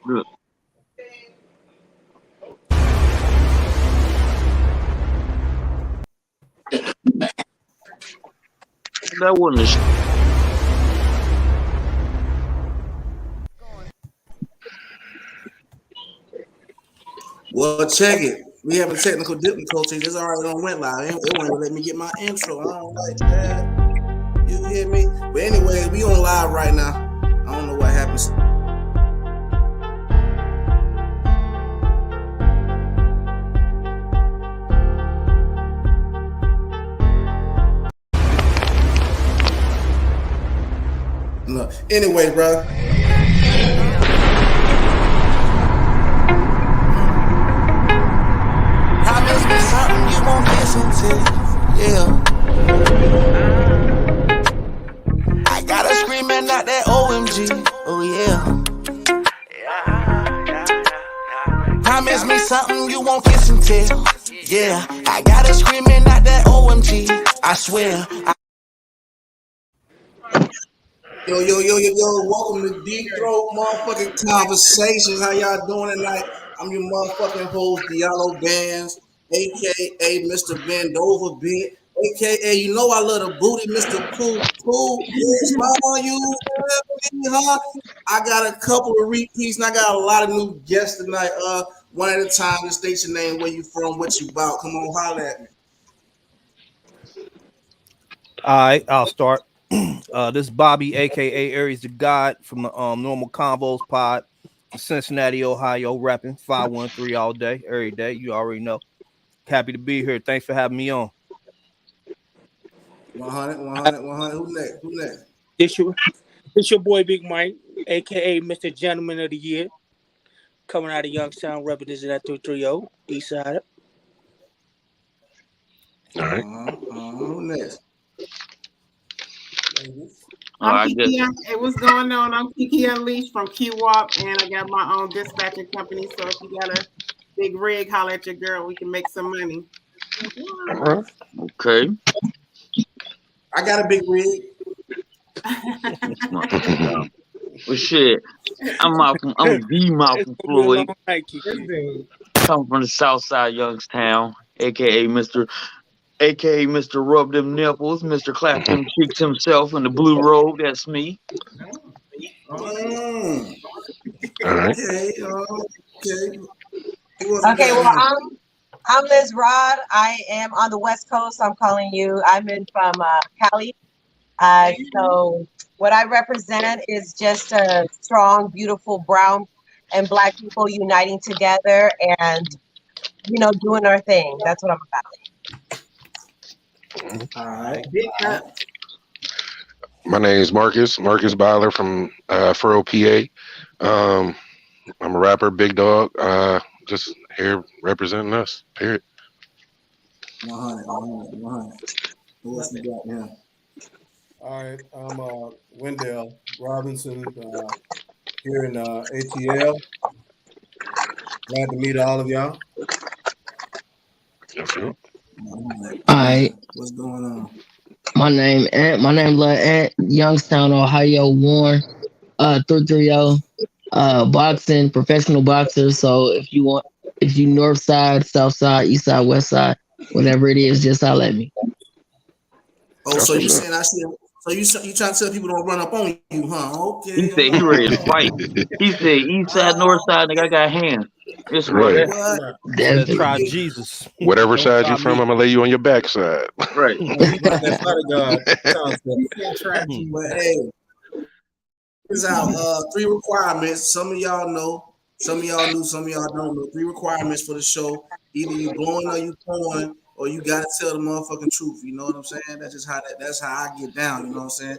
Look, that wasn't a Well, check it. We having technical difficulties. It's already on went live. It won't even let me get my intro. I don't like that. You hear me? But anyway, we on live right now. I don't know what happens. No. Anyway, bro. Promise me something you won't listen to. Yeah. I gotta screaming out that OMG. Oh yeah. Promise me something you won't kiss and tell. Yeah. I gotta screaming out that OMG. I swear. Yo, welcome to Deep Throat Motherfucking Conversations. How y'all doing tonight? I'm your motherfucking host, Diallo Bands, aka Mr. Bendover Bent, aka you know I love the booty, Mr. Pooh. Yes, mama, you huh? I got a couple of repeats and I got a lot of new guests tonight. One at a time, just state your name, where you from, what you about. Come on, holler at me. All right, I'll start. This is Bobby, aka Aries the God from the Normal Convos Pod, Cincinnati, Ohio, rapping 513 all day, every day. You already know. Happy to be here. Thanks for having me on. 100. Who next? It's your boy Big Mike, aka Mr. Gentleman of the Year, coming out of Youngstown, representing that 230 East Side. All right. Who next? I'm Kiki. Hey, what's going on? I'm Kiki Unleashed from Q-Wop, and I got my own dispatching company. So if you got a big rig, holler at your girl. We can make some money. okay. I got a big rig. Well, shit. I'm the Malcolm Floyd. Come from the South Side, Youngstown, aka Mr. Rub Them Nipples, Mr. Clap Them Cheeks himself in the blue robe. That's me. All right. Okay, well, I'm Liz Rod. I am on the West Coast. I'm calling you. I'm in from Cali. So what I represent is just a strong, beautiful brown and black people uniting together and, doing our thing. That's what I'm about. All right. My name is Marcus Byler from Furrow, PA. I'm a rapper, Big Dog. Just here representing us. Period. 100. Who else we got now? All right, I'm Wendell Robinson here in ATL. Glad to meet all of y'all. Sure. All right. What's going on? My name Lil Ant, Youngstown, Ohio, Warren, 330, boxing, professional boxer. So if you north side, south side, east side, west side, whatever it is, just holler at me. Oh, so you saying I see? So you trying to tell people don't run up on you, huh? Okay. He said he ready to fight. He said east side, north side, nigga, I got hands. It's right. Let's try Jesus. Whatever side you're from, I'm gonna lay you on your backside. Right. But hey, here's out 3 requirements. Some of y'all know, some of y'all knew, some of y'all don't know. 3 requirements for the show. Either you blowing or you pouring, or you gotta tell the motherfucking truth. You know what I'm saying? That's how I get down. You know what I'm saying?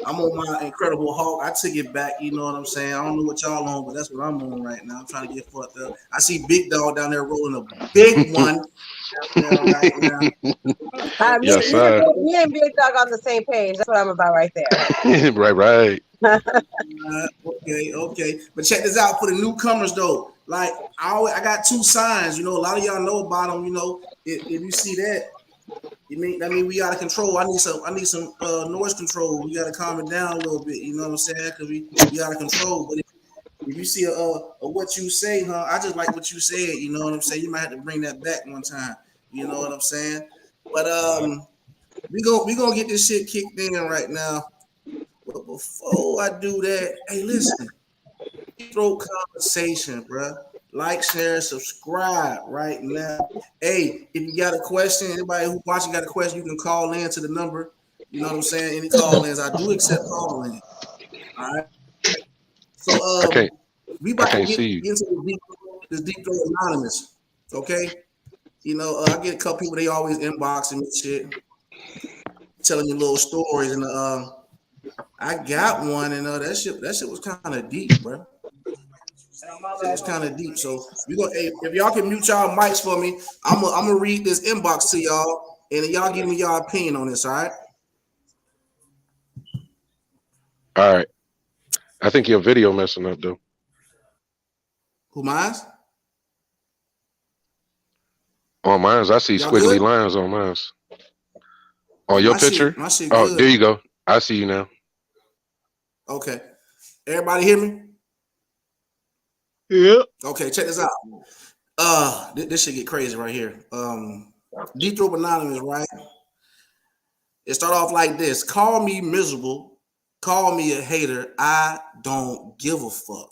I'm on my Incredible Hulk. I took it back. You know what I'm saying? I don't know what y'all on, but that's what I'm on right now. I'm trying to get fucked up. I see Big Dog down there rolling a big one. Right Yes, sir. Me and Big Dog on the same page. That's what I'm about right there. right. Okay. But check this out for the newcomers though. Like I got 2 signs. You know, a lot of y'all know about them. You know, if you see that. That mean we out of control. I need some noise control. We gotta calm it down a little bit. You know what I'm saying? Because we out of control. But if if you see what you say, huh? I just like what you said. You know what I'm saying? You might have to bring that back one time. You know what I'm saying? But we gonna get this shit kicked in right now. But before I do that, hey, listen, throw conversation, bro. Like, share, subscribe right now. Hey, if you got a question, anybody who watching got a question, you can call in to the number. You know what I'm saying? Any call-ins, I do accept call-ins. All right. So we I about to can't get see you. into this deep throat anonymous. Okay. You know, I get a couple people, they always inboxing me shit, telling me little stories, and I got one, and that shit was kind of deep, bro. It was kind of deep. So we gonna, hey, if y'all can mute y'all mics for me, I'm gonna read this inbox to y'all, and y'all give me y'all opinion on this. All right. All right. I think your video messing up though. Who mine? On mine, I see Y'all squiggly good? lines on mine. On Oh, your picture? my shit Oh, good. there you go. I see you now. Okay. Everybody hear me? Yeah. Okay, check this out. This should get crazy right here. Deep Throat Anonymous, right? It start off like this: call me miserable, call me a hater. I don't give a fuck.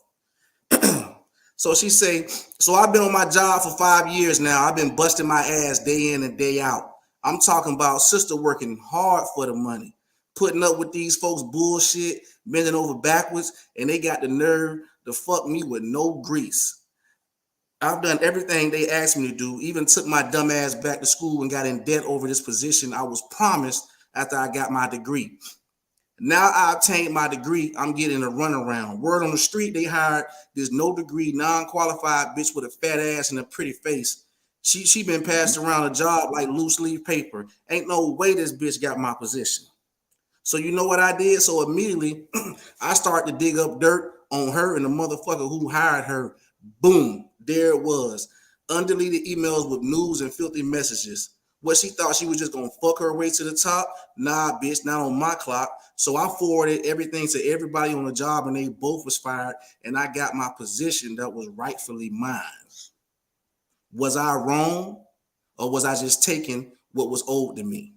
So she say, so I've been on my job for 5 years now. I've been busting my ass day in and day out. I'm talking about sister working hard for the money, putting up with these folks bullshit, bending over backwards, and they got the nerve to fuck me with no grease. I've done everything they asked me to do, even took my dumb ass back to school and got in debt over this position I was promised after I got my degree. Now I obtained my degree, I'm getting a runaround. Word on the street, they hired this no degree, non-qualified bitch with a fat ass and a pretty face. She been passed around a job like loose leaf paper. Ain't no way this bitch got my position. So you know what I did? So immediately I started to dig up dirt on her and the motherfucker who hired her. Boom, there it was. Undeleted emails with news and filthy messages. What she thought she was just gonna fuck her way to the top? Nah, bitch, not on my clock. So I forwarded everything to everybody on the job and they both was fired and I got my position that was rightfully mine. Was I wrong or was I just taking what was owed to me?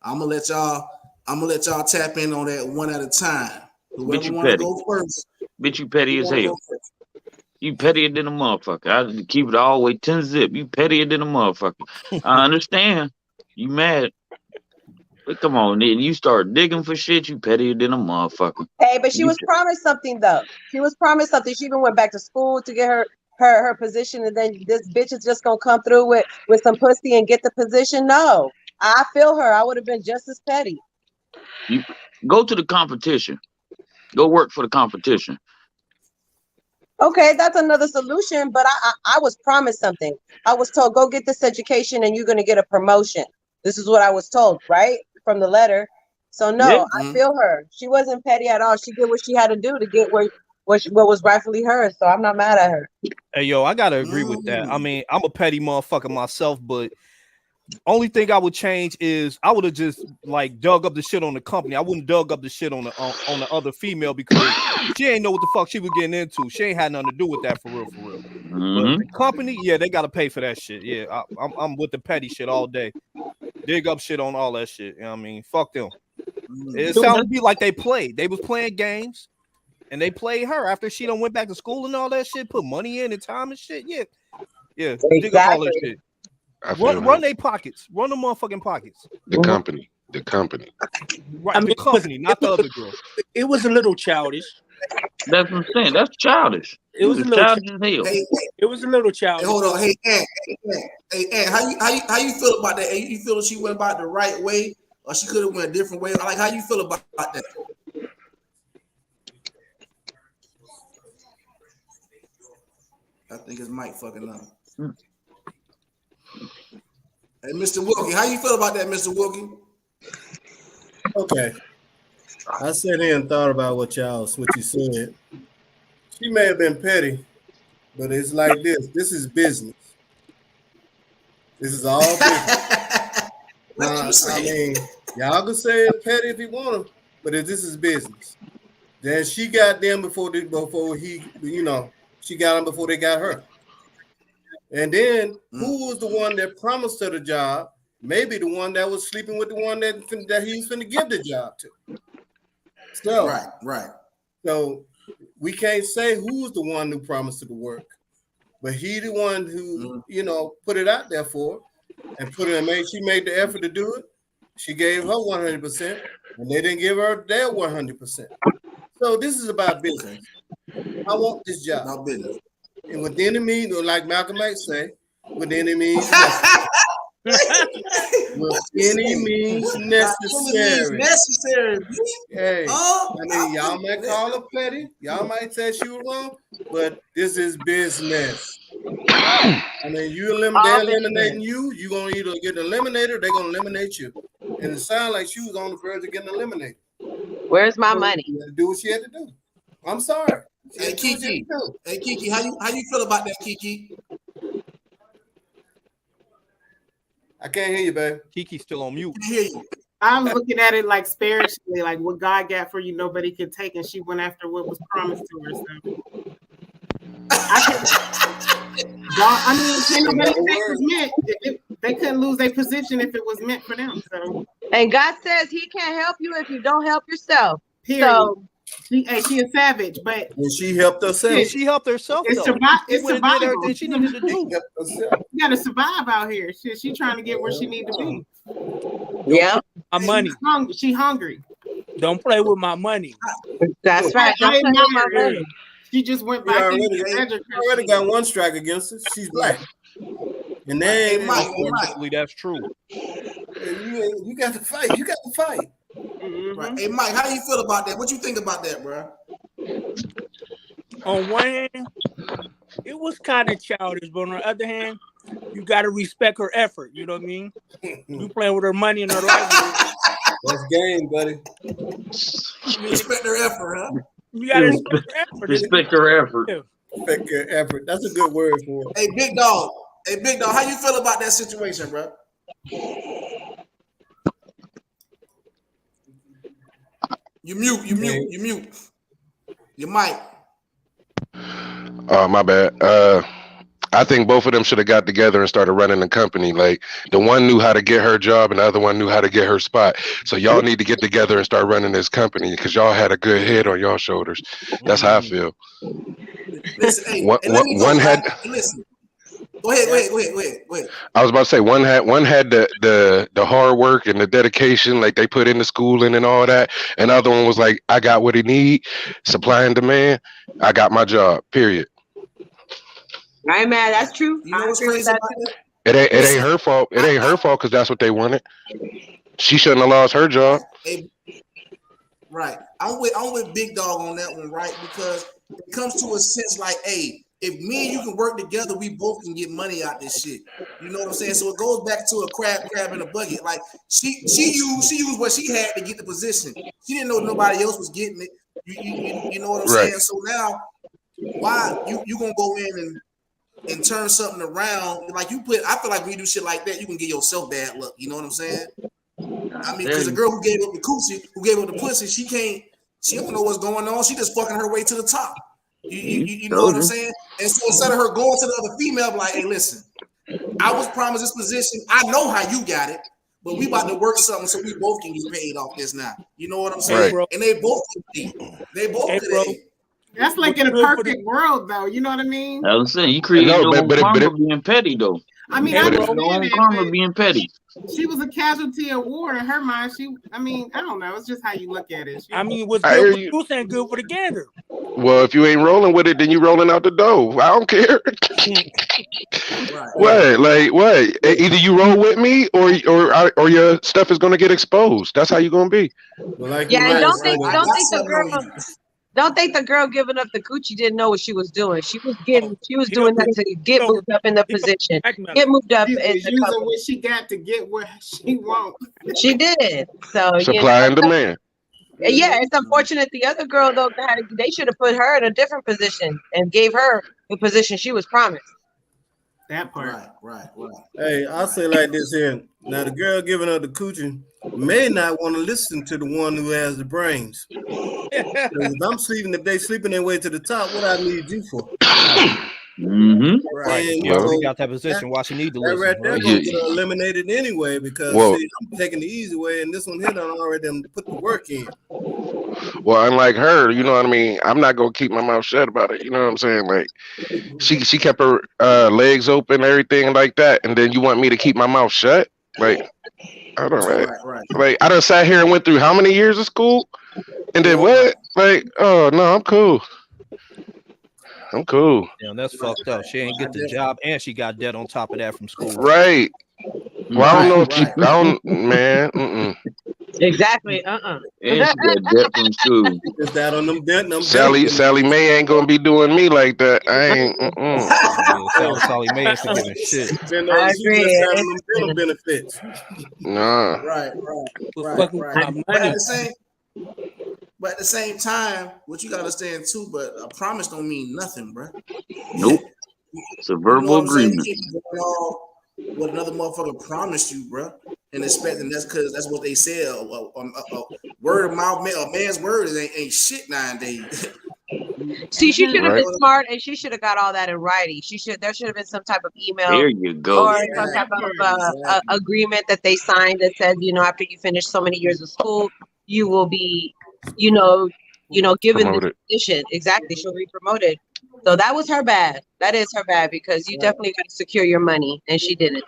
I'm gonna let y'all tap in on that one at a time. Bitch, Whoever you want to petty. go first. Bitch, you petty as hell. You pettier than a motherfucker. I keep it all the way 10 zip. You pettier than a motherfucker. I understand. You mad. But come on, then you start digging for shit, you pettier than a motherfucker. Hey, but she was promised something though. She was promised something. She even went back to school to get her position, and then this bitch is just gonna come through with some pussy and get the position. No, I feel her. I would have been just as petty. You go to the competition. Go work for the competition. Okay, that's another solution. But I was promised something. I was told, go get this education and you're gonna get a promotion. This is what I was told, right? From the letter. So no, Yeah. I feel her. She wasn't petty at all. She did what she had to do to get what was rightfully hers. So I'm not mad at her. Hey, yo, I gotta agree with that. I mean, I'm a petty motherfucker myself, but only thing I would change is I would have just like dug up the shit on the company. I wouldn't dug up the shit on the other female because she ain't know what the fuck she was getting into. She ain't had nothing to do with that for real, for real. But the company, yeah, they gotta pay for that shit. Yeah, I'm with the petty shit all day. Dig up shit on all that shit. You know what I mean? Fuck them. It sounded to me like they played. They was playing games, and they played her after she done went back to school and all that shit. Put money in and time and shit. Yeah, exactly. Dig up all that shit. Run their pockets. Run the motherfucking pockets. The company. Right, I mean, the company, not the other girl. It was a little childish. That's what I'm saying. That's childish. It was a little childish as hell. It was a little childish. Hey, hold on. Hey, Ann, how you feel about that? You feel she went about the right way, or she could have went a different way? Like, how you feel about that? I think his mic fucking up. Hey, Mr. Wilkie, how you feel about that, Mr. Wilkie? Okay. I sat here and thought about what you said. She may have been petty, but it's like this. This is business. This is all business. I mean, y'all can say it's petty if you want to, but this is business. Then she got them before he, she got them before they got her. And then who was the one that promised her the job? Maybe the one that was sleeping with the one that he's finna give the job to. So right. So we can't say who's the one who promised her the work, but he the one who put it out there for her and she made the effort to do it. She gave her 100%, and they didn't give her their 100%. So this is about business. I want this job. About business. And with any means, like Malcolm X say, with any means with any means necessary. Hey, I mean, y'all might call her petty. Y'all might say she was wrong, but this is business. I mean, they're eliminating you. You're going to either get eliminated or they're going to eliminate you. And it sounds like she was on the verge of getting eliminated. Where's my money? She had to do what she had to do. I'm sorry. Hey Kiki, how you feel about that, Kiki? I can't hear you, babe. Kiki's still on mute. I can hear you. I'm looking at it like spiritually, like what God got for you, nobody could take, and she went after what was promised to her. So I mean, can nobody say it was meant? They couldn't lose their position if it was meant for them. So, and God says He can't help you if you don't help yourself. Period. So she a savage, but she helped herself. Yeah, she helped herself. It's survival. Everything she needed to do. You got to survive out here. She trying to get where she need to be. Yeah, my money. She hungry. Don't play with my money. That's right. Don't play with my money. She just went back. Already got one strike against her. She's black. And then unfortunately, that's true. You got to fight. You got to fight. Mm-hmm. Right. Hey, Mike, how do you feel about that? What you think about that, bro? On one hand, it was kind of childish, but on the other hand, you got to respect her effort. You know what I mean? You playing with her money and her life. That's game, buddy. Respect her effort, huh? You got to respect her effort. Respect her effort. Respect her effort. That's a good word for it. Hey, big dog. How you feel about that situation, bro? You mute. Your mic. Oh, my bad. I think both of them should have got together and started running the company. Like the one knew how to get her job and the other one knew how to get her spot. So y'all need to get together and start running this company because y'all had a good head on y'all shoulders. That's how I feel. Listen, hey, listen. Go ahead. I was about to say one had the hard work and the dedication, like they put into schooling and all that, and the other one was like, I got what he need, supply and demand. I got my job. Period. Right, man. That's true. You know what's crazy about that? It ain't her fault. It ain't her fault because that's what they wanted. She shouldn't have lost her job. Hey, right. I'm with Big Dog on that one, right? Because it comes to a sense like, hey, if me and you can work together, we both can get money out this shit. You know what I'm saying? So it goes back to a crab in a bucket. Like she used what she had to get the position. She didn't know nobody else was getting it. You know what I'm saying? So now, why you gonna go in and turn something around? Like I feel like when you do shit like that, you can get yourself bad luck. You know what I'm saying? I mean, because the girl who gave up the coochie, who gave up the pussy, she don't know what's going on. She just fucking her way to the top. You know what I'm saying? And so instead of her going to the other female, like, hey, listen, I was promised this position. I know how you got it, but we about to work something so we both can get paid off this now. You know what I'm saying? Right. And they both could. That's like in a perfect world, though. You know what I mean? I was saying you created your own karma being petty, though. I mean, your own karma being petty. She was a casualty of war in her mind. I don't know. It's just how you look at it. What's good for you ain't good for the gander. Well, if you ain't rolling with it, then you rolling out the door. I don't care. What? Either you roll with me or your stuff is gonna get exposed. That's how you gonna be. And don't think the girl giving up the coochie didn't know what she was doing. She was doing that to get moved up in the position. Get moved up. She was using what she got to get where she wants. She did. So supply and demand. Yeah, it's unfortunate. The other girl though, they should have put her in a different position and gave her the position she was promised. That part. Right. Hey, I'll say like this here. Now the girl giving up the coochie may not want to listen to the one who has the brains. Because if they sleeping their way to the top, what I need you for? Mm-hmm. Right. And She already got that position. Why she need to that listen? right there Right? gonna get her eliminated anyway because Well, see, I'm taking the easy way, and this one here done already done put the work in. well, unlike her, you know what I mean. I'm not gonna keep my mouth shut about it. You know what I'm saying? Like she kept her legs open, everything like that, and then you want me to keep my mouth shut? Like I don't know. Right. Like I done sat here and went through how many years of school, and then what? Like oh no, I'm cool. I'm cool. Damn, that's fucked up. She ain't get the job, and she got debt on top of that from school. Right. Well, I don't know if I don't, man. Exactly. And she got debt from school. Is that on them debt? Sally Mae ain't gonna be doing me like that. I ain't. Yeah, Sally Mae ain't forgiving shit. I agree. Just having them dental benefits. Nah. Right. But at the same time, what you gotta understand too, but a promise don't mean nothing, bro. Nope. It's a verbal agreement. You can't be doing what another motherfucker promised you, bro, and expecting that's because that's what they said. Word of mouth, a man's word ain't shit nowadays. See, she should have been smart, and she should have got all that in writing. There should have been some type of email. There you go. Or some type of agreement that they signed that says, after you finish so many years of school, you will be, given the position. Exactly, she'll be promoted. So that was her bad. That is her bad because you definitely got to secure your money, and she didn't.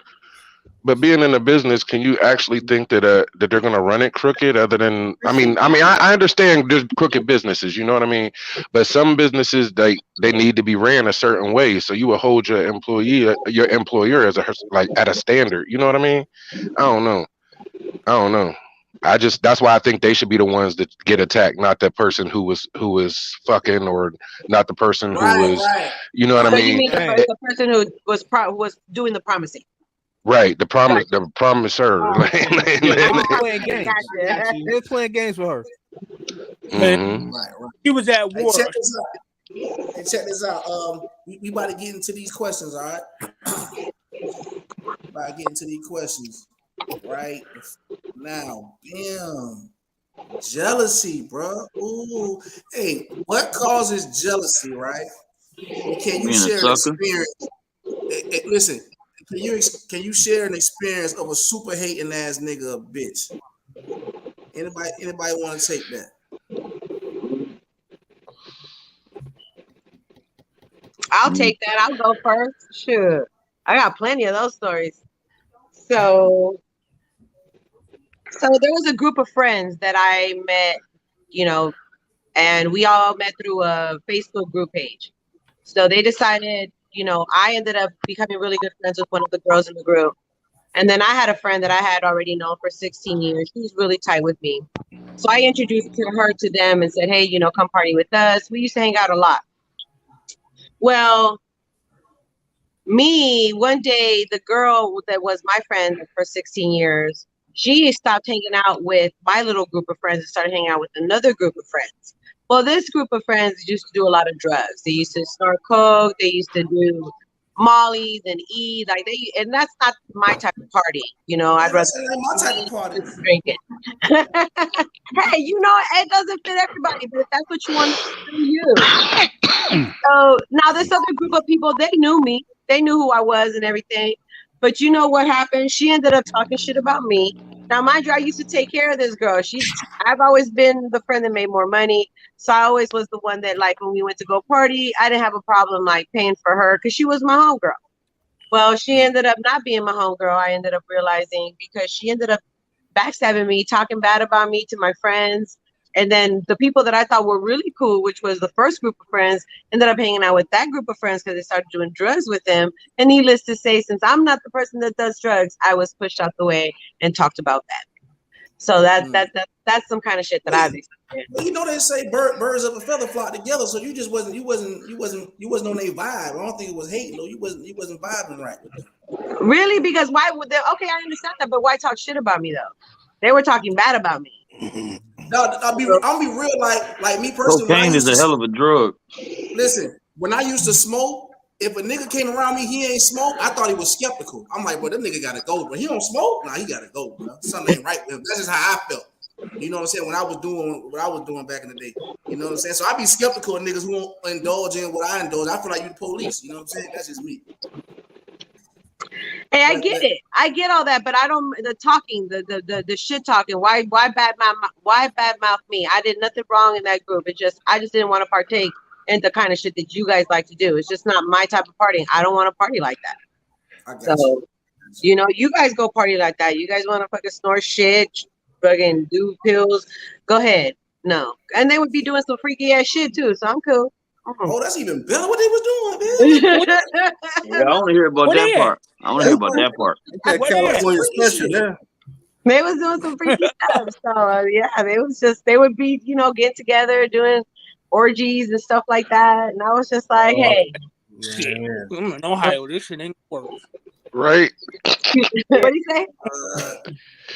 But being in a business, can you actually think that that they're gonna run it crooked? Other than, I understand there's crooked businesses, you know what I mean. But some businesses they need to be ran a certain way, so you will hold your employer as at a standard. You know what I mean? I don't know. That's why I think they should be the ones that get attacked, not the person who was fucking, or not the person who was, you know what I mean? You mean the person who was doing the promising? Right, the promiser. Playing games. They're playing games with her. Mm-hmm. Right. He was at war. Hey, check this out. We about to get into these questions, all right? About to get into these questions right now. Bam. Jealousy, bro. Ooh. Hey, what causes jealousy, right? Can you share an experience? Hey, listen. Can you share an experience of a super hating ass nigga or bitch? Anybody want to take that? I'll take that. I'll go first. Sure. I got plenty of those stories. So there was a group of friends that I met, and we all met through a Facebook group page. So they decided, I ended up becoming really good friends with one of the girls in the group. And then I had a friend that I had already known for 16 years. She was really tight with me. So I introduced her to them and said, hey, come party with us. We used to hang out a lot. Well, one day, the girl that was my friend for 16 years, she stopped hanging out with my little group of friends and started hanging out with another group of friends. Well, this group of friends used to do a lot of drugs. They used to snort coke. They used to do mollies and E, and that's not my type of party. I'd rather my type of party drinking. Hey, it doesn't fit everybody, but if that's what you want to do, you. So now this other group of people, they knew me. They knew who I was and everything. But you know what happened? She ended up talking shit about me. Now, mind you, I used to take care of this girl. I've always been the friend that made more money. So I always was the one that, when we went to go party, I didn't have a problem, paying for her because she was my homegirl. Well, she ended up not being my homegirl. I ended up realizing because she ended up backstabbing me, talking bad about me to my friends. And then the people that I thought were really cool, which was the first group of friends, ended up hanging out with that group of friends because they started doing drugs with them. And needless to say, since I'm not the person that does drugs, I was pushed out the way and talked about that. So that's some kind of shit that I've experienced. Well, they say birds of a feather flock together. So you just wasn't on their vibe. I don't think it was hating. No, you wasn't vibing right with them. Really? Because why would they? Okay, I understand that, but why talk shit about me though? They were talking bad about me. No, I'll be real. Like me personally, cocaine is a hell of a drug. Listen, when I used to smoke, if a nigga came around me, he ain't smoke. I thought he was skeptical. I'm like, well, that nigga gotta go, bro. He don't smoke. Nah, he gotta go, bro. Something ain't right with him. That's just how I felt. You know what I'm saying? When I was doing what I was doing back in the day. You know what I'm saying? So I be skeptical of niggas who won't indulge in what I indulge. I feel like you the police. You know what I'm saying? That's just me. Hey, I get it. I get all that, but I don't. The talking, the shit talking. Why badmouth me? I did nothing wrong in that group. I just didn't want to partake in the kind of shit that you guys like to do. It's just not my type of partying. I don't want to party like that. So, you know, you guys go party like that. You guys want to fucking snort shit, fucking do pills. Go ahead. No, and they would be doing some freaky ass shit too. So I'm cool. Oh, that's even better what they was doing, man. Yeah, I want to hear about that part. I want to hear about that part. That California special, yeah. They was doing some freaky stuff. So yeah, they would be, you know, get together doing orgies and stuff like that. And I was just like, hey. I'm in Ohio. This shit ain't work. Right. What do you say?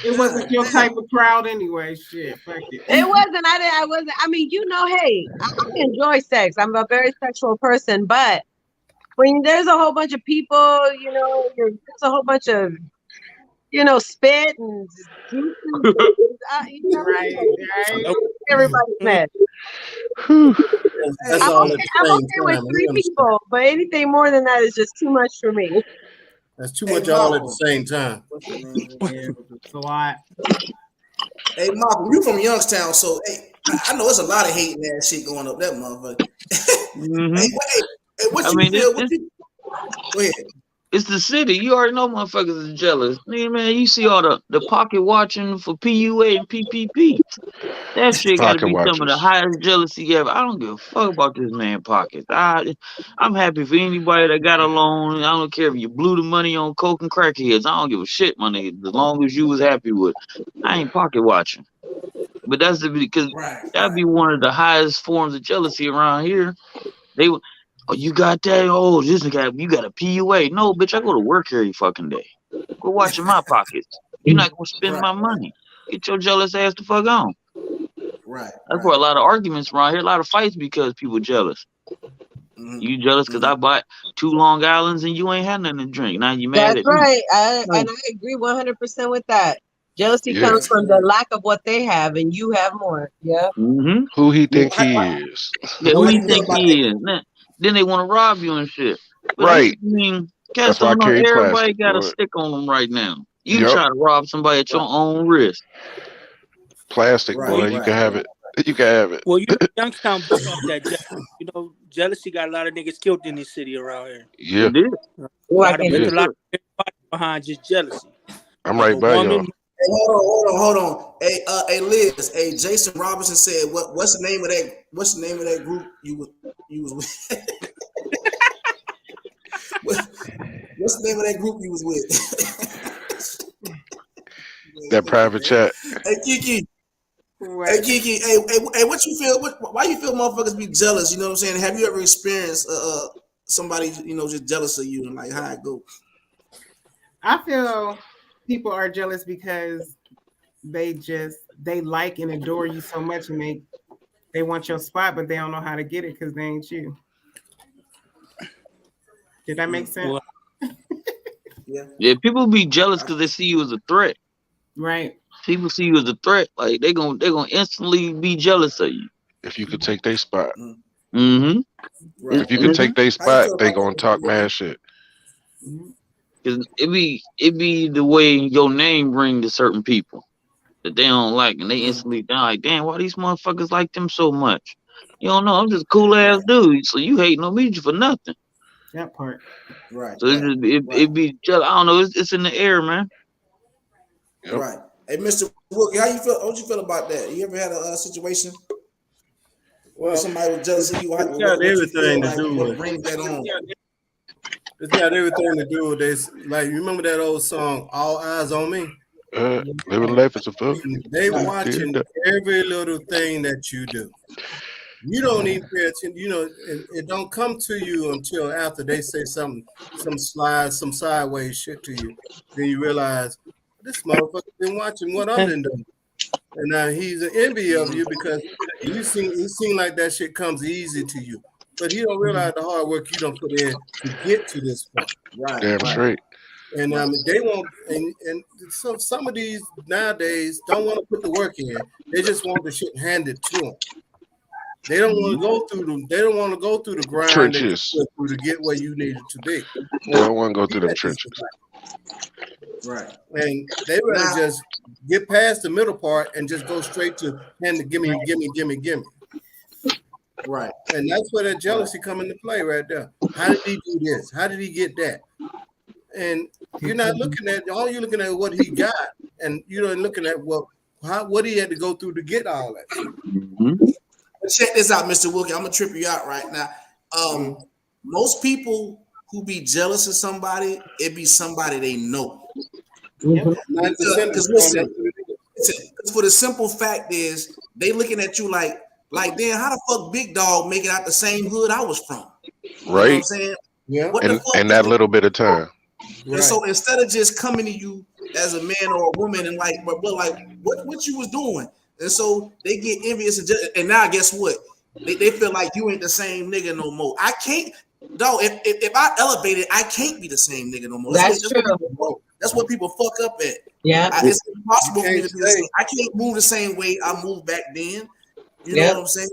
It wasn't your type of crowd anyway. Shit, fuck it. It wasn't. I wasn't. I mean, you know, hey, I enjoy sex. I'm a very sexual person, but when there's a whole bunch of people, you know, there's a whole bunch of, you know, spit and juice and you know, right. Everybody's mad. That's all at the I'm same okay with time. 3 people, but anything more than that is just too much for me. That's too much all at the same time. It's a lot. Hey, Malcolm, you from Youngstown, so hey, I know it's a lot of hating ass shit going up that motherfucker. Hey, what you feel? Go ahead. It's the city. You already know motherfuckers is jealous. Man, you see all the pocket watching for PUA and PPP. That shit got to be some of the highest jealousy ever. I don't give a fuck about this man pockets. I'm happy for anybody that got a loan. I don't care if you blew the money on coke and crackheads. I don't give a shit, my nigga. As long as you was happy with it. I ain't pocket watching. But that's because that'd be one of the highest forms of jealousy around here. They would. Oh, you got that? Oh, this guy, you got a PUA. No, bitch, I go to work every fucking day. Go watching my pockets. You're not going to spend my money. Get your jealous ass the fuck on. Right. That's where a lot of arguments around here, a lot of fights because people jealous. You jealous because I bought 2 Long Islands and you ain't had nothing to drink. Now you mad That's at me. right. And I agree 100% with that. Jealousy comes from the lack of what they have and you have more. Yeah. Who he think he is? Yeah, who he think he is? Then they want to rob you and shit. But Right. I mean, That's why I carry everybody plastic, got a boy. stick on them right now. You try to rob somebody at your own risk. Plastic, boy. You can have it. You can have it. Well, you know, Youngstown built off that jealousy. You know, jealousy got a lot of niggas killed in this city around here. Yeah. It did. A lot of behind just jealousy. I'm right by y'all. Hey, hold on. Hey, Liz. Hey, Jason Robinson said, "What's the name of that? What's the name of that group you was with? What's the name of that group you was with?" That private chat. Hey, Kiki. Hey, Kiki. Hey, what you feel? Why you feel motherfuckers be jealous? You know what I'm saying? Have you ever experienced somebody, you know, just jealous of you and like how it go? I feel people are jealous because they like and adore you so much and they want your spot, but they don't know how to get it because they ain't you. Did that make sense? Yeah, people be jealous because they see you as a threat. Right. People see you as a threat, like they're gonna instantly be jealous of you. If you could take their spot. Right. If you could take their spot, they gonna talk mad shit. Cause it be the way your name ring to certain people that they don't like, and they instantly down like, damn, why these motherfuckers like them so much? You don't know, I'm just a cool ass dude, so you hating on me for nothing. That part. Right. So it be jealous. I don't know, it's in the air, man. Yep. Right. Hey, Mr. Wookie, how you feel? What you feel about that? You ever had a situation where somebody was jealous of you? It's got everything to do with what brings that on? It's got everything to do with this. Like, you remember that old song, "All Eyes on Me"? Living life is a fool. They watching every little thing that you do. You don't even pay attention. You know, it don't come to you until after they say some sideways shit to you. Then you realize this motherfucker been watching what I've been doing, and now he's an envy of you because he seem like that shit comes easy to you. but he don't realize the hard work you don't put in to get to this point. Right. Damn right. straight. And they won't. And some of these nowadays don't want to put the work in. They just want the shit handed to them. They don't want to go through them. They don't want to go through the grind Trenches. that you went through to get where you needed to be. They don't want to go through them trenches. Right. And they rather just get past the middle part and just go straight to gimme. Right. And that's where that jealousy come into play right there. How did he do this? How did he get that? And you're not looking at all you're looking at what he got, and you know looking at what he had to go through to get all that. Mm-hmm. Check this out, Mr. Wilkie. I'm gonna trip you out right now. Most people who be jealous of somebody, it be somebody they know. Because listen, for the simple fact is they looking at you like damn, how the fuck Big Dog make it out the same hood I was from? Right. You know what I'm saying? Yeah. What the fuck and that little bit of time. And so instead of just coming to you as a man or a woman and like, but like what you was doing, and so they get envious and now guess what? They feel like you ain't the same nigga no more. I can't, dog. If I elevate it, I can't be the same nigga no more. That's true. That's what people fuck up at. Yeah, it's impossible for me to be the same. I can't move the same way I moved back then. You know what I'm saying?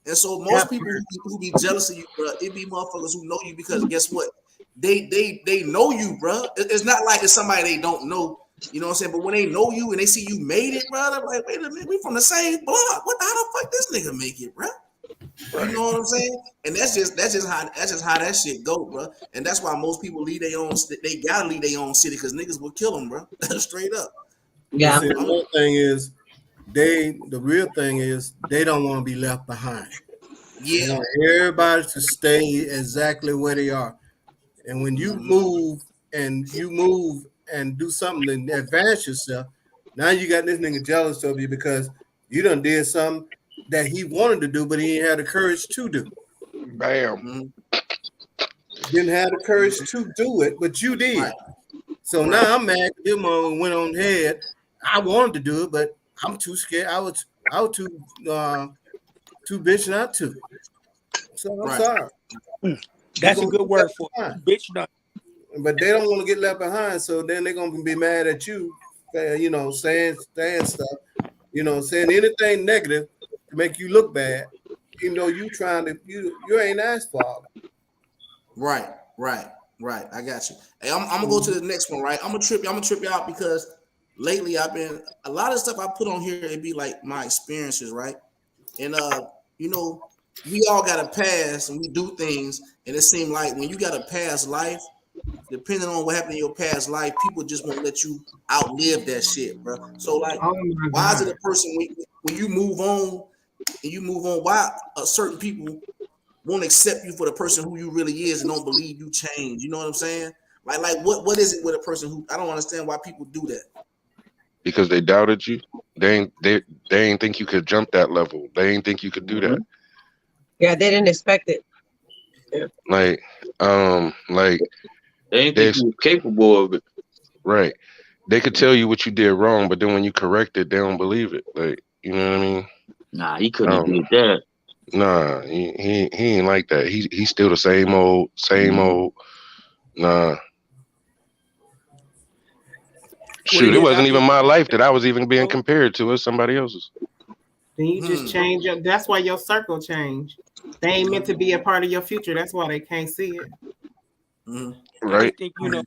And so most people who be jealous of you, bro, it be motherfuckers who know you because guess what? They know you, bro. It's not like it's somebody they don't know. You know what I'm saying? But when they know you and they see you made it, bro, they're like, wait a minute, we from the same block. What the how the fuck this nigga make it, bro? You know what I'm saying? And that's just how that shit go, bro. And that's why most people leave their own. They gotta leave their own city because niggas will kill them, bro. Straight up. Yeah. See, the thing is, the real thing is they don't want to be left behind. Yeah. They want everybody to stay exactly where they are. And when you move and do something to advance yourself, now you got this nigga jealous of you because you done did something that he wanted to do, but he didn't have the courage to do. Bam. Didn't have the courage to do it, but you did. Right. So now I'm mad. This mother went on ahead. I wanted to do it, but I'm too scared. I was too bitch not to. So I'm sorry. That's a good word for it. Bitch not. But they don't want to get left behind, so then they're gonna be mad at you, you know, saying stuff, you know, saying anything negative to make you look bad. You know, you ain't asked for all that. Right. I got you. Hey, I'm gonna go to the next one, right? I'm gonna trip you out because lately I've been a lot of stuff I put on here, it'd be like my experiences, right? And you know, we all got a past and we do things, and it seems like when you got a past life, depending on what happened in your past life, people just won't let you outlive that shit, bro. So like, why is it a person when you move on why certain people won't accept you for the person who you really is and don't believe you change? You know what I'm saying? Like what is it with a person who I don't understand why people do that? Because they doubted you. They ain't think you could jump that level. They ain't think you could do that. Yeah, they didn't expect it. Yeah. Like they ain't think you were capable of it. Right. They could tell you what you did wrong, but then when you correct it, they don't believe it. Like, you know what I mean? Nah, he couldn't have did that. Nah, he ain't like that. He's still the same old. Nah. Shoot, it wasn't even my life that I was even being compared to. It's somebody else's. Then you just change up. That's why your circle changed. They ain't meant to be a part of your future. That's why they can't see it. Right. I think, you know,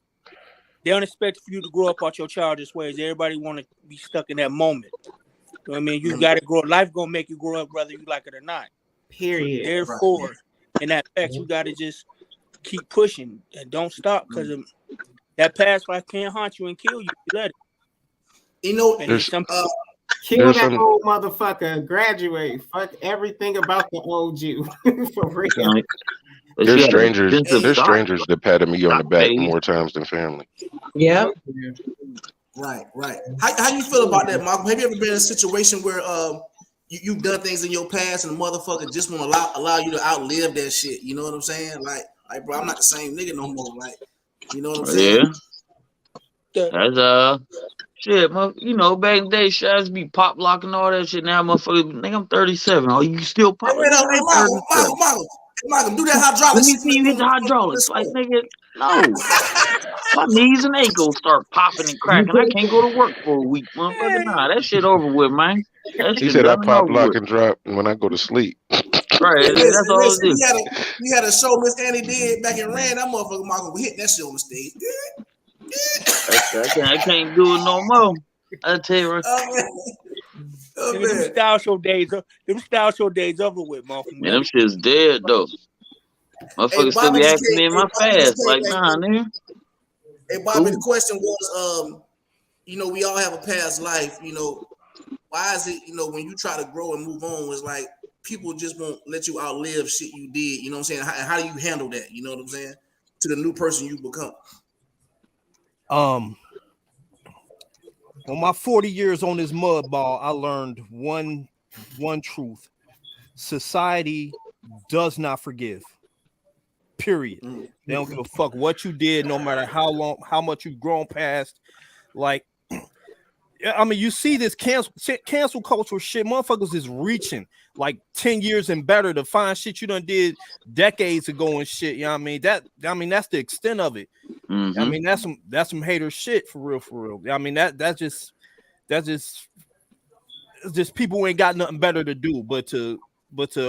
they don't expect for you to grow up out your childish ways. Everybody want to be stuck in that moment. You know what I mean? You got to grow. Life gonna make you grow up whether you like it or not. Period. Therefore, in that fact, you got to just keep pushing and don't stop because that past life can't haunt you and kill you. You let it. You know, kill that old motherfucker. Graduate. Fuck everything about the old you. For real. There's strangers that patted me on the back more times than family. Yeah. Right. How you feel about that, Malcolm? Have you ever been in a situation where you've done things in your past and the motherfucker just won't allow you to outlive that shit? You know what I'm saying? Like, bro, I'm not the same nigga no more. Like, you know what I'm saying? Yeah. That's shit, you know, back in the day, shots be pop locking all that shit. Now, motherfucker, nigga, I'm 37. Oh, you still pop? Hey, Michael. Malcolm, do that hydraulic Let me shit. see you hit the hydraulics. Like, nigga, no. My knees and ankles start popping and cracking. I can't go to work for a week, motherfucker. Nah, that shit over with, man. That He shit said I done and pop, over lock, with. and drop when I go to sleep. Right, Hey, that's all it listen, is. we had a show Miss Annie did back in Rand. That motherfucker Malcolm, we hit that shit on the stage. I can't do it no more. I tell you right. Oh man. Oh, Nigga, them man. style show days over with, Malcolm. Man, them shit's dead though. Hey, Motherfuckers still Bobby be just asking came. me in Hey, my Bobby just fast. came Like, back. nah, nigga. Hey, Bobby, the Cool. question was, you know, we all have a past life. You know, why is it, you know, when you try to grow and move on, it's like people just won't let you outlive shit you did. You know what I'm saying? How do you handle that? You know what I'm saying? To the new person you become. On my 40 years on this mud ball, I learned one truth. Society does not forgive. Period. They don't give a fuck what you did, no matter how much you've grown past. Like, I mean, you see this cancel culture shit. Motherfuckers is reaching like 10 years and better to find shit you done did decades ago and shit. You know what I mean? That's the extent of it. Mm-hmm. I mean, that's some hater shit for real. I mean, that's just people who ain't got nothing better to do but to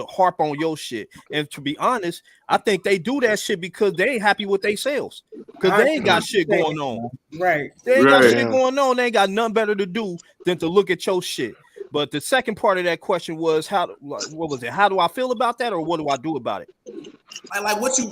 harp on your shit. And to be honest, I think they do that shit because they ain't happy with themselves. Because they ain't got shit going on. Right. They ain't got Right. shit going on. They ain't got nothing better to do than to look at your shit. But the second part of that question was what was it? How do I feel about that, or what do I do about it? Like what do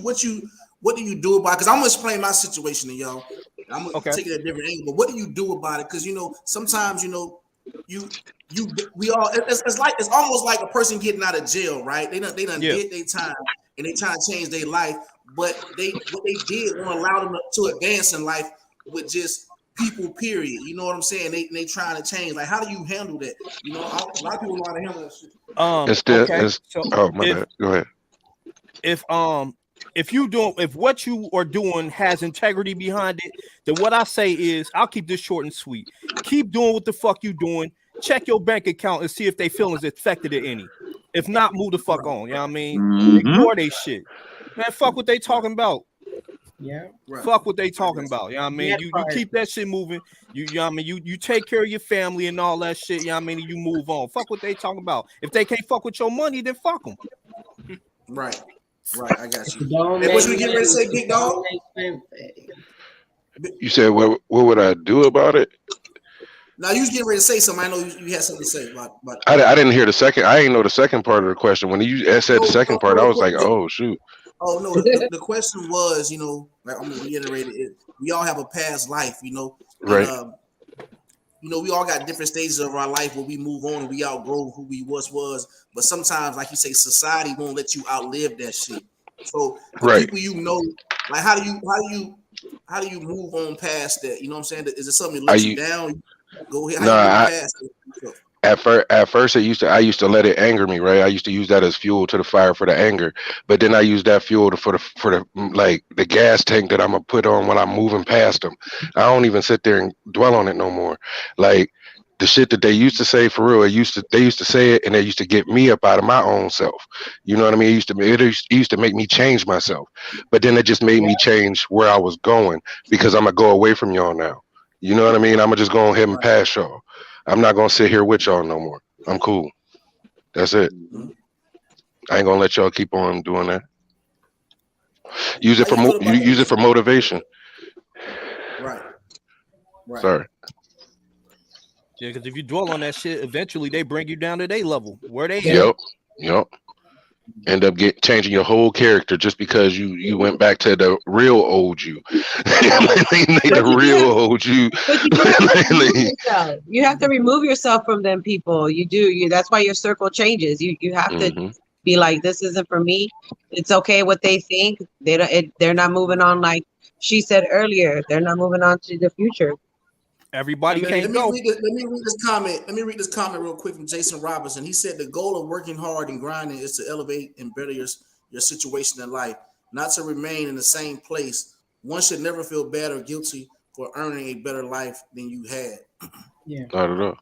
you do about it? Because I'm gonna explain my situation to y'all. I'm gonna take it at a different angle. But what do you do about it? Because you know, sometimes you know, we all it's almost like a person getting out of jail, right? They done did their time and they trying to change their life, but what they did won't allow them to advance in life with just people, period. You know what I'm saying? They trying to change. Like, how do you handle that? You know, a lot of people know how to handle that shit. My bad. Go ahead. If what you are doing has integrity behind it, then what I say is I'll keep this short and sweet. Keep doing what the fuck you doing. Check your bank account and see if they feelings affected it any. If not, move the fuck on. You know what I mean? Mm-hmm. Ignore they shit. Man, fuck what they talking about. Yeah. Fuck what they talking about. You know what I mean? You keep that shit moving. You know what I mean? You take care of your family and all that shit. You know what I mean? You move on. Fuck what they talking about. If they can't fuck with your money, then fuck them. Right, I got you. Hey, what you getting ready to say, big dog? You said what would I do about it? Now you was getting ready to say something. I know you had something to say about I didn't hear the second. I ain't know the second part of the question. When you said the second part, I was like, oh shoot. Oh no, the question was, you know, like I'm gonna reiterate it. We all have a past life, you know, right? And, you know, we all got different stages of our life where we move on and we outgrow who we was. But sometimes, like you say, society won't let you outlive that shit. So the people you know, like how do you move on past that? You know what I'm saying? Is it something that lets you down? Go ahead. How you move past it? At first, I used to let it anger me, right? I used to use that as fuel to the fire for the anger, but then I use that fuel for the like the gas tank that I'm gonna put on when I'm moving past them. I don't even sit there and dwell on it no more. Like the shit that they used to say for real, they used to say it, and they used to get me up out of my own self. You know what I mean? It used to make me change myself, but then it just made me change where I was going because I'm gonna go away from y'all now. You know what I mean? I'm gonna just go ahead and pass y'all. I'm not gonna sit here with y'all no more. I'm cool. That's it. I ain't gonna let y'all keep on doing that. Use it for motivation. Right. Sorry. Yeah, because if you dwell on that shit, eventually they bring you down to their level. Where they at? Yep. End up changing your whole character just because you went back to the real old you. The real old you. But you have to remove yourself from them people. You do. That's why your circle changes. You have to be like, this isn't for me. It's okay what they think. They're not moving on. Like she said earlier, they're not moving on to the future. Everybody can't go. Let me read this comment. Let me read this comment real quick from Jason Robinson. He said the goal of working hard and grinding is to elevate and better your situation in life, not to remain in the same place. One should never feel bad or guilty for earning a better life than you had. Yeah. Not at all.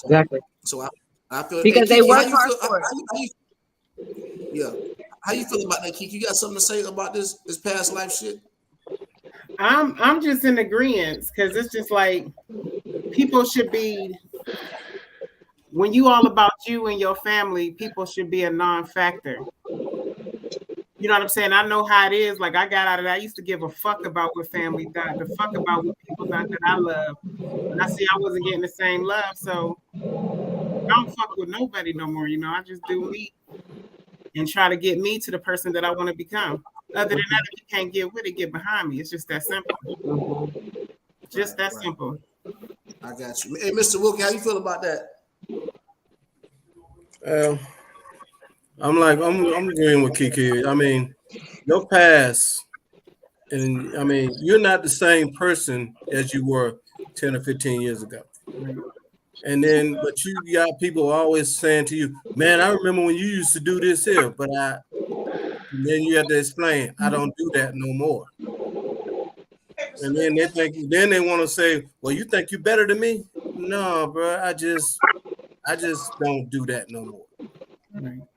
Exactly. So I feel because they work hard for it. How you feel about that, Kiki? You got something to say about this past life shit? I'm just in agreement because it's just like people should be, when you all about you and your family, people should be a non-factor. You know what I'm saying? I know how it is. Like I got out of that. I used to give a fuck about what family thought, the fuck about what people thought that I love. And I see I wasn't getting the same love, so I don't fuck with nobody no more. You know, I just do me and try to get me to the person that I want to become. Other than that, if you can't get with it, get behind me. It's just that simple. Just that simple. I got you. Hey, Mr. Wilkie, how you feel about that? I'm agreeing with Kiki. I mean, your past, and I mean, you're not the same person as you were 10 or 15 years ago. And then, but you got people always saying to you, man, I remember when you used to do this here, but and then you have to explain, I don't do that no more. And then they want to say, well, you think you're better than me? No, bro, I just don't do that no more.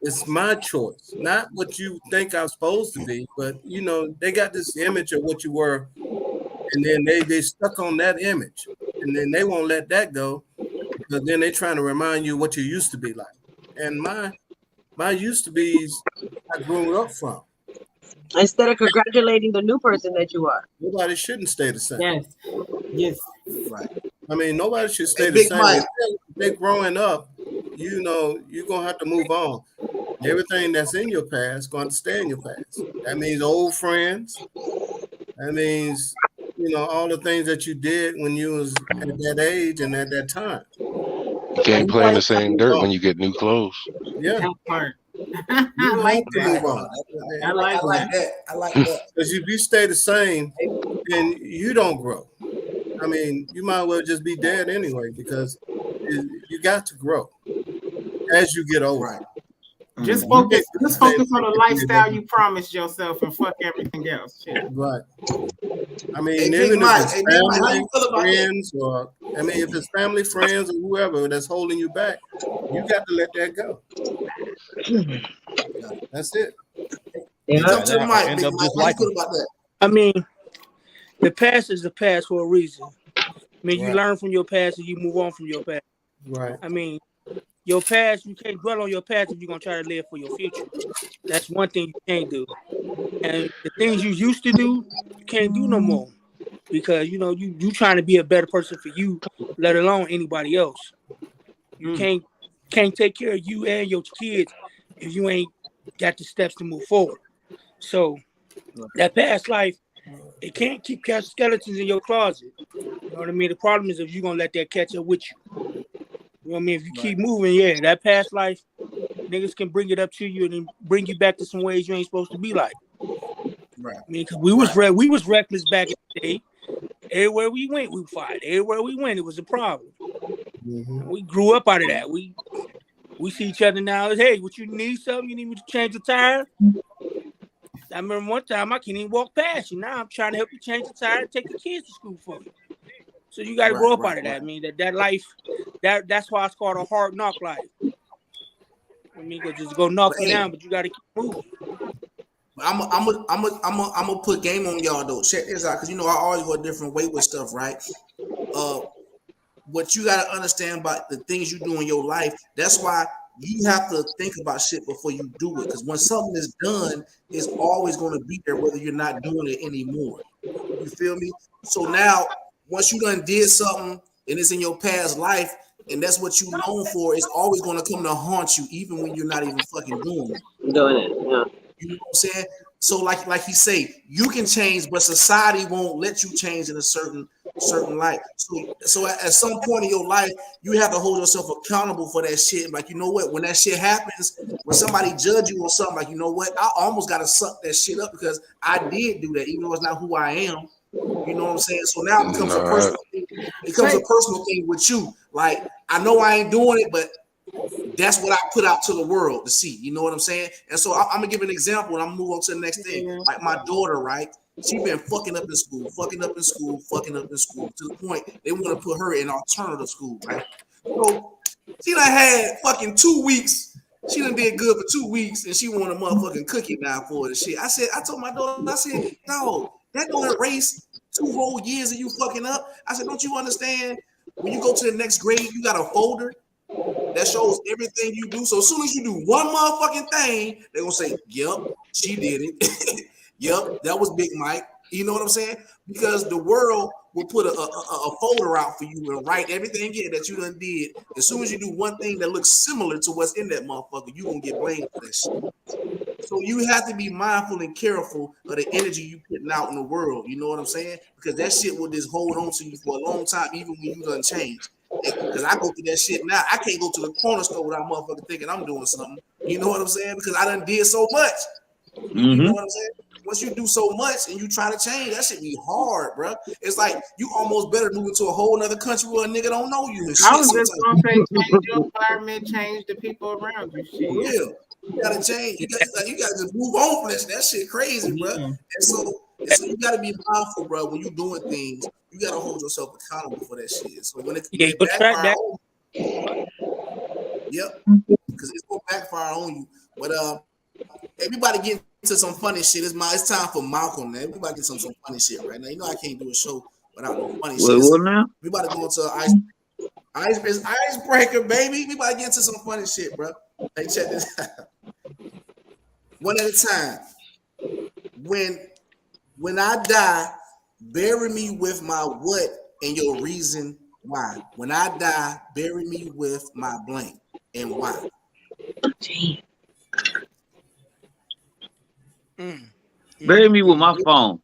It's my choice, not what you think I'm supposed to be. But you know, they got this image of what you were, and then they stuck on that image, and then they won't let that go because then they're trying to remind you what you used to be like. And my used to be's I grew up from. Instead of congratulating the new person that you are. Nobody shouldn't stay the same. Yes. Right. I mean, nobody should stay the same. If they're growing up, you know, you're gonna have to move on. Everything that's in your past is going to stay in your past. That means old friends. That means, you know, all the things that you did when you was at that age and at that time. You can't play in the same dirt when you get new clothes. Yeah. That part. You like to move on. I like that. I like that. Because if you stay the same, then you don't grow. I mean, you might well just be dead anyway because you got to grow as you get older. Right. Just focus on the lifestyle you promised yourself and fuck everything else. Shit. Right. I mean, hey, even Mike, if it's family, friends, or I mean, if it's family, friends, or whoever that's holding you back, you got to let that go. That's it. You come to the mic, end Big up Mike. just How you like feel about that? I mean, the past is the past for a reason. I mean, you learn from your past and you move on from your past. Right. I mean, your past, you can't dwell on your past if you're going to try to live for your future. That's one thing you can't do. And the things you used to do, you can't do no more. Because, you know, you trying to be a better person for you, let alone anybody else. You can't take care of you and your kids if you ain't got the steps to move forward. So that past life, it can't keep skeletons in your closet. You know what I mean? The problem is if you're going to let that catch up with you. You know what I mean? If you keep moving, that past life, niggas can bring it up to you and then bring you back to some ways you ain't supposed to be like. Right. I mean, because we was reckless back in the day. Everywhere we went, we fought. Everywhere we went, it was a problem. Mm-hmm. We grew up out of that. We see each other now as, hey, what you need something? You need me to change the tire? I remember one time I can't even walk past you. Now I'm trying to help you change the tire and take the kids to school for you. So you got to grow up out of that. I mean, that life, that's why it's called a hard knock life. I mean, just go knock you down, but you got to keep moving. I'm gonna put game on y'all though. Check this out, because you know I always go a different way with stuff, right? What you gotta understand about the things you do in your life, that's why you have to think about shit before you do it. Because when something is done, it's always gonna be there, whether you're not doing it anymore. You feel me? So now, once you done did something and it's in your past life, and that's what you known for, it's always gonna come to haunt you, even when you're not even fucking doing it. Doing it, yeah. You know what I'm saying? So like he say, you can change, but society won't let you change in a certain light. So at some point in your life, you have to hold yourself accountable for that shit. Like, you know what? When that shit happens, when somebody judge you on something, like, you know what? I almost got to suck that shit up because I did do that, even though it's not who I am. You know what I'm saying? So now it becomes a personal thing. It becomes a personal thing with you. Like, I know I ain't doing it, but that's what I put out to the world to see. You know what I'm saying? And so I'm gonna give an example and I'm gonna move on to the next thing. Like my daughter, right? She been fucking up in school to the point they want to put her in alternative school, right? So she done had fucking 2 weeks She done did good for 2 weeks and she want a motherfucking cookie now for it and shit. I told my daughter, I said, no, that don't erase 2 whole years of you fucking up. I said, don't you understand? When you go to the next grade, you got a folder that shows everything you do. So as soon as you do one motherfucking thing, they're gonna say, yep, she did it. Yep, that was Big Mike. You know what I'm saying? Because the world will put a folder out for you and write everything in that you done did. As soon as you do one thing that looks similar to what's in that motherfucker, you gonna get blamed for that shit. So you have to be mindful and careful of the energy you putting out in the world. You know what I'm saying? Because that shit will just hold on to you for a long time, even when you done change. Because I go through that shit now. I can't go to the corner store without motherfucker thinking I'm doing something. You know what I'm saying? Because I done did so much. You know what I'm saying? Once you do so much and you try to change, that shit be hard, bro. It's like you almost better move into a whole other country where a nigga don't know you and shit. I was just gonna say, change your environment, change the people around you. Shit. For real. You gotta change. You gotta just move on from that shit crazy, bro. And so you gotta be mindful, bro. When you doing things, you gotta hold yourself accountable for that shit. So when it backfire on you, yep, because it's gonna backfire on you. But everybody get into some funny shit. It's time for Malcolm, man. Everybody get some funny shit right now. You know I can't do a show without no funny shit. What now? Everybody going to icebreaker, baby. Everybody get into some funny shit, bro. Hey, check this out. One at a time. When I die, bury me with my what and your reason why. When I die, bury me with my blank and why. Bury me with my phone.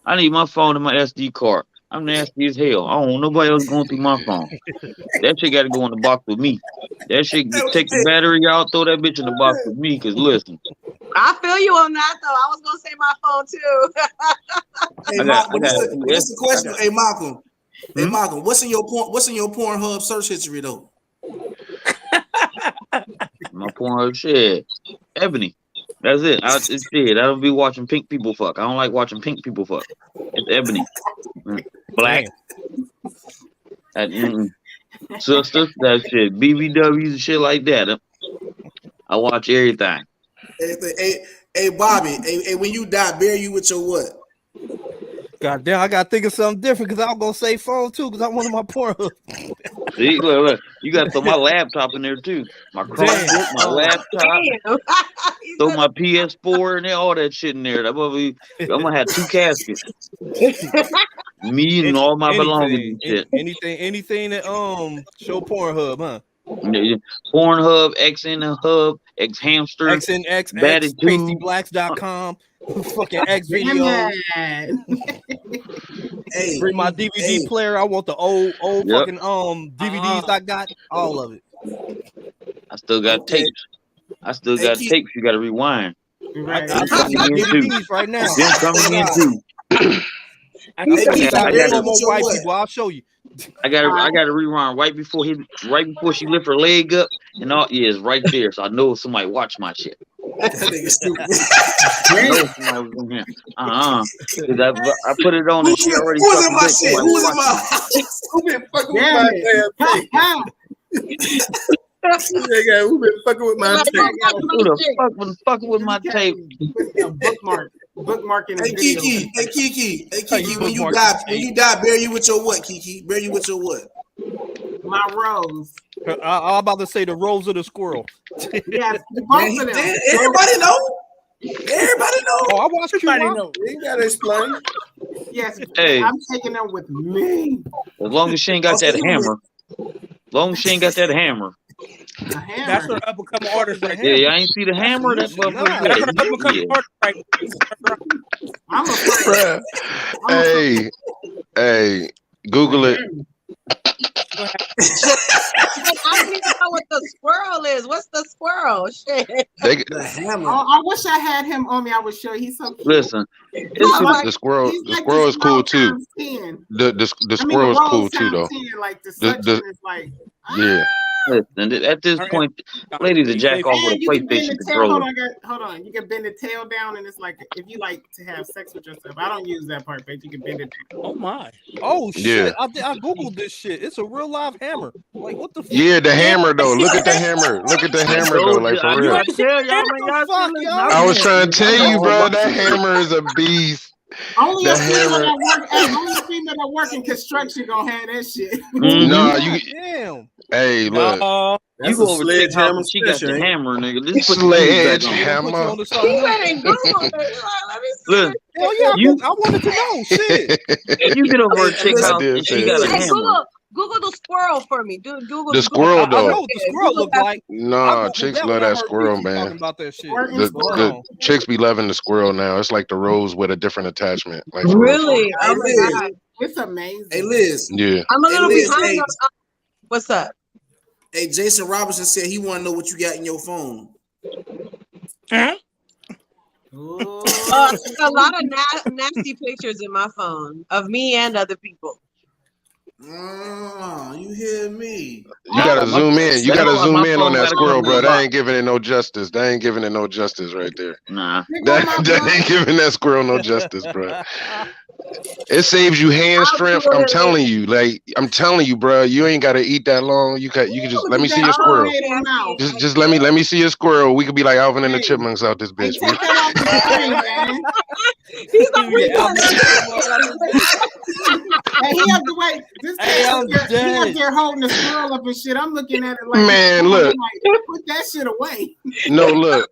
I need my phone and my SD card. I'm nasty as hell. I don't want nobody else going through my phone. That shit got to go in the box with me. That shit, take the battery out, throw that bitch in the box with me. Cause listen, I feel you on that though. I was gonna say my phone too. Hey, Malcolm, what's the question? Hey, Malcolm. Hey, Malcolm, what's in your Pornhub search history though? my Pornhub shit, Ebony. That's it. It's shit. I don't be watching pink people fuck. I don't like watching pink people fuck. It's Ebony. Black. Sisters, that shit. BBWs and shit like that. I watch everything. Hey, Bobby. Hey, when you die, bury you with your what? God damn, I gotta think of something different because I'm gonna say phone too because I wanted my Pornhub. See, look, you gotta throw my laptop in there too. My Chromebook, my laptop, throw my PS4 and all that shit in there. I'm gonna have 2 caskets. Me and all my belongings and shit. Anything that show Pornhub, huh? Pornhub, XN Hub, X Hamster, XNX, PastyBlacks.com, fucking X video. Hey, bring my DVD player. I want the old fucking DVDs I got, all of it. I still got tapes. Tapes you gotta rewind. Right. I got DVDs right now. Them coming in too. I got more white people. I'll show you. I gotta rewind right before she lift her leg up and all. Yeah, it's right there, so I know somebody watched my shit. That nigga stupid. I know somebody was in here. I put it on and she already. Who's in my shit? Who's in my? Who been fucking with my damn thing? Who been fucking with my tape? Who the fuck was fucking with my tape? Bookmarking. Hey Kiki, when you die, bury you with your what, Kiki? Bury you with your what? My rose. I'm about to say the rose of the squirrel. Yes, both of them. Everybody know. Oh, I watched everybody know. You ain't gotta explain. Yes, hey. I'm taking them with me. As long as she ain't got that hammer. That's her up and coming artist right here. Yeah, I ain't see the hammer. That's her up and coming artist right here. Hey, Google it. I don't even know what the squirrel is. What's the squirrel? Shit. The hammer. I wish I had him on me. I would show you. He's so cute. Listen, the squirrel is cool too. The squirrel is cool too though. 10, like the suction is like yeah. Listen, at this point, ladies are jack off with a And you can bend PlayStation the tail. controller. Hold on. You can bend the tail down, and it's like if you like to have sex with yourself. I don't use that part, but you can bend it down. Oh my! Oh shit! Yeah. I googled this shit. It's a real live hammer. Like what the fuck? Yeah, the hammer though. Look at the hammer. Look at the hammer though. Like for I real. tried to tell y'all, man. Y'all Fuck, still y'all. I was trying to tell you, bro. bro. That hammer is a beast. Only a The female hammer. that work. Hey, only a female that work in construction gonna have that shit. Mhm. Nah, you. Damn. Hey, look. No, You go over to chick house and she got the hammer, nigga. Just put the Sledge shoes back on. hammer. He went and Googled it. He's like, let me see. Look, Hell yeah! You- I wanted to know. Shit. you get over to chick I house did and say she got a that. Hey, hammer. Google the squirrel for me. Google The squirrel I know though. what the squirrel look like. I Nah, googled chicks that love when I that heard squirrel, Kiki talking man. about that shit. Working The squirrel. chicks be loving the squirrel now. It's like the rose with a different attachment. Like for real. Really? Hey, Oh my Liz. god! It's amazing. Hey, Liz. Yeah. I'm a Hey, little Liz, behind. hey. What's up? Hey, Jason Robinson said he want to know what you got in your phone. huh? Ooh. A lot of nasty pictures in my phone of me and other people. You hear me? You gotta zoom in. You That's gotta why zoom my in phone on that gotta squirrel, come bro. with a That box. ain't giving it no justice. That ain't giving it no justice right there. Nah. That ain't giving that squirrel no justice, bro. It saves you hand strength. I'm telling you, I'm telling you, bro. You ain't gotta eat that long. You can just let me see your squirrel. Just let me see your squirrel. We could be like Alvin and the Chipmunks out this bitch. Take that off the screen, man. He's like, Hey, he up the way. This Hey, I'm he up dead. there holding the squirrel up and shit. I'm looking at it like, Man, I'm look. like, put that shit away. No, look.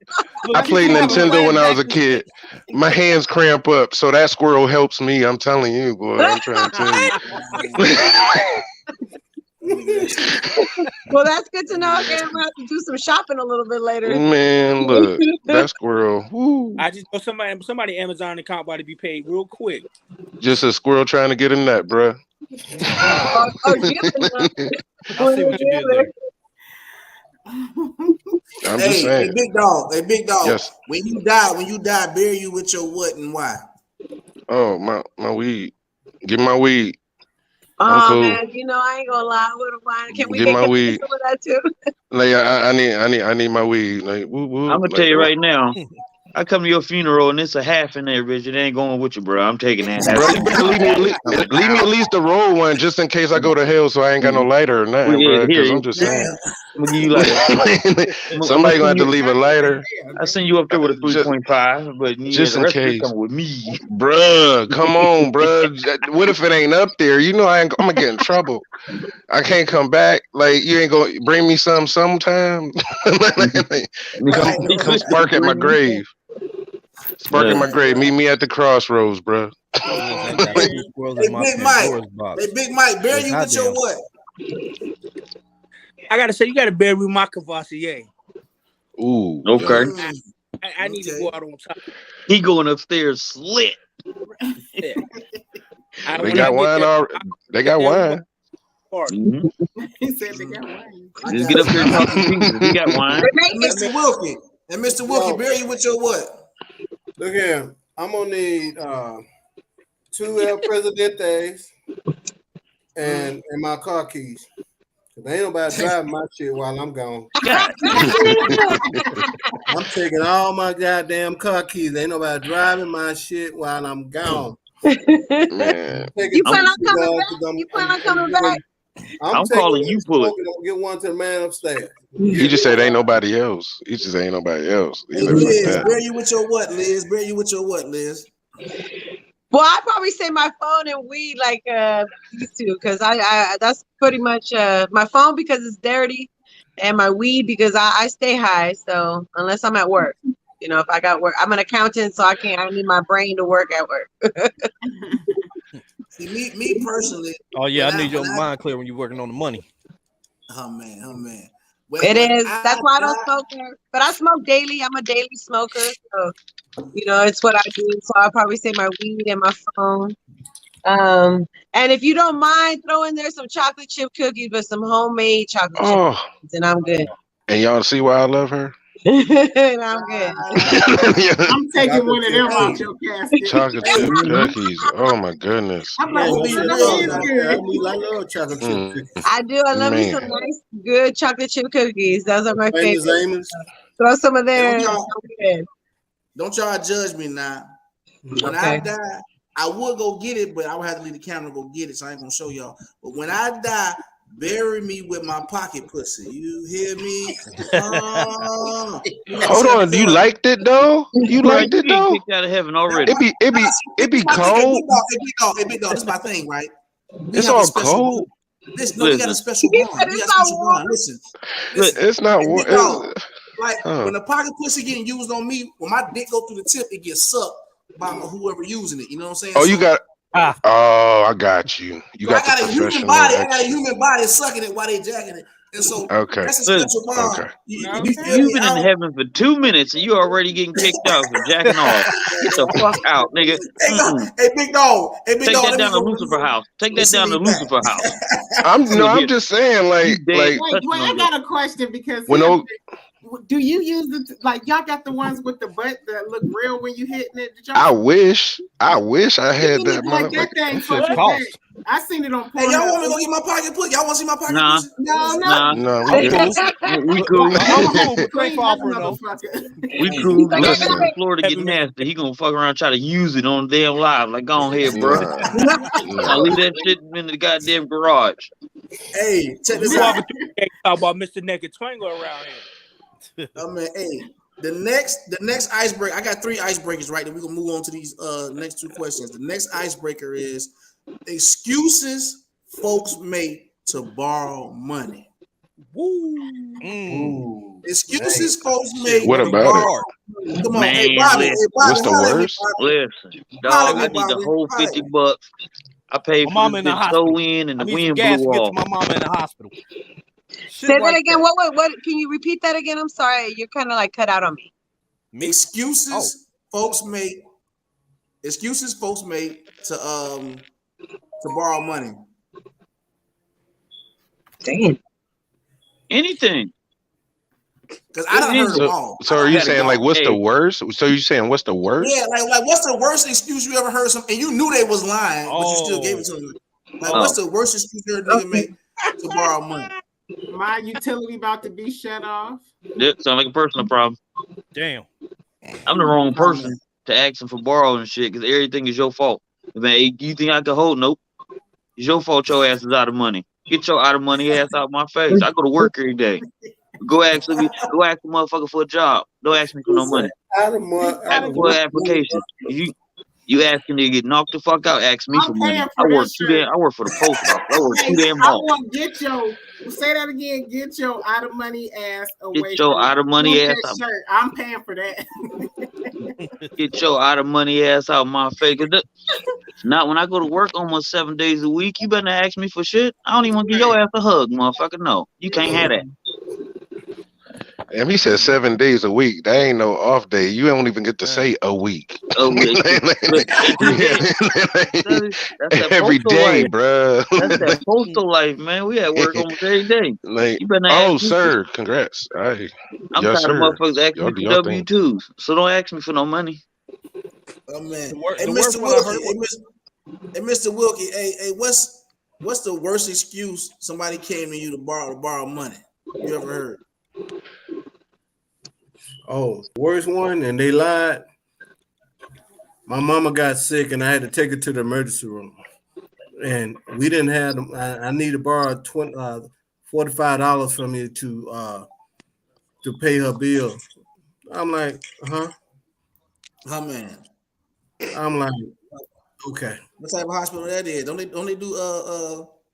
I played Nintendo when I was a kid. My hands cramp up, so that squirrel helps me. I'm telling you, boy. I'm trying to tell you. well, that's good to know. Okay, I'm gonna have to do some shopping a little bit later. Man, look, that squirrel. Woo. I just know somebody Amazon account about to be paid real quick. Just a squirrel trying to get a nut, bro. Oh, I see what you did there. I'm just saying. Hey, big dog. Hey, big dog. Yes. When you die, bury you with your what and why? Oh, my weed. Give me my weed. I'm Oh cool. man, you know I ain't gonna lie. What a wine. Can we Get get my weed. some of that too? Like I need my weed. Like woo, woo. I'm gonna Like, tell you right now. I come to your funeral and it's a half in there, bitch. It ain't going with you, bro. I'm taking that half. Bro, you better leave me at least a roll one just in case I go to hell, so I ain't got no lighter or nothing, bro. Because I'm just saying. I'm gonna give you like Somebody gonna have to leave a lighter. I send you up there with a 3.5, but just the in rest of it case. coming with me. Bruh, come on, bruh. What if it ain't up there? You know I'm gonna get in trouble. I can't come back. Like you ain't gonna bring me some sometime. come spark at my grave. Spark at my grave. Meet me at the crossroads, bro. Hey, Big Mike. Hey, Big Mike, bury you with your what? I gotta say, you gotta bury my Cavassier. Ooh. Okay. I need to go out on top. He going upstairs slit. Yeah. They got wine already. They got wine. Mm-hmm. He said they got wine. Just get up there and talk to people. He got wine. Mr. Wilkie. And Mr. Wilkie, bury you with your what? Look here. I'm gonna need 2 El Presidentes and my car keys. Cause ain't nobody driving my shit while I'm gone. I'm taking all my goddamn car keys. Ain't nobody driving my shit while I'm gone. Man. You plan on coming back? You plan on coming back? I'm calling you, pull it. Get one to the man upstairs. He just said ain't nobody else. He just ain't nobody else. Hey, Liz, bury you with your what, Liz? Bury you with your what, Liz? Well, I probably say my phone and weed like these two, because I that's pretty much my phone because it's dirty, and my weed because I stay high. So unless I'm at work, you know, if I got work, I'm an accountant, so I need my brain to work at work. See, me personally. Oh yeah, I need your mind clear when you're working on the money. Oh man. It is. That's why I don't smoke there. But I smoke daily. I'm a daily smoker. So, you know, it's what I do. So I'll probably say my weed and my phone. And if you don't mind, throw in there some chocolate chip cookies, but some homemade chocolate chip cookies, and I'm good. And y'all see why I love her? I'm good. I'm taking one of them out your casket. Chocolate chip cookies. Oh my goodness. I'm like, Yeah, that that's is I love chocolate chip Mm, cookies. I do. I love me some man. nice, good chocolate chip cookies. Those are my Famous favorite. Amos. Throw some of Hey, there. don't y'all judge me now. When I die, I would go get it, but I would have to leave the camera to go get it, so I ain't gonna show y'all. But when I die, bury me with my pocket pussy. You hear me? Hold on. You liked it though? You Bro, liked you it getting though? kicked out of heaven already. It be cold. Hey, big dog, this is my thing, right? We It's have a all special cold. Listen, no, we got a Listen, special bond. We got a special bond. Listen. It's not Hey, war. big dog, like Huh. when the pocket pussy getting used on me, when my dick go through the tip, it gets sucked by whoever using it. You know what I'm saying? Oh, you got. Ah. Oh, I got you. You So I got got the a human professional. body. I got a human body sucking it while they jacking it, and so Okay. that's a special bond. Okay. You feel you've me? been in heaven for 2 minutes and you already getting kicked out for jacking off. Get the fuck out, nigga. Hey, big dog. Hey, big Take dog. that Let me down to go. Lucifer house. Take that Listen down me to back. Lucifer house. I'm just saying, You dead like Wait, touching I on got a question because when those. do you use the like y'all got the ones with the butt that look real when you hitting it? Did y'all I wish I had that. like that thing fucking cost. I seen it on Hey, y'all want me to Pornhub. go get my pocket pussy? Y'all want to see my pocket Nah. pussy? No, No, I'm we cool. good. We cool. I'm cool, but Clean thanks for that offering though. motherfucker. We cool. But that Listen. nigga Florida get nasty. He gonna fuck around and try to use it on damn live. Like, go on ahead, bro. Now leave that shit in the goddamn garage. Hey, check this You out. talk about Mr. Naked Twangler around here. Hey, the next icebreaker. I got 3 icebreakers, right? Then we're gonna move on to these next 2 questions. The next icebreaker is excuses folks make to borrow money. Woo. Excuses folks make What to about it? borrow money. Come on, Man, hey Bobby, listen. What's the holla at me, worst? Bobby. Listen, Holla dog, at I me, need the Bobby. whole Holla at me. $50. I paid My for mama this in the bitch hospital. so in and I the need some wind gas blew to get to off. my mama in the hospital. Shit Say that like again. What? Can you repeat that again? I'm sorry. You're kind of like cut out on me. Excuses folks make. Excuses folks make to borrow money. Dang. Anything. Because I done heard them all. So are you saying like what's the worst? So you saying what's the worst? Yeah, like what's the worst excuse you ever heard? And you knew they was lying, but you still gave it to them. Like what's the worst excuse you heard a nigga make to borrow money? My utility about to be shut off. That sound like a personal problem. Damn. I'm the wrong person to ask him for borrowing shit because everything is your fault. Man, hey, you think I can hold? Nope. It's your fault your ass is out of money. Get your out of money ass out my face. I go to work every day. Go ask a motherfucker for a job. Don't ask me for no money. Out of money. Ask for an application. You asking to get knocked the fuck out, ask me for money. I work for the post office. I work too damn I hard. want get your say that again. Get your out of money ass away. Get your out of money ass out. Shirt. I'm paying for that. Get your out of money ass out my face. Not when I go to work almost 7 days a week. You better not ask me for shit. I don't even want to give your ass a hug, motherfucker. No, you can't have that. And he said 7 days a week. That ain't no off day. You don't even get to say a week. Every day, bro. That's that postal life, man. We at work almost every day. Like, you better oh, sir, congrats. I'm tired of motherfuckers asking me for W-2s, so don't ask me for no money. Oh man, hey Mr. Wilkie, hey Mr. Wilkie, hey, what's the worst excuse somebody came to you to borrow money? You ever heard? Oh, worst one, and they lied. My mama got sick, and I had to take her to the emergency room, and we didn't have them. I need to borrow $45 from you to pay her bill. I'm like, huh? Huh, man. I'm like, okay. What type of hospital that is? Don't they do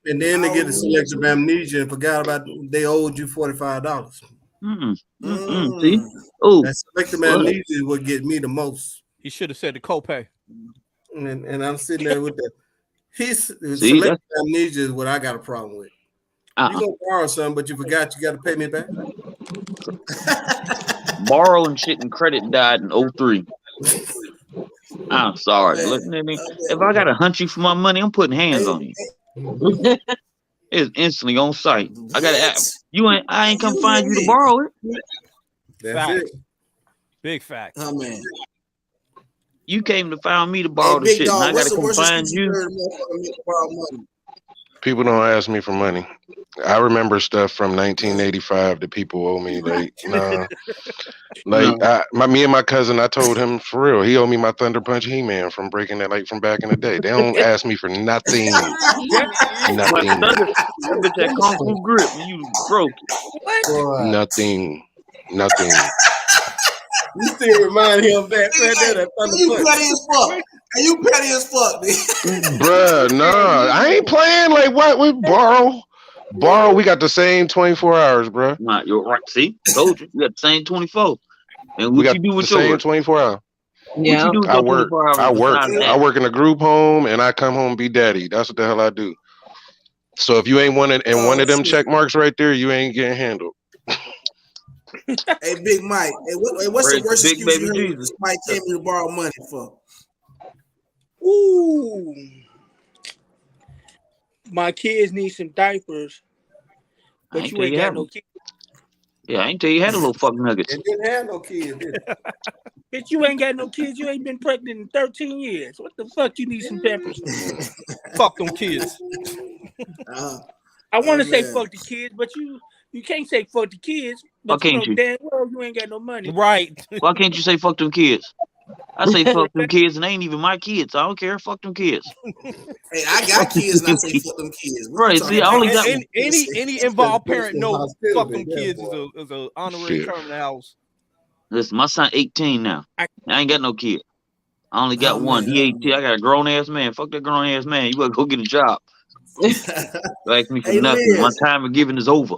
And then they get a selective amnesia and forgot about they owed you $45. See? Oh, that selective amnesia is what get me the most. He should have said the copay. And I'm sitting there with that. Selective amnesia is what I got a problem with. You gonna borrow something, but you forgot you got to pay me back. Borrowing shit and credit died in 03. I'm sorry. Listen at me. If I gotta hunt you for my money, I'm putting hands on you. It's instantly on site. I ain't come find you to borrow it. That's Fact. it. Big fact. Oh man. You came to find me to Hey, borrow the big shit, and dog, I what's gotta the come worst find excuse you you. heard a motherfucker make to borrow money? People don't ask me for money. I remember stuff from 1985 that people owe me. Like, nah. Like, me and my cousin, I told him for real, he owed me my Thunder Punch He-Man from breaking that from back in the day. They don't ask me for nothing. My Nothing. Thunder, that bitch had kung fu grip, and you broke it. What? Boy, Nothing. Nothing. you still remind him of that right there, Hey, that Thunder you Punch. petty as fuck. Hey, you petty as fuck, nigga. Bruh, nah. I ain't playing like what we borrow. Borrow, we got the same 24 hours, bruh. Nah, you're right. See, told you. You got the same 24. And We what got you do the with same yours? 24 hours. What you Yeah. do with I your work. 24 hours I work. besides I that? work in a group home and I come home and be daddy. That's what the hell I do. So if you ain't one of Oh them shit. check marks right there, you ain't getting handled. Hey, Big Mike. Hey, what's the Praise the worst big excuse baby you heard Jesus. somebody came to borrow money for? Ooh. My kids need some diapers, I but ain't you tell ain't you got had no them. kids. Yeah, I ain't tell you had a little fuck nuggets. It didn't have no kids, did it? Bitch, you ain't got no kids. You ain't been pregnant in 13 years. What the fuck you need some diapers for? Fuck them kids. I want to say man. fuck the kids, but you can't say fuck the kids, Why but you know can't you? damn well you ain't got no money. Right. Why can't you say fuck them kids? I say fuck them kids, and they ain't even my kids. I don't care. Fuck them kids. Hey, I got kids and I say fuck them kids. What you Right? talking See, I about? only got Any involved parent Personal knows fuck them hostility there, kids boy. is a honorary Shit. term in the house. listen. My son 18 now. I ain't got no kid. I only got Oh, one. man. He 18. I got a grown ass man. Fuck that grown ass man. You better go get a job. You ask me for Hey, nothing. My Liz. time of giving is over.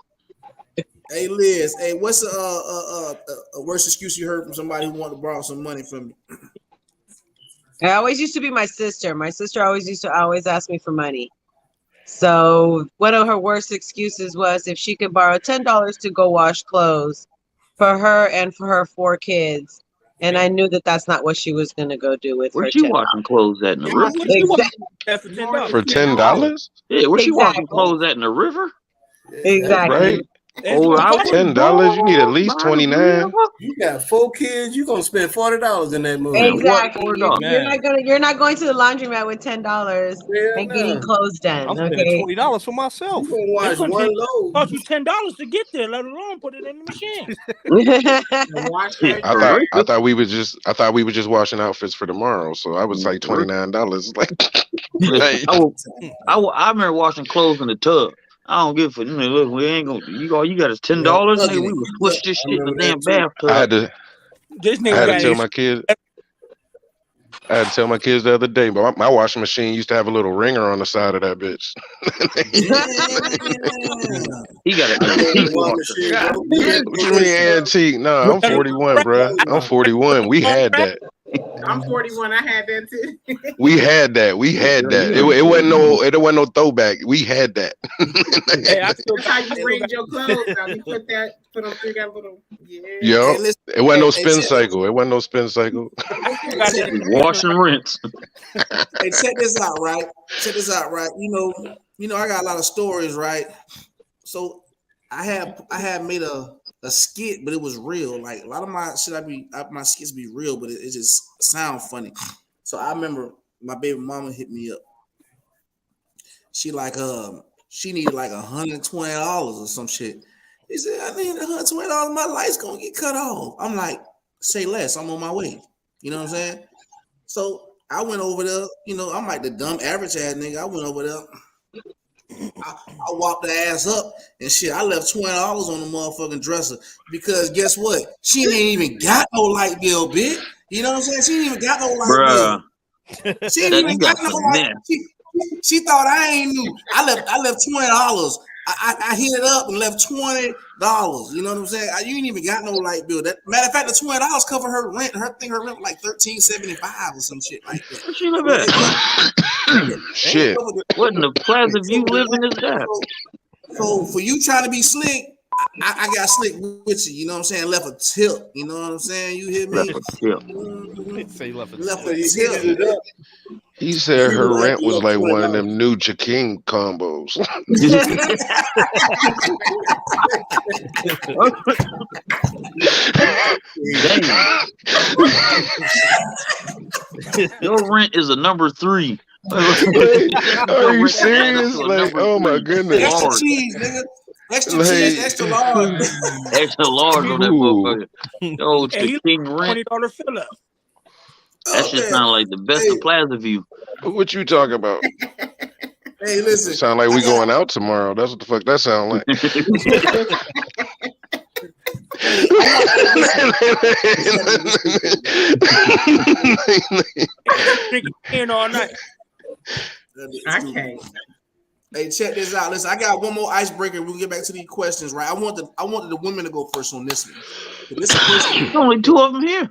Hey, Liz. Hey, what's a worst excuse you heard from somebody who wanted to borrow some money from you? It always used to be my sister. My sister always used to ask me for money. So one of her worst excuses was if she could borrow $10 to go wash clothes for her and for her 4 kids. And I knew that that's not what she was going to go do with Where her she $10. washing clothes at in the Yeah, river? what you want that for $10? For $10? Yeah, where she washing Exactly. clothes at in the river? Exactly. Right? It's Oh, gonna I cost wouldn't $10, you need at go least by the 29. river. You got 4 kids, you gonna spend $40 in that movie. Man, what Exactly. for dog? You're not going to the laundromat with $10 Yeah, and getting no. clothes done. I'm spending Okay. $20 for You myself. gonna It's wash gonna one load. cost you $10 to get there, let alone put it in the machine. Wash Shit, that I the thought dry. river. we was just washing outfits for tomorrow. So I was like $29. Like, Listen, right. I remember washing clothes in the tub. I don't give a look. We ain't gonna. All you got is Yep. $10, nigga. We will Yep, swish this I shit in the remember damn that too. I bathtub. had to This I nigga had to got tell his my kids I had to tell my kids the other day, but my washing machine used to have a little ringer on the side of that bitch. Damn. He got an I remember antique one washer. machine God broke. We had damn. to What go you get mean antique? No, I'm 41, bruh. I'm 41. We had that. I'm 41. I had that too. We had that. We had Girl, that. you ain't It wasn't 41. no throwback. We had that. Hey, I still That's how you still read got your clothes. Now you put them through that little. Yeah. Yo, Hey, listen. it wasn't no Hey, spin cycle. It wasn't no spin cycle. I still got check, that Wash and rinse. hey, check this out, right? Check this out, right? You know, I got a lot of stories, right? So I had made a skit, but it was real. Like a lot of my shit, my skits be real, but it just sound funny. So I remember my baby mama hit me up. She like she needed like $120 or some shit. He said, I need $120. My light's gonna get cut off. I'm like, say less. I'm on my way. You know what I'm saying? So I went over there. You know, I'm like the dumb average ass nigga. I went over there. I walked the ass up and shit. I left $20 on the motherfucking dresser because guess what? She ain't even got no light bill, bitch. You know what I'm saying? She ain't even got no light bill. Bruh. She ain't That even you got got no light. finesse. She thought I ain't knew. I left $20. I hit it up and left $20. You know what I'm saying? You ain't even got no light bill. That matter of fact, the $20 cover her rent. Her rent was like $13.75 or some shit like that. Where she live So at? it covered, Shit. What in the Plaza View living is that? so for you trying to be slick, I got slick with you. You know what I'm saying? Left a tip. You know what I'm saying? You hear me? Left a tip. Say left a Left tip. a tip. He said her rent was like one of them new Chaking combos. Your rent is a number 3. Are you serious? Like, oh my goodness. Extra cheese, nigga. Extra cheese, extra large. Extra large on that motherfucker. Yo, it's the king rent. $20 fill up. That shit sound like the best of Plaza View. What you talking about? Hey, listen. Sound like we going out tomorrow. That's what the fuck that sound like. Drinking all night. I can't. Hey, check this out. Listen, I got one more icebreaker. We'll get back to these questions, right? I wanted the women to go first on this one. There's only 2 of them here.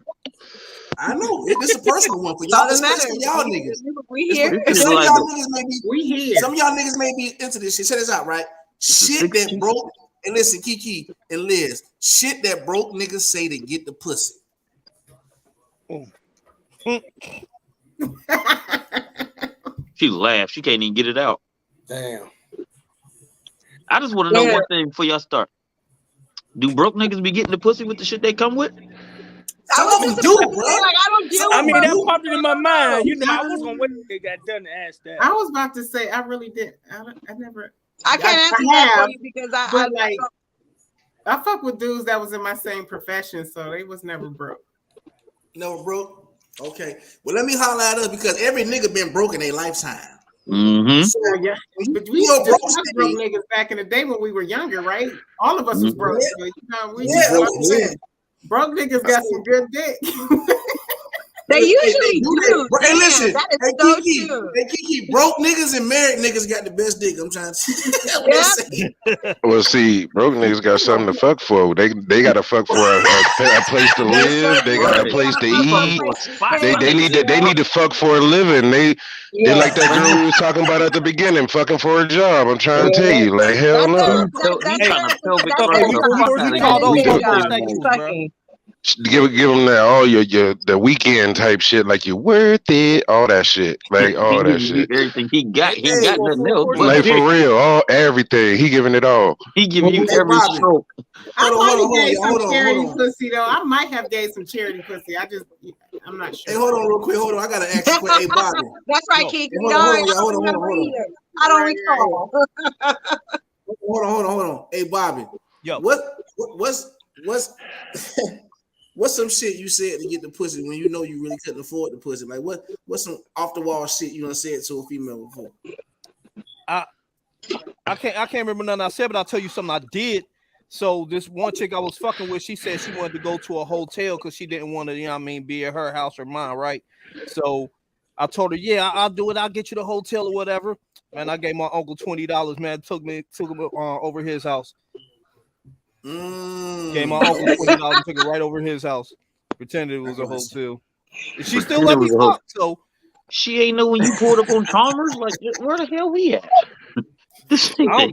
I know. This is a personal one for y'all. Especially y'all niggas. We here. Some of y'all niggas may be. We here. Some of y'all niggas may be into this shit. Check this out, right? Shit that broke. And listen, Kiki and Liz. Shit that broke niggas say to get the pussy. She laughed. She can't even get it out. Damn. I just want to know one thing before y'all start. Do broke niggas be getting the pussy with the shit they come with? Some of them do, bro. I mean, that popped in my mind. You know, I was gonna wait till they got done to ask that. I was about to say, I really did. I never. I can't answer that for you because I fuck with dudes that was in my same profession, so they was never broke. Never broke? Okay. Well, let me holler at us because every nigga been broke in their lifetime. Mm-hmm. So, yeah. But we were broke niggas back in the day when we were younger, right? All of us was broke. So, you know, broke niggas got some good dick. They usually do. Hey, listen. That is Hey, so Kiki, true. hey, Kiki, broke niggas and married niggas got the best dick. I'm trying to Well, see, broke niggas got something to fuck for. They got to fuck for a place to live. They got a place to eat. They need to fuck for a living. They like that girl we was talking about at the beginning, fucking for a job. I'm trying to tell you, like hell no. Give them that all your the weekend type shit, like you're worth it, all that shit, like all that shit. Everything he got nothing else. Like for real, everything. He giving it all. He giving you every stroke. I might have gave some charity pussy though. I might have gave some charity pussy. I'm not sure. Hey, hold on real quick. Hold on. I gotta ask you quick. Hey, Bobby. That's right, Kiki. Hold on. I don't recall. Hold on. Hey, Bobby. Yo. What's some shit you said to get the pussy when you know you really couldn't afford the pussy? Like what's some off the wall shit you done said to a female before? I can't remember nothing I said, but I'll tell you something I did. So this one chick I was fucking with, she said she wanted to go to a hotel because she didn't want to, you know what I mean, be at her house or mine, right? So I told her, yeah, I'll do it. I'll get you the hotel or whatever. And I gave my uncle $20, man. Took him over his house. Gave my uncle $20, took it right over his house. Pretended it was a hotel. And she still let me fuck, so she ain't know when you pulled up on Chalmers. Like, where the hell we at? I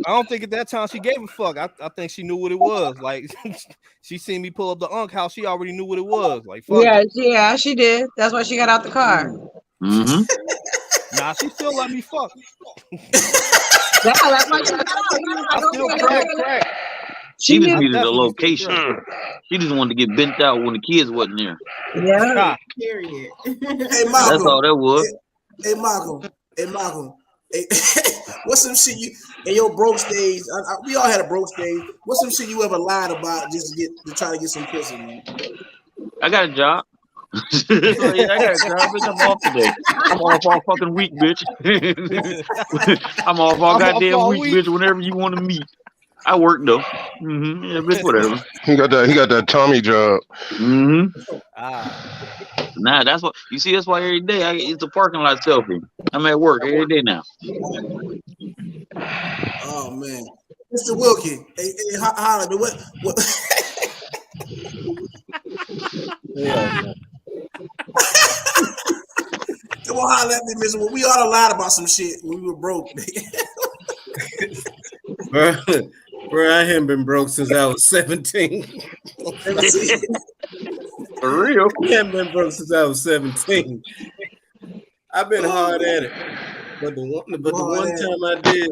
don't think at that time she gave a fuck. I think she knew what it was. Like she seen me pull up the Unk house. She already knew what it was. Like fuck. Yeah, she did. That's why she got out the car. Mm-hmm. Nah, she still let me fuck. Yeah, that's why she got out. I still crack. She just needed a location. She just wanted to get bent out when the kids wasn't there. Yeah. Period. Hey, Malcolm. That's all that was. Hey, Malcolm. Hey, what's some shit you in your broke stage? We all had a broke stage. What's some shit you ever lied about just to try to get some pussy, man? I got a job. I got a job, bitch. I'm off today. I'm off all fucking week, bitch. I'm off all goddamn week, bitch. Whenever you want to meet. I work though. Mm-hmm. Yeah, bitch, whatever. He got that Tommy job. Mm-hmm. Nah, that's what you see. That's why every day it's a parking lot selfie. I'm at work every day now. Oh man, Mr. Wilkie, hey, holla, what? Yeah. Come on, holla at me, Mr. Wilkie. We all lied about some shit when we were broke. Bro, I haven't been broke since I was 17. For real. I haven't been broke since I was 17. I've been hard at it. But the one time I did,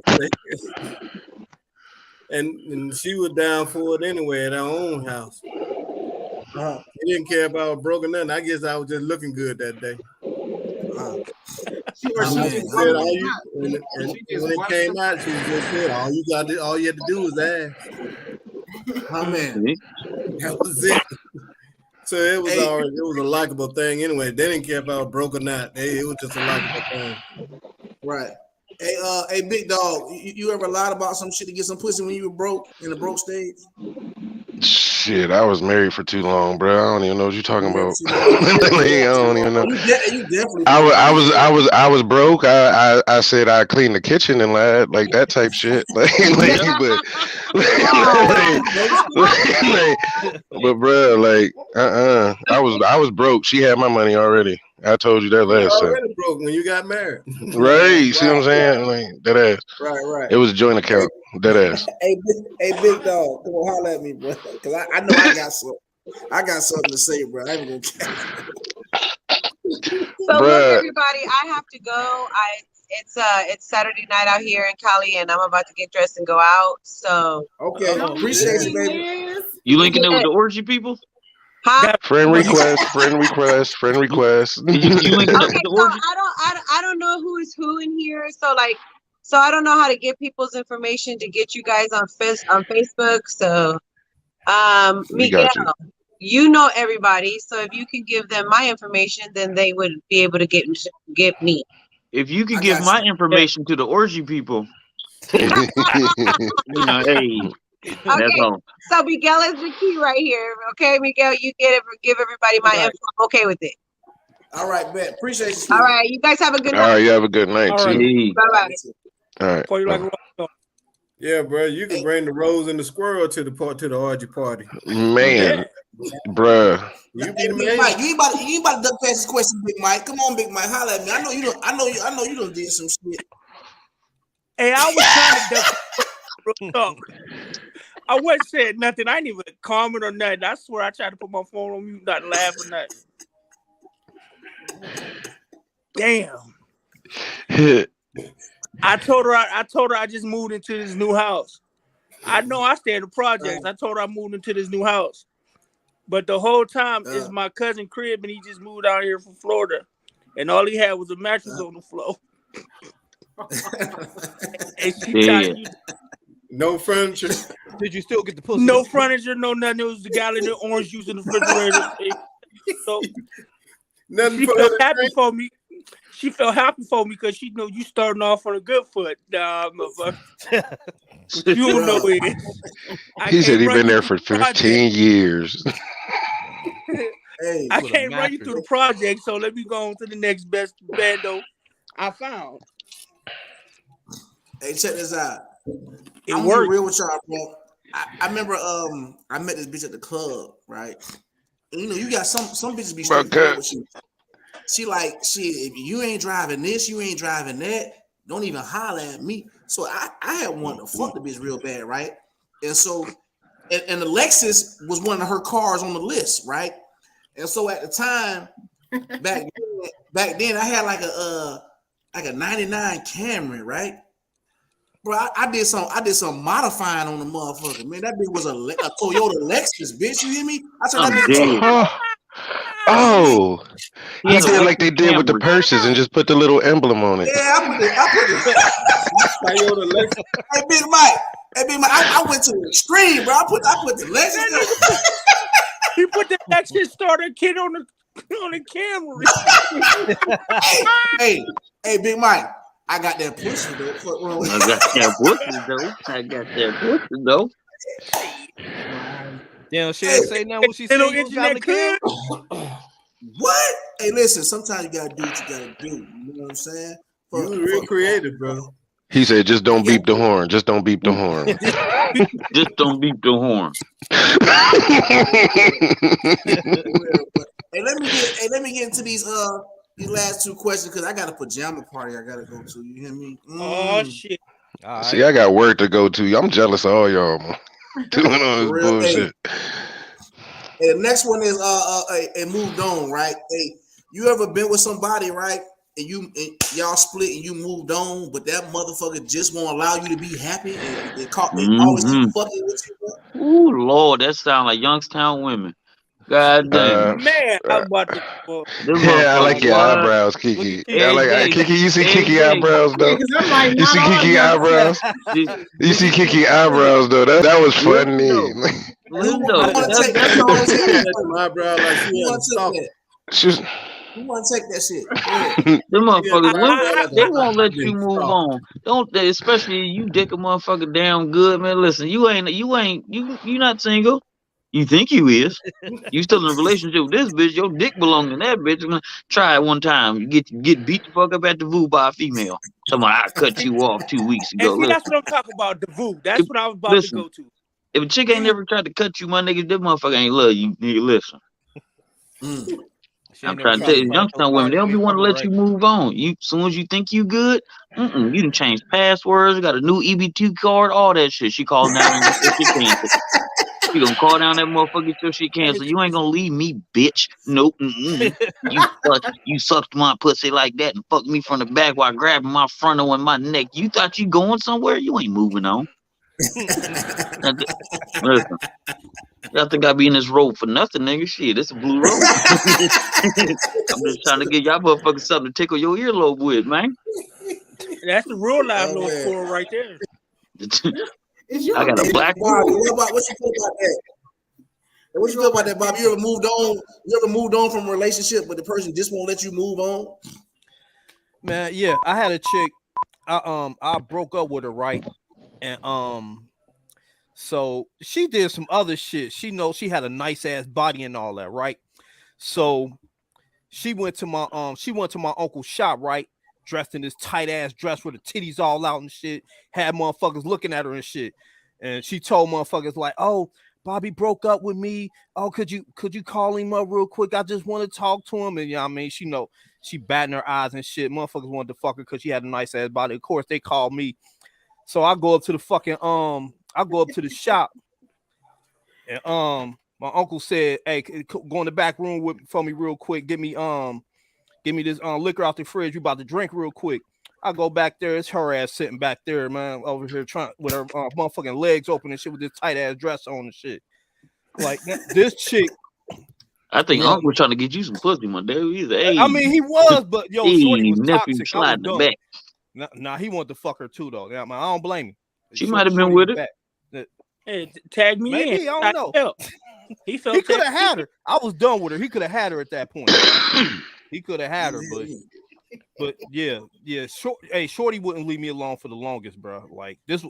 and she was down for it anyway at our own house. She didn't care if I was broke or nothing. I guess I was just looking good that day. She When it came out, she just said, all you had to do was ask. My man. That was it. So it was already, it was a likable thing anyway. They didn't care if I was broke or not. It was just a likable thing. Right. Hey, big dog, you ever lied about some shit to get some pussy when you were broke in the broke stage? Shit, I was married for too long, bro. I don't even know what you're talking about. I don't even know. You definitely. I was broke. I said I cleaned the kitchen and lied, like that type shit. But bro, like I was broke. She had my money already. I told you that last time. Already broke when you got married. Right. See what I'm saying? Like that ass. Right. It was a joint account. That ass. Hey, big dog, come on, holler at me, bro. Cause I know I got something. I got something to say, bro. I ain't gonna care. So look, everybody, I have to go. It's Saturday night out here in Cali, and I'm about to get dressed and go out. So okay, appreciate you, baby. You linking it with the orgy people? Huh? Friend request. You linking okay, the orgy? so I don't know who is who in here. So I don't know how to get people's information to get you guys on Facebook. So Miguel, you know everybody. So if you can give them my information, then they would be able to get me. If you could give my information to the orgy people, you know, hey. Okay, so Miguel is the key right here. Okay, Miguel, you give everybody my info. I'm okay with it. All right, bet. Appreciate you. All right, you guys have a good night. All right, you have a good night too. Right. Bye bye. All right. Yeah, bro, you can bring the rose and the squirrel to the orgy party. Man, bruh. You be the man. Mike, you ain't about to duck past this question, Big Mike. Come on, Big Mike, holler at me. I know you done did some shit. Hey, I was trying to duck. I wasn't saying nothing. I ain't even comment or nothing. I swear I tried to put my phone on mute, not laugh or nothing. Damn. I told her I just moved into this new house. I know I stay in the projects. I told her I moved into this new house. But the whole time it's my cousin crib, and he just moved out here from Florida. And all he had was a mattress on the floor. And she no furniture. Did you still get the pussy? No furniture, no nothing. It was the gallon of orange juice in the refrigerator. So she felt happy for me. She felt happy for me because she know you starting off on a good foot. Nah, motherfucker. You don't know it. He said he been there for 15 years. Hey, I can't run you through the project, so let me go on to the next best bando I found. Hey, check this out. I'm gonna be real with y'all, bro. I remember I met this bitch at the club, right? And, you know, you got some bitches be straight with you. She if you ain't driving this, you ain't driving that, don't even holler at me. So I had wanted to fuck the bitch real bad, right? And so and the Lexus was one of her cars on the list, right? And so at the time, back then I had like a 99 Camry, right? Bro, I did some modifying on the motherfucker, man. That bitch was a Toyota Lexus, bitch. You hear me? I said that bitch. Oh, he did like they did with the purses and just put the little emblem on it. Yeah, I put it. Hey, Big Mike. I went to the extreme, bro. I put the Lexus. He put the Lexus starter kit on the camera. Hey, Big Mike. I got that pussy though. I got that pussy though. Damn, she ain't say nothing. What she said? What? Hey, listen. Sometimes you gotta do what you gotta do. You know what I'm saying? You was real creative, bro. He said, "Just don't beep the horn. Just don't beep the horn. Just don't beep the horn." Hey, let me get into these last two questions because I got a pajama party I gotta go to. You hear me? Oh shit! See, I got work to go to. I'm jealous of all y'all, man. Doing all this bullshit. Hey, the next one is moved on, right? Hey, you ever been with somebody, right? And y'all split and you moved on, but that motherfucker just won't allow you to be happy and always keep fucking with you, bro? Ooh, Lord, that sound like Youngstown women. God damn. Man, I'm about to. Yeah, I like your eyebrows, Kiki. I like Kiki. You see Kiki eyebrows though. You see Kiki eyebrows. You see Kiki eyebrows though. That was funny. Who want to take that shit? Them motherfuckers, they won't let you move on. Don't they? Especially you dick a motherfucker down good, man. Listen, you not single. You think you is. You still in a relationship with this bitch. Your dick belong to that bitch. Try it one time. You get beat the fuck up at the VU by a female. Somebody I cut you off 2 weeks ago. And see, that's what I'm talking about. The VU. That's what I was about to go to. If a chick ain't never tried to cut you, my nigga, this motherfucker ain't love you. Nigga, listen. I'm trying to tell you, Youngstown women, they don't be want to let you move on. You, as soon as you think you good, you done change passwords, got a new EBT card, all that shit. She calling down and she cancel. She gonna call down that motherfucker till she cancel. You ain't gonna leave me, bitch. Nope. You sucked my pussy like that and fucked me from the back while grabbing my frontal and my neck. You thought you going somewhere? You ain't moving on. Listen. Y'all think I be in this road for nothing, nigga? Shit, it's a blue road. I'm just trying to get y'all motherfuckers something to tickle your earlobe with, man. That's the real life little score right there. I got a black Bob, what you feel about that? What you feel about that, Bob? You ever moved on? You ever moved on from a relationship, but the person just won't let you move on? Man, yeah, I had a chick. I broke up with her, right? And so she did some other shit. She knows she had a nice ass body and all that, right? So she went to my uncle's shop, right? Dressed in this tight ass dress with the titties all out and shit. Had motherfuckers looking at her and shit. And she told motherfuckers like, "Oh, Bobby broke up with me. Oh, could you call him up real quick? I just want to talk to him." And you know what I mean, she batting her eyes and shit. Motherfuckers wanted to fuck her because she had a nice ass body. Of course, they called me. So I go up to the fucking I go up to the shop, and my uncle said, "Hey, go in the back room for me real quick. Give me this liquor out the fridge. We about to drink real quick." I go back there. It's her ass sitting back there, man, over here trying with her motherfucking legs open and shit with this tight ass dress on and shit. Like this chick. I think Uncle was trying to get you some pussy, my dude. He's like, hey, I mean, he was, but yo, shorty was nephew toxic. sliding the back. Nah, he wanted to fuck her too, though. Yeah, man, I don't blame him. She might have been with it. Hey, tag me Maybe, in. I don't know. He could have had her. I was done with her. He could have had her at that point. He could have had her, but yeah. Shorty wouldn't leave me alone for the longest, bro. Like this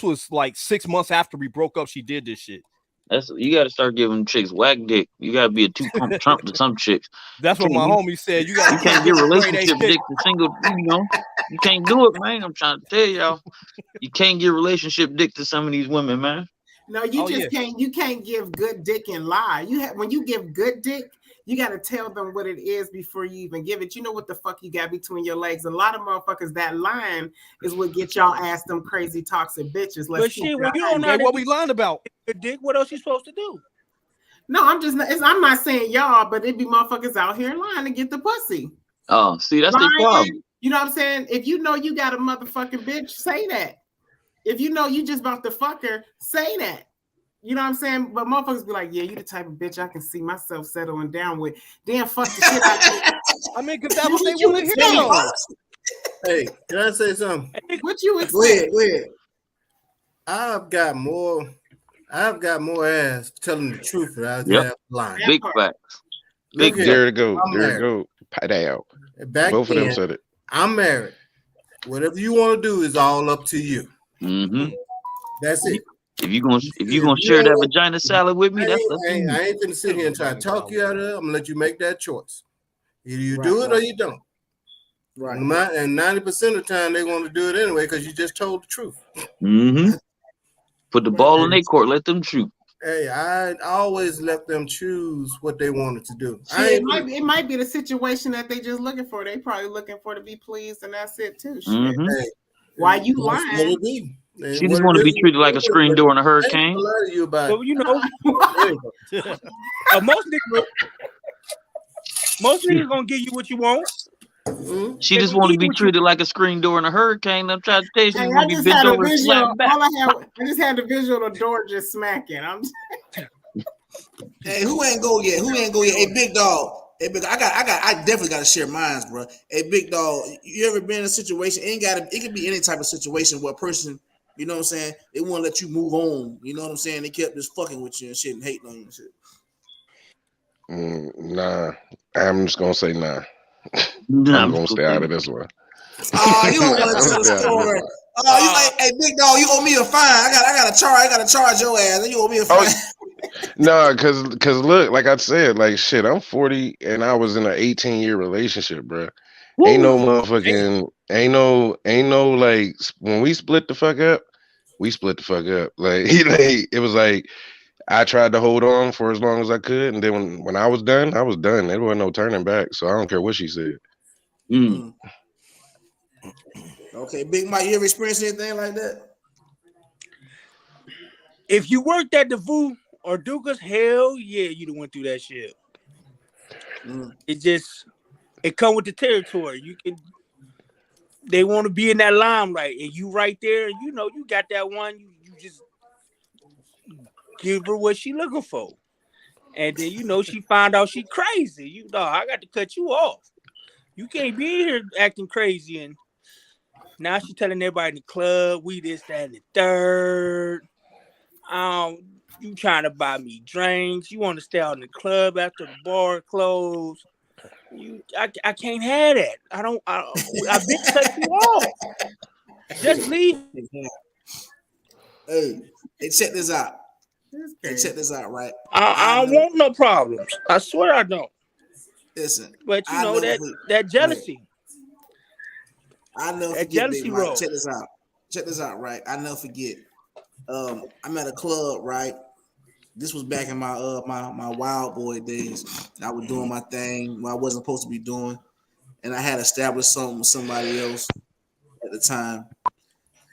was like 6 months after we broke up. She did this shit. You got to start giving chicks whack dick. You got to be a 2-pump Trump to some chicks. That's what my homie said. You can't get relationship dick to single. You can't do it, man. I'm trying to tell y'all, you can't get relationship dick to some of these women, man. No, can't. You can't give good dick and lie. When you give good dick, you got to tell them what it is before you even give it. You know what the fuck you got between your legs. A lot of motherfuckers, that line is what get y'all ass them crazy toxic bitches. But shit, when you don't know what we lying about, dick, what else you supposed to do? No, I'm not saying y'all, but it be motherfuckers out here lying to get the pussy. Oh, see, that's the problem. You know what I'm saying? If you know you got a motherfucking bitch, say that. If you know you just about to fuck her, say that. You know what I'm saying? But motherfuckers be like, yeah, you the type of bitch I can see myself settling down with. Damn, fuck the shit out of you. I mean, because that's what they want to Hey, hear. can I say something? What you expect? Go ahead. I've got more ass telling the truth than I have lying. Big facts. There to go. Pat out. Back both then, of them said it. I'm married. Whatever you want to do is all up to you. Mm-hmm. That's it. If you gonna share that vagina salad with me, that's up to you. I ain't gonna sit here and try to talk you out of it. I'm gonna let you make that choice. Either you do it or you don't. Right. And 90% of the time they want to do it anyway because you just told the truth. Mm-hmm. Put the ball in their court. Let them shoot. Hey, I always let them choose what they wanted to do. It might be the situation that they just looking for. They probably looking for to be pleased, and that's it too. Mm-hmm. Hey, Why you That's what lying? it be. And She what just it want to is, be treated like a screen door in a I ain't hurricane. gonna lie to you about But you know, it. most niggas gonna give you what you want. She They just gonna want to give you be what you treated like a screen door in a hurricane. I'm trying to tell you, she's Hey, gonna I be just bent had a over and visual. slapped back. I just had the visual of the door just smacking. Hey, who ain't go yet? Who ain't go yet? Hey, big dog. Hey, big. I definitely got to share mines, bro. Hey, big dog. You ever been in a situation? It could be any type of situation where a person, you know what I'm saying, they won't let you move on. You know what I'm saying? They kept just fucking with you and shit and hating on you and shit. Nah, I'm just gonna say nah. Nah, I'm gonna stay out of this one. Oh, you don't want to I'm tell the stay out of this story. one. Oh, you like, hey, big dog, you owe me a fine. I gotta charge your ass. You owe me a fine. No, cause look, like I said, like shit, I'm 40 and I was in an 18-year relationship, bro. Ain't no motherfucking, ain't no like when we split the fuck up, we split the fuck up. Like, it was like I tried to hold on for as long as I could, and then when I was done, I was done. There wasn't no turning back. So I don't care what she said. Okay, Big Mike, you ever experienced anything like that? If you worked at the VU or Dukas, hell yeah, you'd have went through that shit. It come with the territory. They want to be in that limelight, and you right there, you know, you got that one, you just give her what she looking for. And then, you know, she find out she crazy. You know, I got to cut you off. You can't be in here acting crazy. And now she telling everybody in the club, we this, that, and the third. You trying to buy me drinks. You want to stay out in the club after the bar closed. I can't have that. I've been cut you off. Just leave. Hey, check this out. Check this out, right? I don't want no problems. I swear I don't. Listen, but you know that jealousy. I never forget, Big Mike. Check this out. Check this out, right? I never forget. I'm at a club, right? This was back in my my wild boy days. I was doing my thing what I wasn't supposed to be doing, and I had established something with somebody else at the time.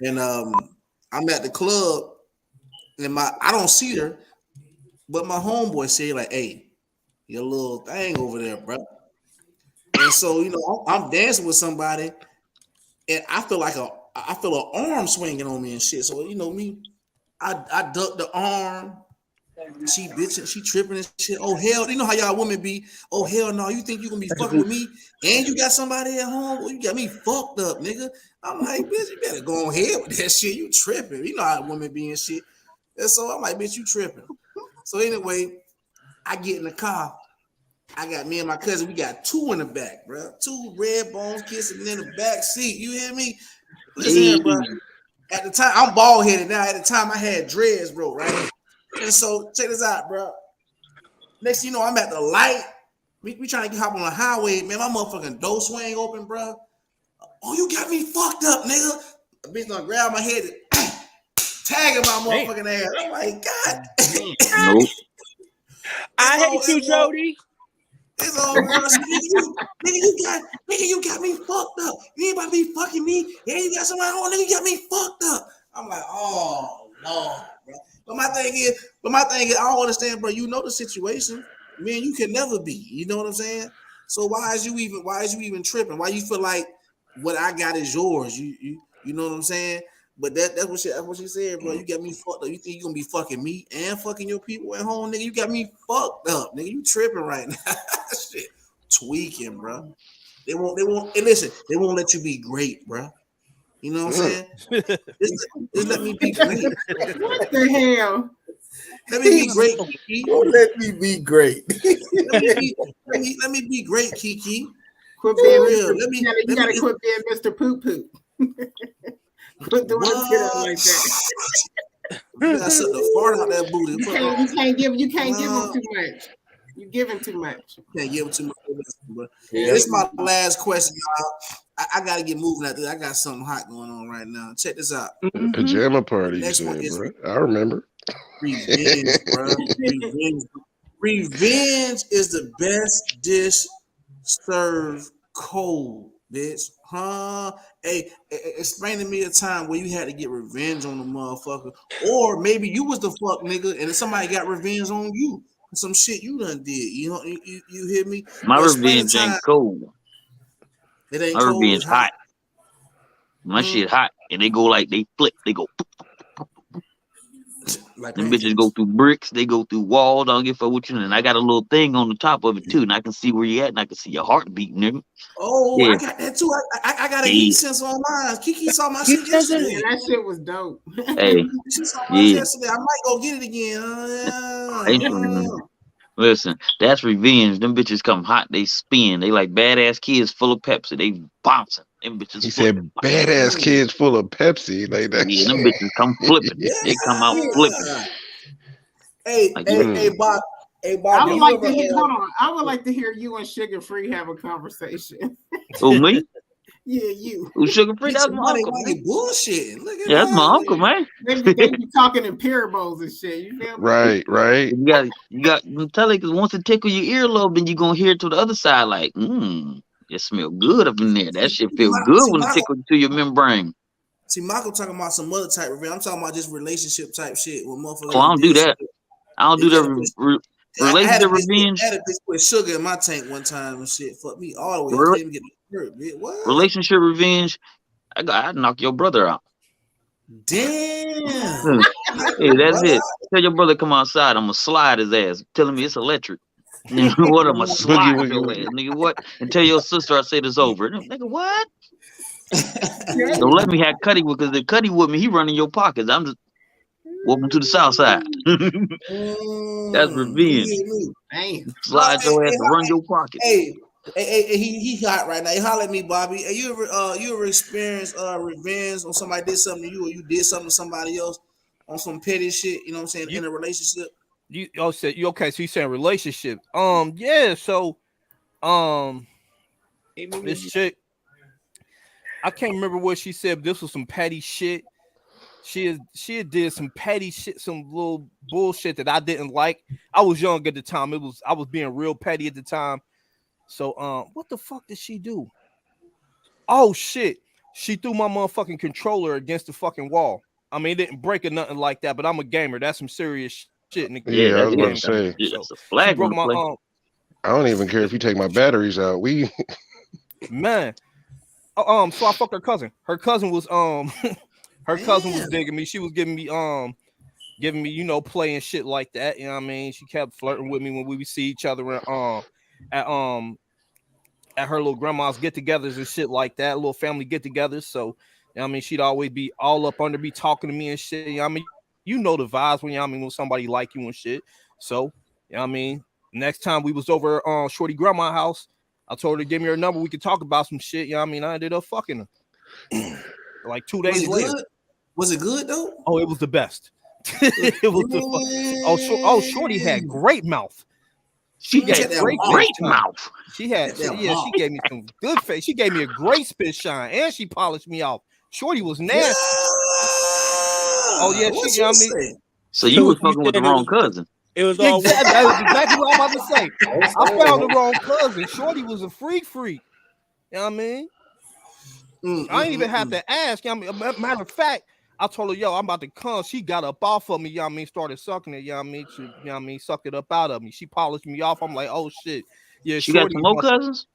And I'm at the club, and I don't see her, but my homeboy said like, "Hey, your little thing over there, bro." And so you know, I'm dancing with somebody, and I feel an arm swinging on me and shit. So you know me, I duck the arm. She bitching, she tripping and shit. Oh hell, you know how y'all women be. Oh hell no, you think you gonna be fucking with me and you got somebody at home? Well, you got me fucked up, nigga. I'm like, bitch, you better go ahead with that shit. You tripping. You know how women be and shit. And so I'm like, bitch, you tripping. So anyway, I get in the car. I got me and my cousin, we got two in the back, bro. Two red bones kissing in the back seat. You hear me? Listen here, bro. At the time, I'm bald headed now. At the time, I had dreads, bro, right? And so check this out, bro. Next thing you know, I'm at the light. We trying to hop on the highway, man. My motherfucking door swing open, bro. Oh, you got me fucked up, nigga. The bitch gonna grab my head and tagging my motherfucking ass. I'm like, God. Nope. I hate you, Jody. It's all girl. Nigga, you got me fucked up. You ain't about to be fucking me. Yeah, you got somebody on, nigga. You got me fucked up. I'm like, oh Lord, bro. But my thing is, I don't understand, bro. You know the situation. Man, you can never be. You know what I'm saying? So why is you even tripping? Why you feel like what I got is yours? You know what I'm saying? But that's what she said, bro. You got me fucked up. You think you gonna be fucking me and fucking your people at home, nigga? You got me fucked up, nigga. You tripping right now? Shit, tweaking, bro. They won't. Hey, listen, they won't let you be great, bro. You know what I'm saying? Just let me be great. What the hell? Let me be great, Kiki. Let me be great. let me be great, Kiki. Quit being real. You gotta quit being Mr. Poop Poop. Quit doing it like that. You gotta set the fart out that booty. You can't give them too much. You giving too much. Can't give them too much. Bro. Yeah. This is my last question, y'all. I gotta get moving out there. I got something hot going on right now. Check this out. Pajama party. Next one is bro. I remember. Revenge, bro. Revenge is the best dish served cold, bitch. Huh? Hey, explain to me a time where you had to get revenge on the motherfucker, or maybe you was the fuck nigga and somebody got revenge on you for some shit you done did. You know, you hear me? My But explain the revenge time. ain't cold. It ain't My cold. revenge It's hot. hot. My shit hot, and they go like they flip. They go. Like Them bitches go pancakes. through bricks. They go through walls. I don't give a fuck what you. And I got a little thing on the top of it too, and I can see where you at, and I can see your heartbeat, nigga. Oh, Yeah, I got that too. I got a heat yeah. sensor on mine. Kiki saw my He shit says it. Yeah, yesterday. that shit was dope. Hey, She saw mine yeah. yesterday. I might go get it again. Ain't Listen, that's revenge. Them bitches come hot. They spin. They like badass kids full of Pepsi. They bouncing. Them bitches He flipping. said, "Badass kids full of Pepsi." Like that Yeah, them shit. bitches come flipping. They come out flipping. Yeah. Hey, Like hey, you, hey, Mm. Bob. Hey, I Bob. Do would you like ever? to hear. Hold on. I would like to hear you and Sugar Free have a conversation. who me? Yeah, you. Who Sugar Free? Get That's your my money uncle, while man. you bullshitting. Look at Yeah, that's my that. uncle, man. They be talking in parables and shit. You feel me? Right, right. You tell it because once it tickle your earlobe, then you gonna hear it to the other side. Like, it smell good up in there. That shit feel good when it tickle to your membrane. See, Michael talking about some other type of revenge. I'm talking about just relationship type shit with motherfuckers Oh, I that don't do did some that. I don't shit. do You had that. to put. I Relationship had revenge. a bitch put sugar in my tank one time and shit. Fuck me all the way. I Re- couldn't even get hurt, bitch. What? relationship revenge. I'd knock your brother out. Damn. Hmm. Hey, that's Brother. it. Tell your brother come outside. I'm gonna slide his ass. Telling me it's electric. You know what? I'm gonna Boogie slide woogie your ass, woogie. nigga. What? And tell your sister I said it's over. Nigga, what? Don't let Crazy. me have Cuddy with, because if Cuddy with me, he running your pockets. I'm just welcome to the South Side. That's You revenge. hear me? Damn. Slide your ass to run your pockets. Hey, hey, he hot right now. He holler at me, Bobby. Hey, you ever experienced revenge on somebody did something to you, or you did something to somebody else on some petty shit? You know what I'm saying? You In a relationship. you oh said you okay? So you saying relationship? Yeah. So this chick, I can't remember what she said, but this was some petty shit. She had did some petty shit, some little bullshit that I didn't like. I was young at the time. I was being real petty at the time. So what the fuck did she do? Oh shit. She threw my motherfucking controller against the fucking wall. I mean, it didn't break or nothing like that, but I'm a gamer. That's some serious shit. And Yeah, Yeah, I that's was about it. to That's, say. that's so a she flag on broke the my play. I don't even care if you take my batteries out. We man. So I fucked her cousin. Her cousin was her cousin was digging me. She was giving me you know, play and shit like that. You know what I mean? She kept flirting with me when we would see each other at at her little grandma's get-togethers and shit like that, little family get-togethers. So, you know what I mean, she'd always be all up under me talking to me and shit. You know what I mean, you know the vibes when you know what I mean when somebody like you and shit. So, you know what I mean, next time we was over Shorty grandma's house, I told her to give me her number. We could talk about some shit. You know what I mean? I ended up fucking her like 2 Was days it later. good? Was it good though? Oh, it was the best. It was the Shorty had great mouth. She She got had that great mouth. face Great time. mouth. She had, That yeah, she mouth. gave me some good face. She gave me a great spit shine, and she polished me off. Shorty was Yeah. nasty. Oh yeah, What she. you I mean, say? So you So was what you fucking with the saying? wrong cousin. It was all exactly. That was exactly what I'm about to say. I found the wrong cousin. Shorty was a freak. You know what I mean? I ain't even have to ask. You know what I mean? Matter of fact, I told her, yo, I'm about to come. She got up off of me, you know what I mean, started sucking it, you know what I mean? You know what I mean, sucked it up out of me. She polished me off. I'm like, oh shit. Yeah, She got some Shorty. more cousins.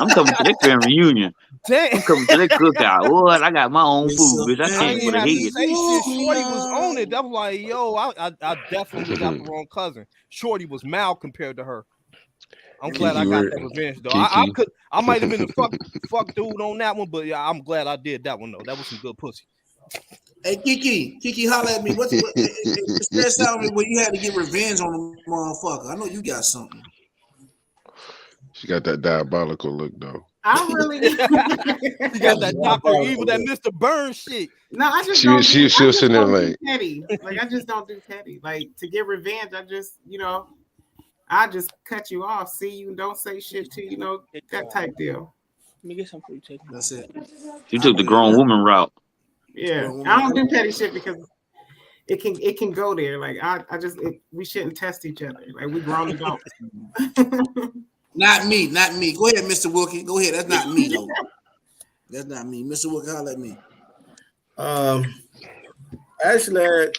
I'm coming to their family reunion. Damn. I'm coming to their cookout. What? I got my own food, bitch. I I came ain't for even the have to head. say shit. Shorty was on it. That was like, yo, I definitely got the wrong cousin. Shorty was mild compared to her. I'm glad I Kiki, got where that revenge though. Kiki? I might have been the fuck dude on that one, but yeah, I'm glad I did that one though. That was some good pussy. Hey Kiki, holla at me. Stress out me when you had to get revenge on a motherfucker. I know you got something. She got that diabolical look though. I really You got that Dr. Evil, that Mr. Burns shit. no, I just She don't do, was I just sitting there don't do like, petty. Like I just don't do petty. Like to get revenge, I just, you know, I just cut you off, see you, don't say shit to you know, that type deal. Let me get some for you, take. That's it. She took the grown woman route. Yeah, I don't do petty shit because it can go there. Like I just we shouldn't test each other. Like we grown adults. Not me. Go ahead, Mr. Wilkie. Go ahead. That's not me though. That's not me. Mr. Wilkie, holler at me. Actually,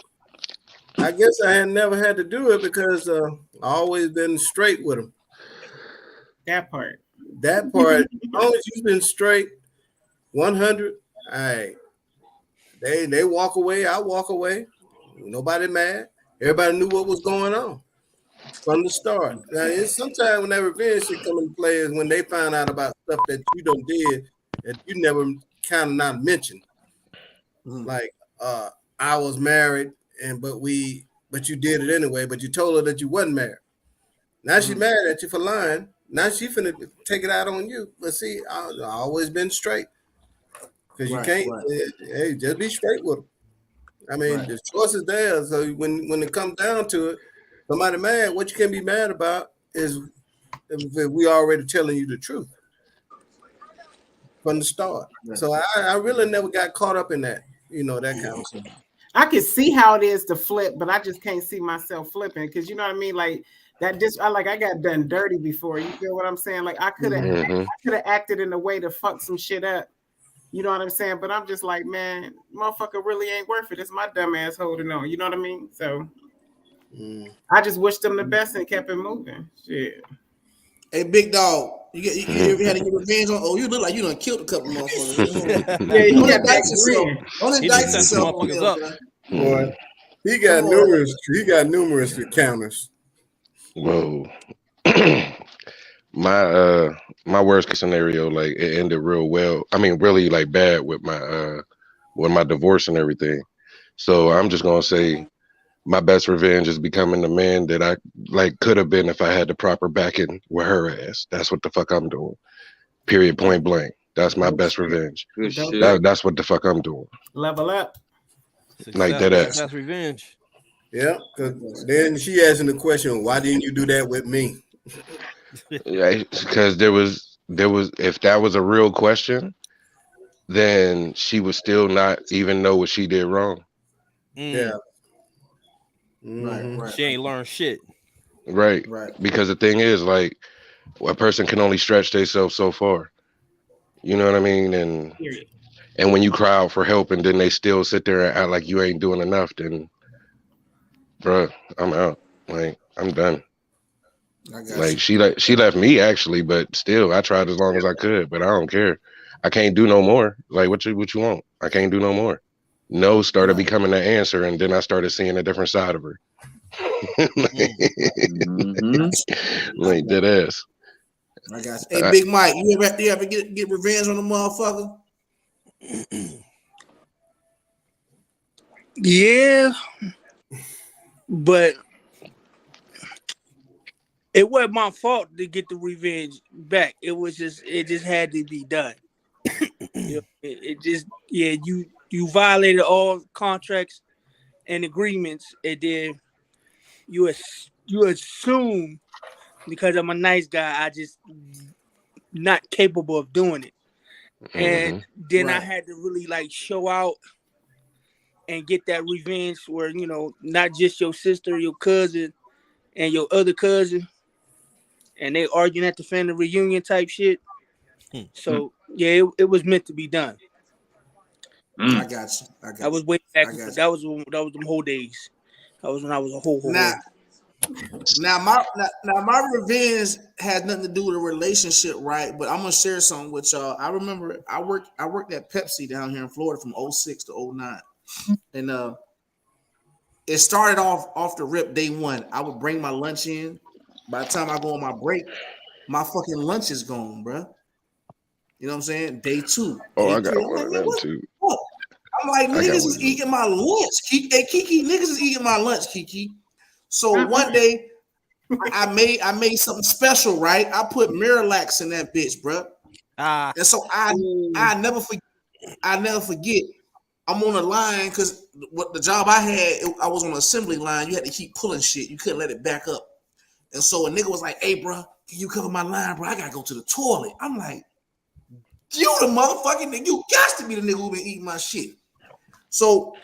I guess I had never had to do it because I always been straight with them. That part. That part. As long as you've been straight, 100. All right. They walk away. I walk away. Nobody mad. Everybody knew what was going on from the start. Now, it's sometimes when that revenge shit come into play is when they find out about stuff that you done did that you never kind of not mentioned. Like I was married but you did it anyway, but you told her that you wasn't married. Now she's mad at you for lying. Now she finna take it out on you. But see, I always been straight. Because you can't hey, just be straight with them. I mean, the choice is there. So when it comes down to it, somebody mad, what you can be mad about is if we already telling you the truth from the start. So I really never got caught up in that, that kind of stuff. I can see how it is to flip, but I just can't see myself flipping because you know what I mean. Like that, I got done dirty before. You feel what I'm saying? Like I could have acted in a way to fuck some shit up. You know what I'm saying? But I'm just like, man, motherfucker really ain't worth it. It's my dumb ass holding on. You know what I mean? So I just wished them the best and kept it moving. Shit. Hey, big dog, you ever had to get revenge on? Oh, you look like you done killed a couple motherfuckers. Yeah, he got that. Don't indict yourself on up. Boy, he got numerous encounters. Whoa. My worst case scenario, like it ended real well. I mean, really like bad with my divorce and everything. So I'm just gonna say my best revenge is becoming the man that I like could have been if I had the proper backing with her ass. That's what the fuck I'm doing. Period. Point blank. That's my best revenge. That's what the fuck I'm doing. Level up. Like that ass. That's revenge. Yeah, because then she asking the question, why didn't you do that with me? Yeah, because there was if that was a real question, then she would still not even know what she did wrong. Yeah. Right. She ain't learned shit. Right. Because the thing is, like, a person can only stretch themselves so far. You know what I mean? And when you cry out for help and then they still sit there and act like you ain't doing enough, then bruh, I'm out. Like, I'm done. Like she left me actually, but still I tried as long as I could, but I don't care. I can't do no more. Like what you want? I can't do no more. No started becoming the answer, and then I started seeing a different side of her. Like dead ass. I got you. Hey, Big Mike, you ever get revenge on the motherfucker? Yeah, but it wasn't my fault to get the revenge back. It just had to be done. You violated all contracts and agreements, and then you assume because I'm a nice guy, I just not capable of doing it. And then I had to really like show out and get that revenge where, not just your sister, your cousin, and your other cousin, and they arguing at the family reunion type shit. So yeah, it was meant to be done. I got you. I was way back. That was them whole days. That was when I was a whole. Now my revenge has nothing to do with a relationship, right? But I'm gonna share something with y'all. I remember I worked at Pepsi down here in Florida from 06 to 09. And it started off the rip day one. I would bring my lunch in. By the time I go on my break, my fucking lunch is gone, bro. You know what I'm saying? Day two. Oh, day I got one of them too. I'm like, niggas is eating my lunch. Hey, Kiki, niggas is eating my lunch, Kiki. So one day, I made something special, right? I put Miralax in that bitch, bro. And so I never forget. I'm on the line because what the job I had, I was on an assembly line. You had to keep pulling shit. You couldn't let it back up. And so a nigga was like, "Hey, bro, can you cover my line, bro? I gotta go to the toilet." I'm like, "You the motherfucking nigga. You got to be the nigga who been eating my shit." So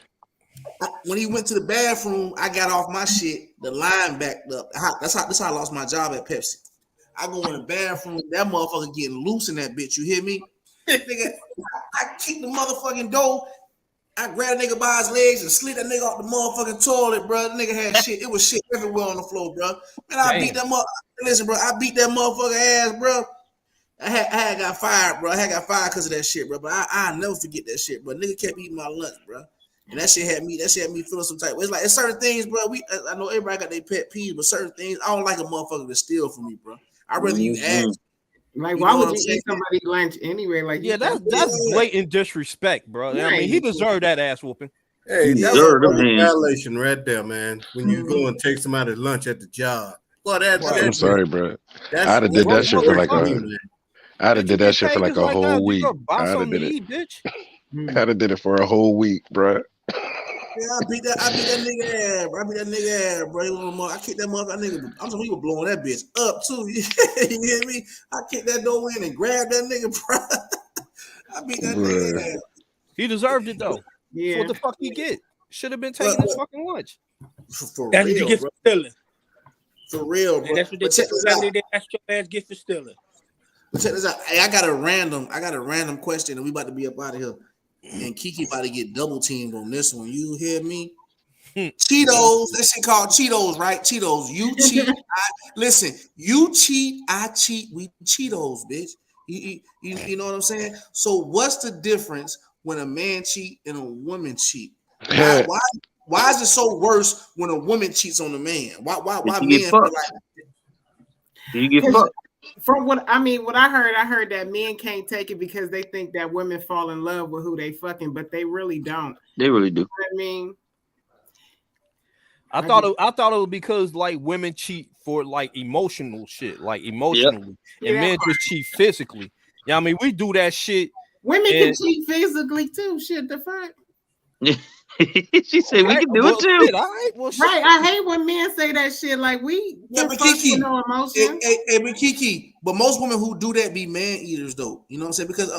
when he went to the bathroom, I got off my shit. The line backed up. That's how I lost my job at Pepsi. I go in the bathroom, that motherfucker getting loose in that bitch. You hear me? Nigga, I kick the motherfucking door. I grabbed a nigga by his legs and slid that nigga off the motherfucking toilet, bro. The nigga had shit. It was shit everywhere on the floor, bro. Man, I beat that mother. Listen, bro, I beat that motherfucker ass, bro. I had got fired, bro. I had got fired because of that shit, bro. But I never forget that shit, bro. Nigga kept eating my lunch, bro. And that shit had me feeling some type. It's like it's certain things, bro. I know everybody got their pet peeves, but certain things I don't like a motherfucker to steal from me, bro. I'd rather you ask. Like, why would you eat somebody's lunch anyway? Like, yeah, that's blatant disrespect, bro. Right. I mean, he deserved that ass whooping. Hey, that was a violation right there, man. When you go and take somebody's lunch at the job. Well, I'm sorry, bro. I'd have did that shit for like I'd have did that shit for like a whole week. I'd have did it. I'd have did it for a whole week, bro. Yeah, I beat that nigga ass, bro. Bro. I kicked that nigga. I'm talking, we were blowing that bitch up too. You hear me? I kicked that door in and grabbed that nigga, bro. I beat that nigga ass. He deserved it though. Yeah. What the fuck he get? Should have been taking his fucking lunch. For that's real, what you get bro. for stealing. For real, bro. That's what they ask your ass get for stealing. But check this out. Hey, I got a random question, and we about to be up out of here. And Kiki about to get double teamed on this one. You hear me? Cheetos. That shit called Cheetos, right? Cheetos. You cheat. Listen. You cheat. I cheat. We Cheetos, bitch. You know what I'm saying? So what's the difference when a man cheat and a woman cheat? Why is it so worse when a woman cheats on a man? Why men feel like you get fucked? From what I heard that men can't take it because they think that women fall in love with who they fucking, but they really don't. They really do. You know what I mean, I thought it was because like women cheat for like emotional shit, like emotionally, and men just cheat physically. Yeah, I mean we do that shit. Women can cheat physically too. Shit, the fuck. She said we can do it too. Shit, right. I hate when men say that shit. Like we but Kiki, no emotion. But Kiki, but most women who do that be man eaters though. You know what I'm saying? Because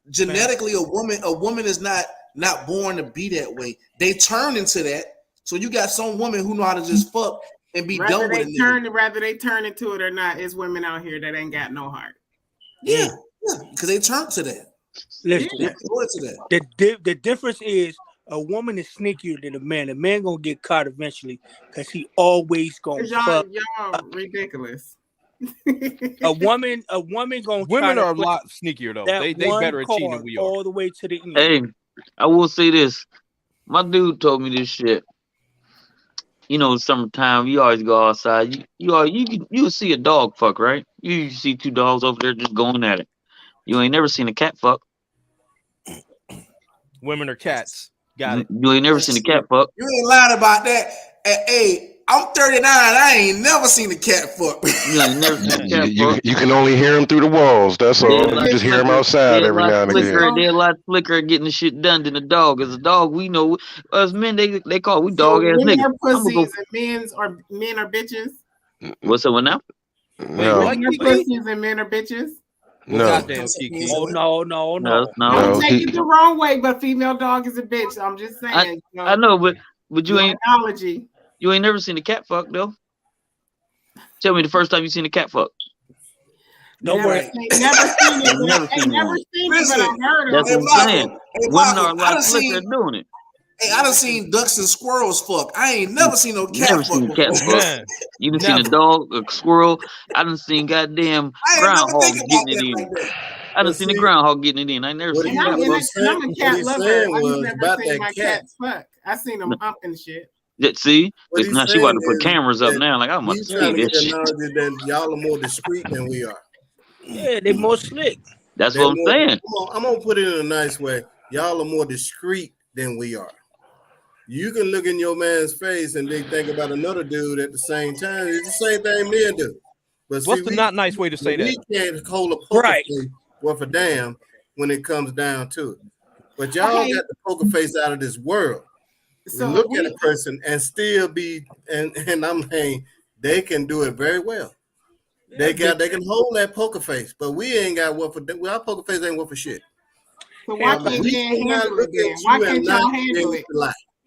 genetically a woman is not born to be that way. They turn into that. So you got some women who know how to just fuck and be done with it. Whether they turn into it or not, it's women out here that ain't got no heart. Yeah, because they turn to that. Listen, the difference is a woman is sneakier than a man. A man gonna get caught eventually because he always gonna fuck. Y'all ridiculous. A woman gonna. Women are a lot sneakier though. They better at cheating than we are. All the way to the end. Hey, I will say this. My dude told me this shit. You know, summertime, you always go outside. You see a dog fuck, right? You see two dogs over there just going at it. You ain't never seen a cat fuck. Women are cats. Got it. You ain't never seen a cat fuck. You ain't lying about that. Hey, I'm 39. I ain't never seen a cat fuck. You ain't never seen a cat fuck. You can only hear them through the walls. That's all. You just hear them outside every now and again. They're a lot slicker at getting the shit done than a dog. As a dog, we know us men. They call we dog ass niggas. Are pussies and men are bitches. What's up now? No. Pussies and men are bitches. No. Goddamn, Kiki. Oh no. Don't take it the wrong way, but female dog is a bitch. I'm just saying. I know, but you ain't analogy. You ain't never seen a cat fuck though. Tell me the first time you seen a cat fuck. Don't worry. Never seen it, but I heard of it. That's what I'm saying. Women are a lot slicker doing it. Hey, I done seen ducks and squirrels fuck. I ain't never seen no cat fuck. You done seen a dog, a squirrel. I done seen goddamn groundhog getting it in. I done seen a groundhog getting it in. I never seen a cat fuck. I'm a cat lover. I've never seen my cats fuck. I seen them hump and shit. See, now she want to put cameras up now. Like I'm gonna see this shit. Y'all are more discreet than we are. Yeah, they more slick. That's what I'm saying. I'm gonna put it in a nice way. Y'all are more discreet than we are. You can look in your man's face and they think about another dude at the same time. It's the same thing men do. But what's the not nice way to say that? We can't hold a poker face worth a damn when it comes down to it. But y'all got the poker face out of this world. So look at a person and still be and I'm saying they can do it very well. They can hold that poker face, but we ain't got what for. Our poker face ain't what for shit. So why can't you handle it then? Why can't y'all handle it?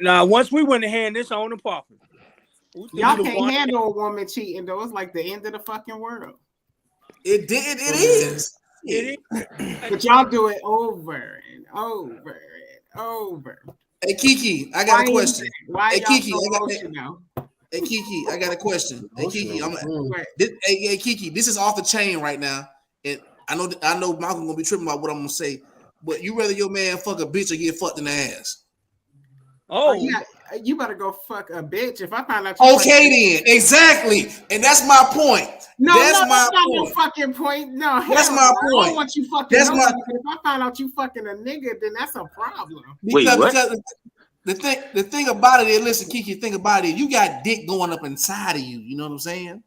Now, once we went to hand this on and popping, y'all can't handle a woman cheating though. It's like the end of the fucking world. It is. It is. But y'all do it over and over and over. Hey Kiki, I got a question. Why Hey y'all Kiki, so I got emotional? Hey Kiki, I got a question. Hey Kiki, What? hey Kiki, this is off the chain right now, and I know Malcolm gonna be tripping about what I'm gonna say, but you rather your man fuck a bitch or get fucked in the ass? Oh yeah, you better go fuck a bitch. If I find out. Okay then, exactly, and that's my point. That's not no fucking point. No, that's hell my no. point. I don't want you fucking That's nobody. my. If I find out you fucking a nigga, then that's a problem. Because the thing about it is, listen, Kiki, think about it. You got dick going up inside of you. You know what I'm saying?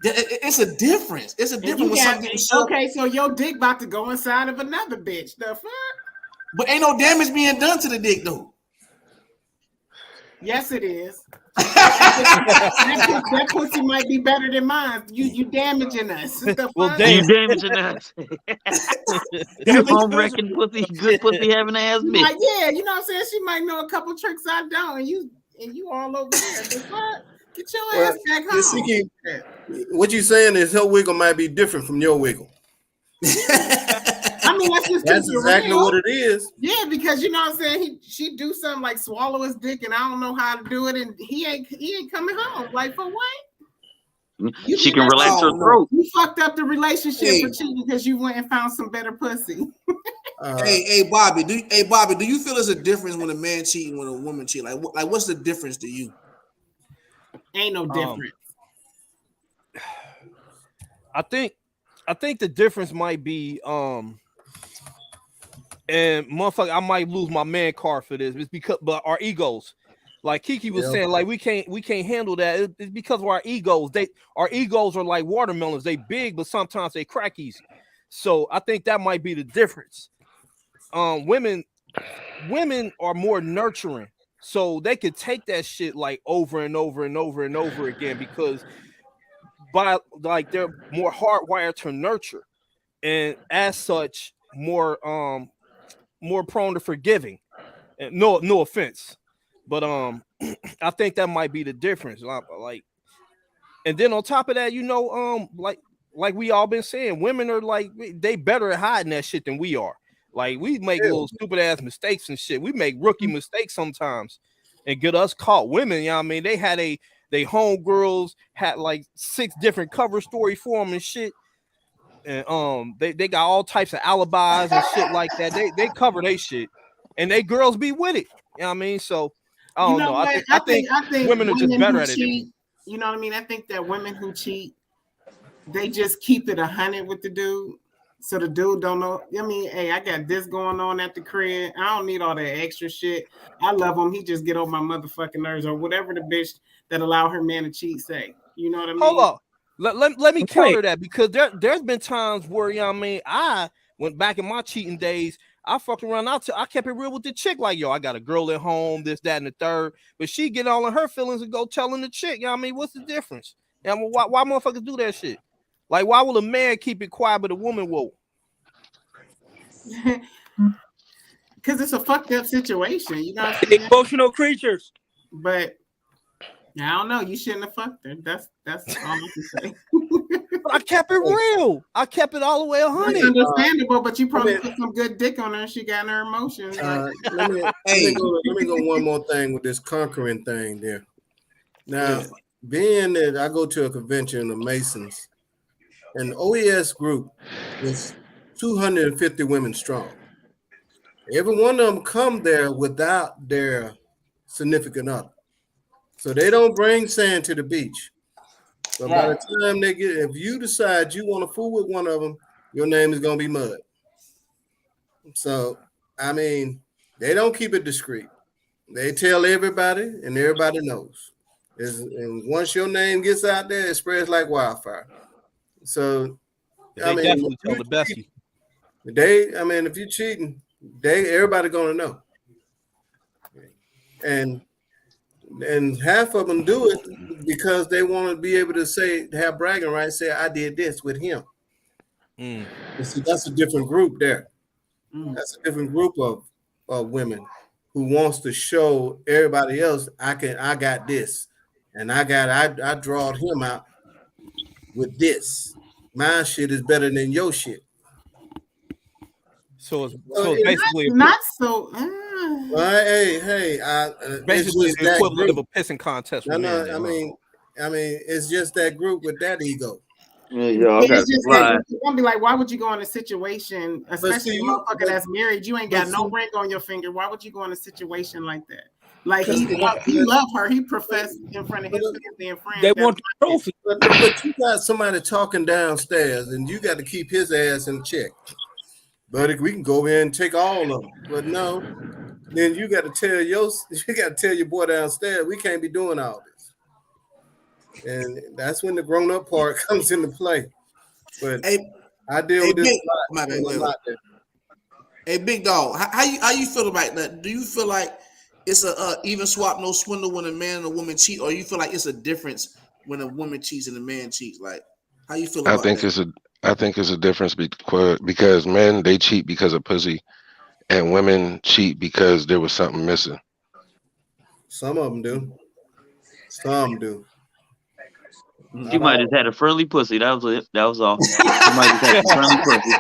It's a difference. It's a difference when something getting shoved. Okay, so your dick about to go inside of another bitch. The fuck? But ain't no damage being done to the dick though. Yes, it is. that pussy might be better than mine. You damaging us. Well, you damaging us. You home wrecking pussy, good pussy having ass bitch. Like, yeah, you know what I'm saying? She might know a couple tricks I don't, and you all over there. Get your ass back home. What you saying is her wiggle might be different from your wiggle. I mean, that's exactly what it is. Yeah, because you know what I'm saying. She do something like swallow his dick, and I don't know how to do it, and he ain't coming home. Like for what? She can relax her throat. You fucked up the relationship for cheating because you went and found some better pussy. Hey, Bobby. Do you feel there's a difference when a man cheating when a woman cheat? Like what's the difference to you? Ain't no difference. I think the difference might be and motherfucker, I might lose my man card for this. It's because but our egos. Like Kiki was saying, like we can't handle that. It's because of our egos. Our egos are like watermelons. They big, but sometimes they crack easy. So I think that might be the difference. Women are more nurturing, so they could take that shit like over and over and over and over again because they're more hardwired to nurture, and as such more prone to forgiving. And no offense. But I think that might be the difference. Like, and then on top of that, like we all been saying, women are like they better at hiding that shit than we are. Like we make little stupid ass mistakes and shit. We make rookie mistakes sometimes and get us caught. Women, you know what I mean? They had they homegirls had like 6 different cover story for them and shit. And they got all types of alibis and shit like that. They cover they shit, and they girls be with it. You know what I mean? So I don't know. I think women are just better at it. You know what I mean? I think that women who cheat, they just keep it 100 with the dude. So the dude don't know. I mean, hey, I got this going on at the crib. I don't need all that extra shit. I love him. He just get on my motherfucking nerves or whatever the bitch that allow her man to cheat say. You know what I mean? Hold up. Let me counter that because there's been times where, you know what I mean, I went back in my cheating days. I fucking run out I kept it real with the chick, like, yo, I got a girl at home, this, that, and the third. But she get all in her feelings and go telling the chick, you know what I mean? What's the difference? You know, why motherfuckers do that shit? Like, why will a man keep it quiet but a woman won't? Because it's a fucked up situation, you know. Emotional creatures. But I don't know. You shouldn't have fucked her. That's all I can say. But I kept it real. I kept it all the way 100. It's understandable, but you probably put some good dick on her and she got in her emotions. Let me go one more thing with this conquering thing there. Now, being that I go to a convention of Masons, and the OES group is 250 women strong. Every one of them come there without their significant other. So they don't bring sand to the beach. But by the time they get, if you decide you want to fool with one of them, your name is going to be mud. So, I mean, they don't keep it discreet. They tell everybody, and everybody knows. And once your name gets out there, it spreads like wildfire. So, they definitely tell the bestie. If you're cheating, everybody gonna know. And half of them do it because they want to be able to have bragging rights, say I did this with him. See, that's a different group there. That's a different group of women who wants to show everybody else I got this, and I drawed him out with this. my shit is better than your shit. So it's basically not so. Hey, basically it's just the that equivalent group. of a pissing contest No, with men. I mean, it's just that group with that ego. Yeah, y'all got It's just fly. you're gonna be like, why would you go in a situation, especially a motherfucker that's married? You ain't got no ring on your finger. Why would you go in a situation like that? Like he loved her. He professed in front of his family and friends. They want the trophy. But you got somebody talking downstairs, and you got to keep his ass in check. But we can go in and take all of them. But no, then you got to tell your boy downstairs, we can't be doing all this. And that's when the grown up part comes into play. But I deal with this a lot. Hey, big dog, how you feel about that? Do you feel like it's a even swap, no swindle when a man and a woman cheat, or you feel like it's a difference when a woman cheats and a man cheats? Like, how you feel about that? I think it's a difference because men, they cheat because of pussy, and women cheat because there was something missing. Some of them do. Some do. She might have had a friendly pussy. That was it. That was all. She might have had a friendly pussy.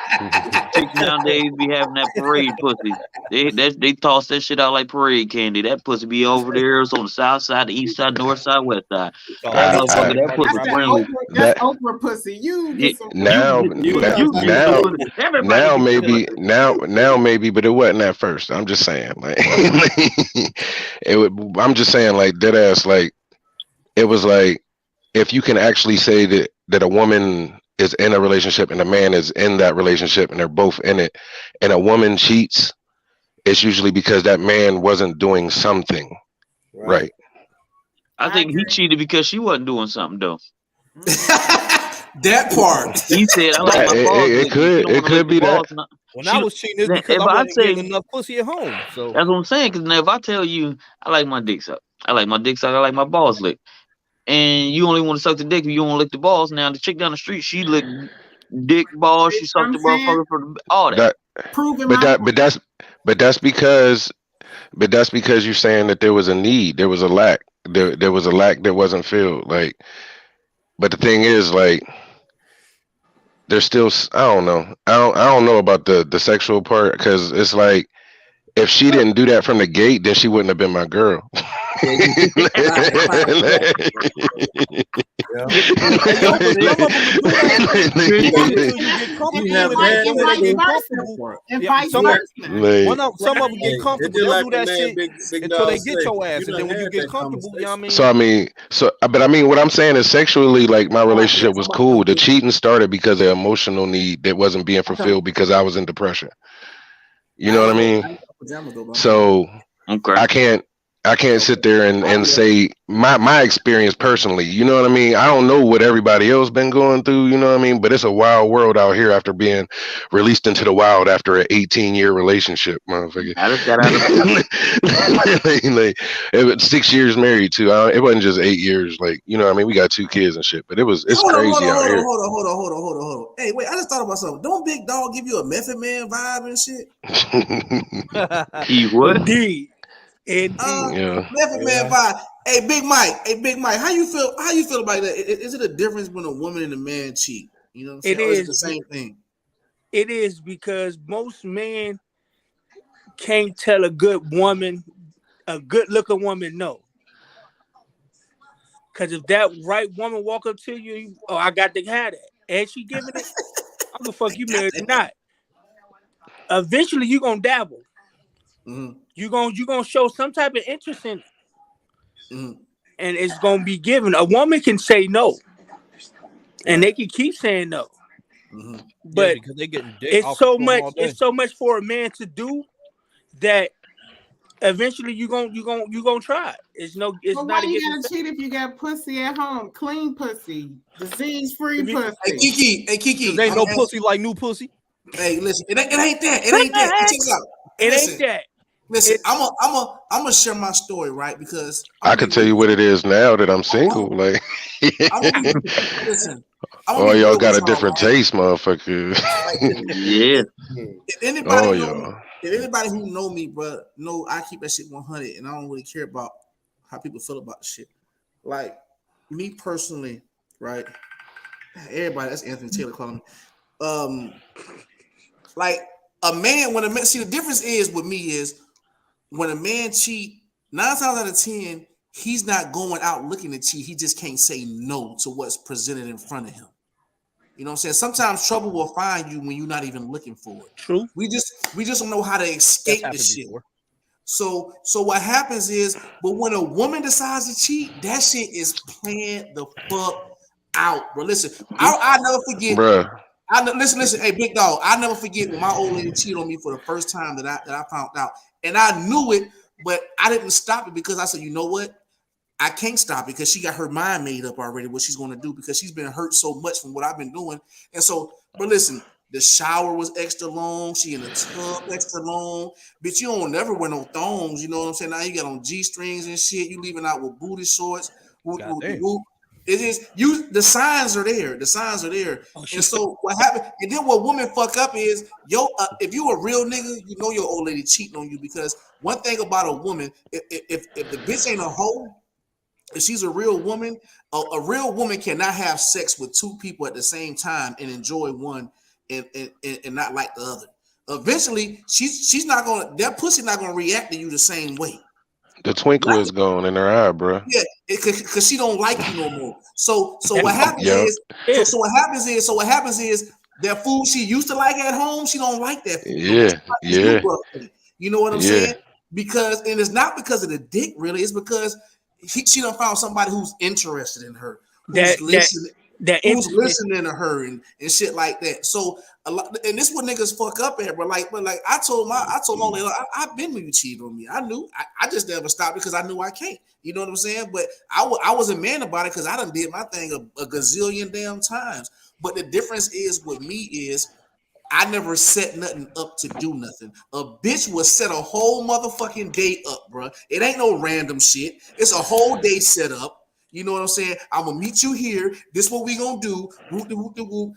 Chicks nowadays be having that parade pussy. They toss that shit out like parade candy. That pussy be over there. It's on the south side, the east side, north side, west side. That motherfucker, that pussy friendly. That's Oprah pussy. You get some now maybe, but it wasn't at first. I'm just saying, like, I'm just saying, like, dead ass, like, it was like, if you can actually say that a woman is in a relationship and a man is in that relationship and they're both in it, and a woman cheats, it's usually because that man wasn't doing something right. I think he cheated because she wasn't doing something though. That part. He said, "I like my balls." It could be that. When I was cheating, it's because I wasn't getting enough pussy at home. So that's what I'm saying. Because now, if I tell you I like my dick sucked, I like my dick sucked, I like my balls licked, and you only want to suck the dick, and you want to lick the balls. Now the chick down the street, she licked dick, balls, she sucked the motherfucker for all that. But that's because you're saying that there was a need, there was a lack, there was a lack that wasn't filled. Like, but the thing is, like, there's still, I don't know, I don't know about the sexual part, because it's like, if she didn't do that from the gate, then she wouldn't have been my girl. Some of them get comfortable. They'll do that shit until they get your ass, and then when you get comfortable, you know what I mean? But I mean, what I'm saying is, sexually, like, my relationship was cool. The cheating started because of emotional need that wasn't being fulfilled because I was in depression. You know what I mean? So I can't sit there and say my experience personally. You know what I mean? I don't know what everybody else been going through. You know what I mean? But it's a wild world out here after being released into the wild after an 18-year relationship, motherfucker. I just got out of like, it was 6 years married too. It wasn't just 8 years. Like, you know what I mean? We got 2 kids and shit. But it's crazy out here. Hold on. Hey, wait! I just thought about something. Don't Big Dog give you a Method Man vibe and shit? He would. Indeed. Method Man vibe. Hey, Big Mike. How you feel about that? Is it a difference when a woman and a man cheat? You know what I'm saying? Or is it the same thing? It is, because most men can't tell a good looking woman no. Because if that right woman walk up to you, oh, I got to have that, and she giving it, I'm gonna fuck you married or not. Eventually, you gonna dabble. Mm-hmm. You gonna show some type of interest in it, and it's gonna be given. A woman can say no, and they can keep saying no. Mm-hmm. But because they getting dick it's so much for a man to do that eventually you gonna try it. It's not. Why you gotta cheat if you got pussy at home? Clean pussy, disease-free pussy. Hey Kiki, there ain't no pussy like new pussy. Hey, listen, it ain't that. Check it out. Ain't that. Listen, I'm gonna share my story, right? Because I can tell you what it is now that I'm single. Like, listen. Oh, y'all got a different taste, motherfucker. Yeah. If anybody who know me, bro, know I keep that shit 100, and I don't really care about how people feel about the shit. Like, me personally, right? Everybody, that's Anthony Taylor calling me. Like a man, when a man, see the difference is with me is when a man cheat, 9 times out of 10, he's not going out looking to cheat. He just can't say no to what's presented in front of him. You know what I'm saying? Sometimes trouble will find you when you're not even looking for it. True. We just don't know how to escape the shit. Before. So what happens is, but when a woman decides to cheat, that shit is planned the fuck out, bro. Listen, I'll never forget. Bruh. Listen, hey, big dog. I'll never forget when my old lady cheated on me for the first time that I found out. And I knew it, but I didn't stop it because I said, you know what? I can't stop it because she got her mind made up already what she's going to do because she's been hurt so much from what I've been doing. And so, but listen, the shower was extra long. She in the tub extra long. Bitch, you don't never wear no thongs. You know what I'm saying? Now you got on G-strings and shit. You leaving out with booty shorts. It is you. The signs are there. The signs are there. Oh, and so what happened? And then what women fuck up is if you a real nigga, you know your old lady cheating on you because one thing about a woman, if the bitch ain't a hoe, if she's a real woman, a real woman cannot have sex with two people at the same time and enjoy one and not like the other. Eventually, she's not gonna that pussy not gonna react to you the same way. The twinkle is gone in her eye, bro. Yeah, because she don't like you no more. So what happens is, so what happens is that food she used to like at home, she don't like that food. Yeah. You know what I'm saying? Because and it's not because of the dick, really. It's because she done found somebody who's interested in her, who's listening to her and shit like that. So a lot, and this is what niggas fuck up at, but I told Molly, I've been when you cheated on me. I knew I just never stopped because I knew I can't. You know what I'm saying? But I was a man about it because I done did my thing a gazillion damn times. But the difference is with me is I never set nothing up to do nothing. A bitch will set a whole motherfucking day up, bro. It ain't no random shit. It's a whole day set up. You know what I'm saying? I'm gonna meet you here. This is what we gonna do.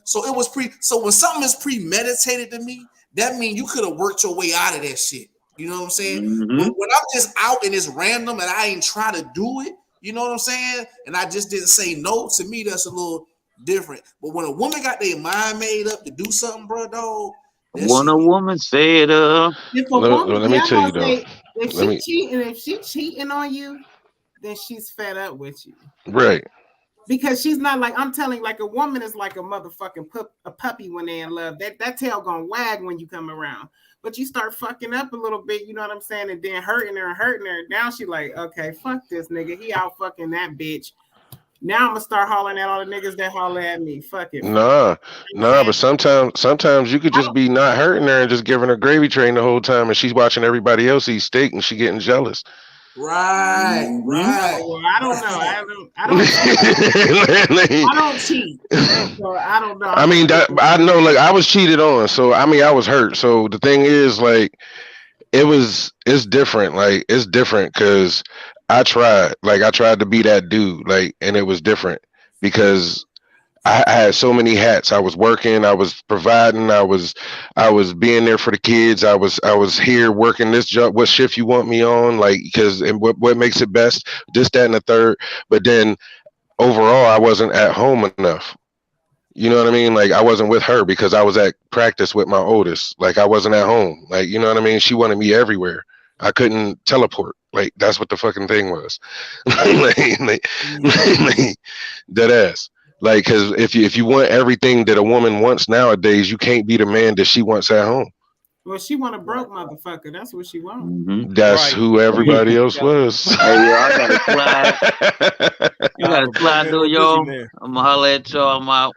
So it was so when something is premeditated to me, that means you could have worked your way out of that shit. You know what I'm saying? Mm-hmm. When I'm just out and it's random and I ain't trying to do it, you know what I'm saying? And I just didn't say no, to me, that's a little different. But when a woman got their mind made up to do something, bro, dog. When a woman said, if a woman, let me tell you though, if she cheating on you, then she's fed up with you, right? Because she's not like I'm telling you, like a woman is like a motherfucking puppy when they're in love. That tail gonna wag when you come around. But you start fucking up a little bit, you know what I'm saying, and then hurting her. Now she like, okay, fuck this nigga. He out fucking that bitch. Now I'm gonna start hollering at all the niggas that holler at me. Fuck it. Nah, but sometimes you could just be not hurting her and just giving her gravy train the whole time, and she's watching everybody else eat steak and she getting jealous. Right. Well, I don't know. I don't cheat. So I don't know. I mean, I know, like I was cheated on, so I mean, I was hurt. So the thing is, like, it's different. Like, it's different because I tried to be that dude, like, and it was different because I had so many hats. I was working, I was providing, I was being there for the kids. I was here working this job. What shift you want me on? Like, because and what makes it best? This, that, and the third. But then overall, I wasn't at home enough. You know what I mean? Like, I wasn't with her because I was at practice with my oldest. Like, I wasn't at home. Like, you know what I mean? She wanted me everywhere. I couldn't teleport. Like, that's what the fucking thing was. like, dead ass. Like, because if you want everything that a woman wants nowadays, you can't be the man that she wants at home. Well, she want a broke motherfucker. That's what she wants. Mm-hmm. That's who everybody else was. Hey, yo, I gotta slide. You gotta slide though, y'all. I'm gonna holler at y'all. I'm out.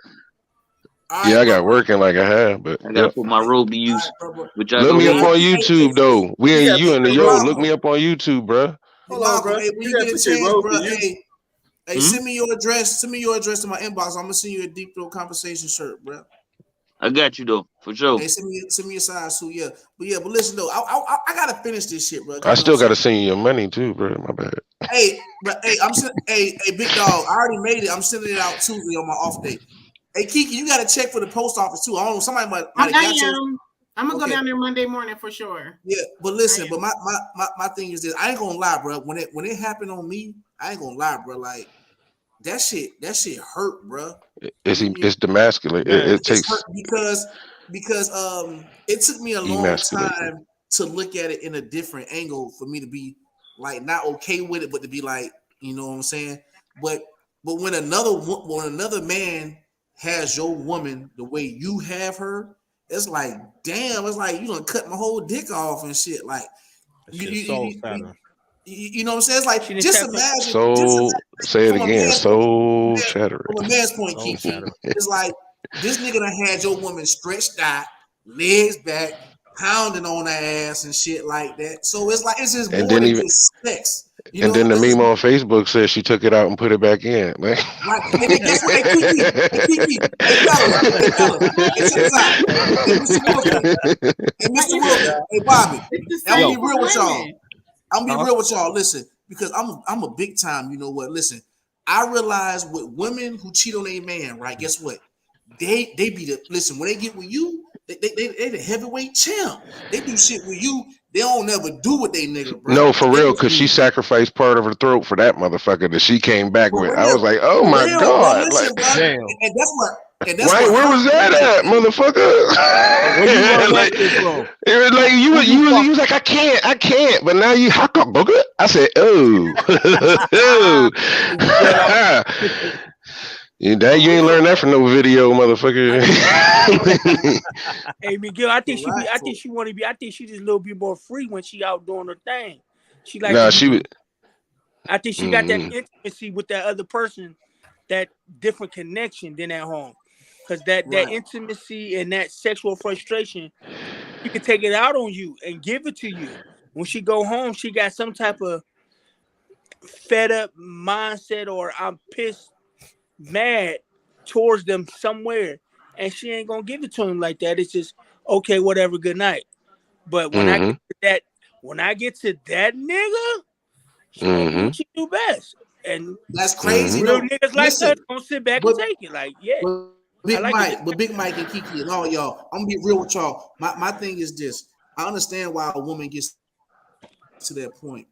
Yeah, I got working like I have, but I gotta put my robe to use. Look me up on YouTube though. You in the look me up on YouTube, bro. Hold on, bro. Hey, when you get a chance, bro. Hey, send me your address. Send me your address to my inbox. I'm gonna send you a Deep Throat Conversation shirt, bro. I got you though, for sure. Hey, send me a size too, yeah. But listen though, I gotta finish this shit, bro. I still gotta send you your money too, bro. My bad. Hey, big dog. I already made it. I'm sending it out Tuesday on my off day. Hey, Kiki, you got to check for the post office too. I don't know, somebody might have got you. I'm gonna go down there Monday morning for sure. Yeah, but listen, but my thing is this: I ain't gonna lie, bro. When it happened on me, I ain't gonna lie, bro. Like that shit hurt, bro. It's demasculate. It takes hurt because it took me a long emasculation. time to look at it in a different angle for me to be like not okay with it, but to be like, you know what I'm saying? But when another man has your woman the way you have her, it's like, damn, it's like you done cut my whole dick off and shit. Like you know what I'm saying? It's like just imagine say it again. Soul shattering. From a man's point, Kiki, it's like this nigga done had your woman stretched out, legs back, pounding on her ass and shit like that. So it's like it's just more than just sex. And then the meme on Facebook says she took it out and put it back in. Like, right. And then guess what? Hey, Kiki, hey, fellas, hey, check this out. Hey, Mr. Wilson, hey, Bobby, I'm gonna be real with y'all. I'm gonna be real with y'all. Listen, because I'm a big time. You know what? Listen, I realize with women who cheat on a man, right? Guess what? They be the listen when they get with you. They the heavyweight champ. They do shit with you. They don't never do with they nigga, bro. No, for real, because she sacrificed part of her throat for that motherfucker that she came back with. Real. I was like, oh my god, listen, like, damn. And that's what. Right, where was that at, motherfucker? Like, it was like you was like, I can't, but now you hack up, booger. I said, oh, you ain't learned that from no video, motherfucker. Hey Miguel, I think she want to be. I think she's just a little bit more free when she out doing her thing. She like. Nah, she was. I think she got that intimacy with that other person, that different connection than at home, because that intimacy and that sexual frustration, she can take it out on you and give it to you. When she go home, she got some type of fed up mindset or I'm pissed, mad towards them somewhere, and she ain't gonna give it to him like that. It's just okay, whatever, good night. But when I get to that nigga, she gonna do what she do best. And that's crazy. Real niggas like us gonna sit back and take it. Like, yeah. Big Mike and Kiki and all y'all, I'm gonna be real with y'all. My thing is this. I understand why a woman gets to that point.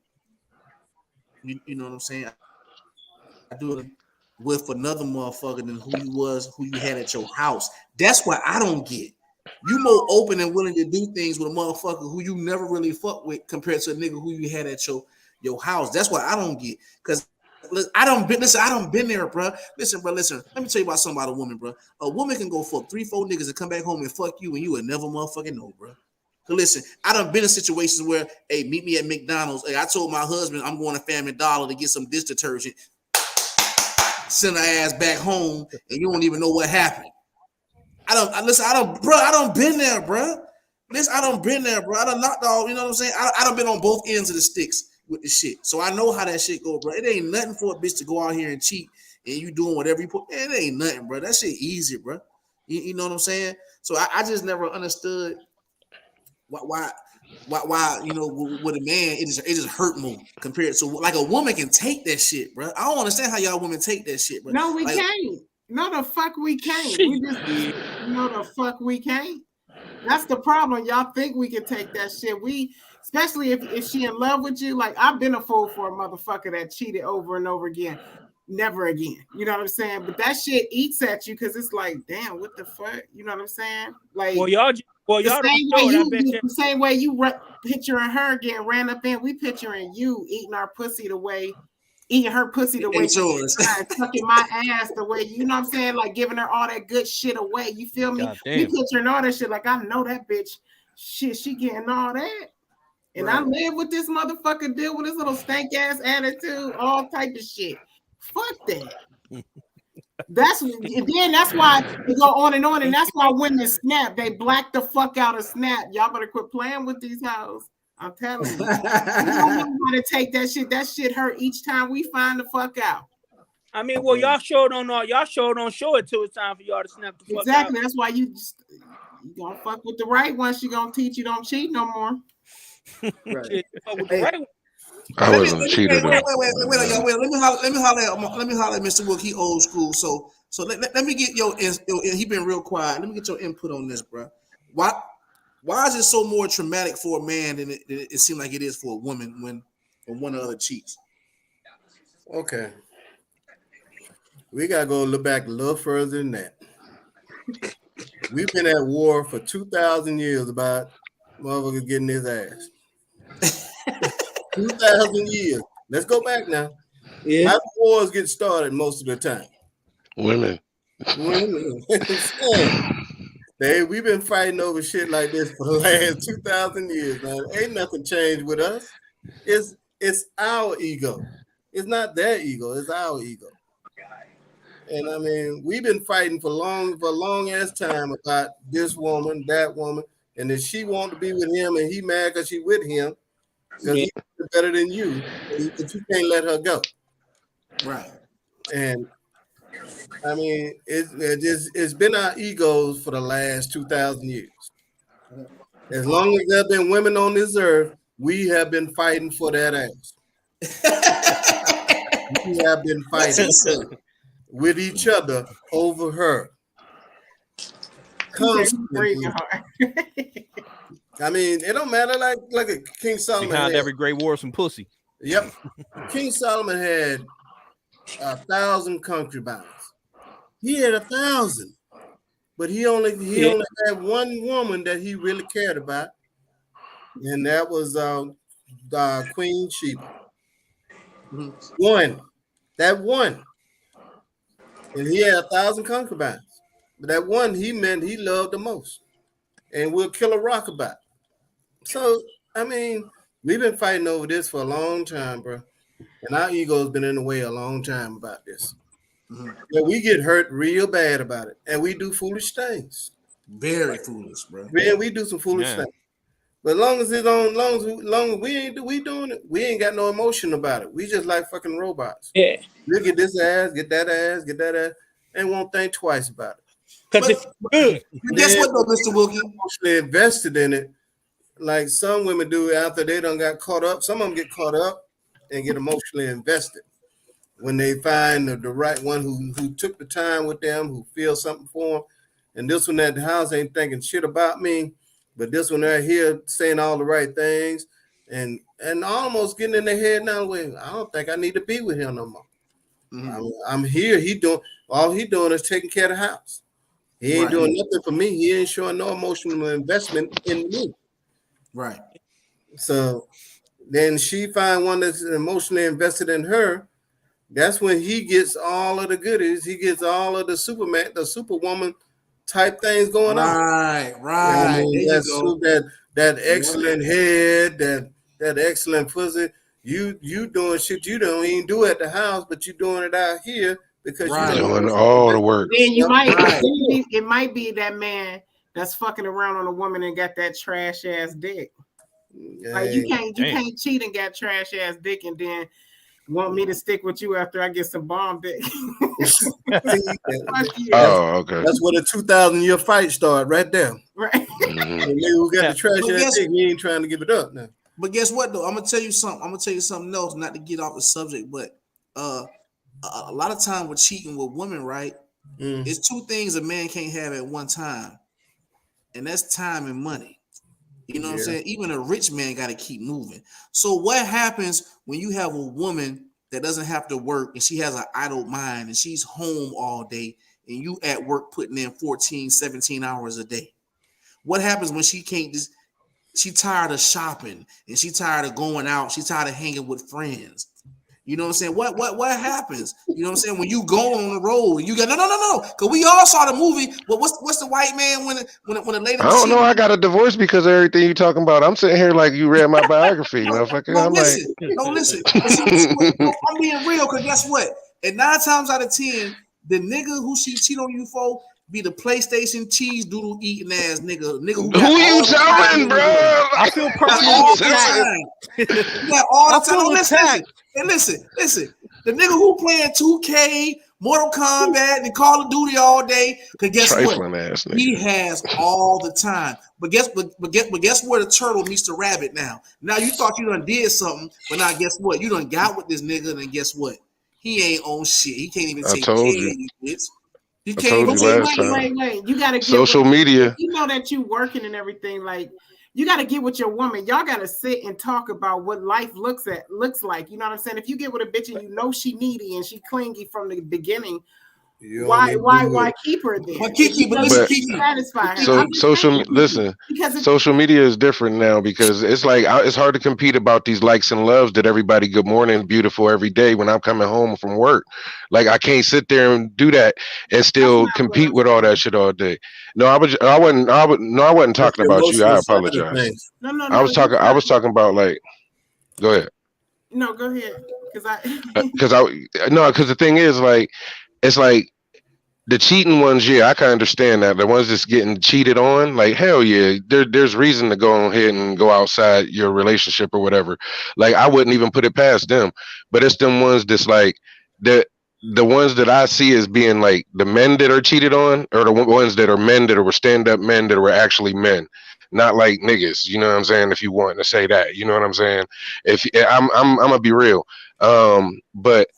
You know what I'm saying? I do it with another motherfucker than who you had at your house. That's what I don't get. You more open and willing to do things with a motherfucker who you never really fuck with compared to a nigga who you had at your house. That's what I don't get. Because I don't been there, bro. Listen. Let me tell you about something about a woman, bro. A woman can go fuck 3-4 niggas and come back home and fuck you, and you would never motherfucking know, bro. So listen, I done been in situations where, hey, meet me at McDonald's. Hey, I told my husband I'm going to Family Dollar to get some dish detergent. Send her ass back home, and you don't even know what happened. I don't been there, bro. Listen, I don't been there, bro. I done knocked off, you know what I'm saying? I done been on both ends of the sticks with the shit. So I know how that shit go, bro. It ain't nothing for a bitch to go out here and cheat and you doing whatever you put. It ain't nothing, bro. That shit easy, bro. You know what I'm saying? So I just never understood why you know with a man it just hurt more compared to like a woman can take that shit, bro. I don't understand how y'all women take that shit, bro. No, we can't. No, the fuck we can't. We just no, the fuck we can't. That's the problem. Y'all think we can take that shit. Especially if she in love with you. Like I've been a fool for a motherfucker that cheated over and over again. Never again. You know what I'm saying? But that shit eats at you because it's like, damn, what the fuck? You know what I'm saying? Like, the same way you picturing her getting ran up in, we picturing you eating her pussy the way sucking my ass the way, you know what I'm saying? Like giving her all that good shit away. You feel me? We picturing all that shit. Like I know that bitch. Shit, she getting all that. And I live with this motherfucker, deal with this little stank ass attitude, all type of shit. Fuck that. That's why we go on, and that's why women snap. They black the fuck out of snap. Y'all better quit playing with these hoes. I'm telling you. We don't know how to take that shit. That shit hurt each time we find the fuck out. I mean, well, y'all sure don't show it till it's time for y'all to snap the fuck out. Exactly. That's why you gonna fuck with the right one. She gonna teach you don't cheat no more. Right. I wasn't cheated. Wait, y'all. Let me holler at Mr. Wook. He old school. So let me get your. He been real quiet. Let me get your input on this, bro. Why is it so more traumatic for a man than it seems like it is for a woman when one or the other cheats? Okay. we gotta go look back a little further than that. We've been at war for 2,000 years about motherfuckers getting his ass. 2,000 years. Let's go back now. Yeah. How do wars get started most of the time? Women. Women. We've been fighting over shit like this for the last 2,000 years, man. Ain't nothing changed with us. It's our ego. It's not their ego. It's our ego. And I mean, we've been fighting for a long ass time about this woman, that woman, and if she want to be with him and he mad because she with him because he's better than you, but you can't let her go. Right. And I mean, it's been our egos for the last 2,000 years. As long as there have been women on this earth, we have been fighting for that ass. We have been fighting with each other over her. Constantly. I mean, it don't matter. Like a King Solomon. Behind every great war, some pussy. Yep. King Solomon had 1,000 concubines. He had 1,000, but he only had one woman that he really cared about, and that was Queen Sheba. One, that one, and he had 1,000 concubines, but that one he loved the most, and we'll kill a rock about. So I mean, we've been fighting over this for a long time, bro, and our ego's been in the way a long time about this. Yeah, we get hurt real bad about it, and we do foolish things. Very foolish, bro. Man, we do some foolish things. But as long as we ain't doing it, we ain't got no emotion about it. We just like fucking robots. Yeah. We get this ass, get that ass, and won't think twice about it. Because it's good. Guess what though, Mr. Wilkie? Emotionally invested in it, like some women do after they done got caught up. Some of them get caught up and get emotionally invested when they find the right one who took the time with them, who feels something for them. And this one at the house ain't thinking shit about me, but this one right here saying all the right things and almost getting in their head now. Wait, I don't think I need to be with him no more. I'm here. All he doing is taking care of the house. He ain't doing nothing for me. He ain't showing no emotional investment in me. Right. So then she find one that's emotionally invested in her. That's when he gets all of the goodies. He gets all of the superwoman type things going on. Right. I mean, that excellent head, that excellent pussy. You doing shit you don't even do at the house, but you doing it out here because you're doing all the work. Then it might be that man that's fucking around on a woman and got that trash ass dick. Like you can't cheat and got trash ass dick and then want me to stick with you after I get some bomb dick. Oh, okay. That's where the 2,000-year fight started right there. Right. The nigga who got the trash ass dick, he ain't trying to give it up now. But guess what though? I'm gonna tell you something else, not to get off the subject, but a lot of time with cheating with women, right? It's two things a man can't have at one time, and that's time and money. You know what I'm saying? Even a rich man got to keep moving. So what happens when you have a woman that doesn't have to work and she has an idle mind and she's home all day and you at work putting in 14, 17 hours a day? What happens when she can't she tired of shopping and she tired of going out, she tired of hanging with friends? You know what I'm saying? What happens? You know what I'm saying? When you go on the road, you go no. Because we all saw the movie. But what's the white man when the lady? I don't know. I got a divorce because of everything you talking about. I'm sitting here like you read my biography, motherfucker. Listen. I'm being real because guess what? And 9 times out of 10, the nigga who she cheat on you for be the PlayStation cheese doodle eating ass nigga who you telling, bro? I feel personally attacked. You got all the time. Listen. The nigga who playing 2K, Mortal Kombat, and Call of Duty all day. Cause guess what? He has all the time. But guess where the turtle meets the rabbit now? Now you thought you done did something, but now guess what? You done got with this nigga, and guess what? He ain't on shit. He can't even take care of you, bitch. You can't. Wait. You gotta get social media. You know that you working and everything. Like you gotta get with your woman. Y'all gotta sit and talk about what life looks like. You know what I'm saying? If you get with a bitch and you know she needy and she clingy from the beginning, Why keep her there? But Kiki, but listen, Kiki, satisfy her. So social media is different now because it's like it's hard to compete about these likes and loves that everybody good morning beautiful every day when I'm coming home from work. Like I can't sit there and do that and still compete with all that shit all day. No, I wasn't talking about you. I apologize. No. I was talking about like. Go ahead. No, go ahead. Because the thing is like it's like the cheating ones, yeah, I can understand that. The ones that's getting cheated on, like hell yeah, there's reason to go ahead and go outside your relationship or whatever. Like I wouldn't even put it past them. But it's them ones that's like the ones that I see as being like the men that are cheated on, or the ones that are men that were stand up men that were actually men, not like niggas. You know what I'm saying? If you want to say that, you know what I'm saying? If I'm gonna be real, but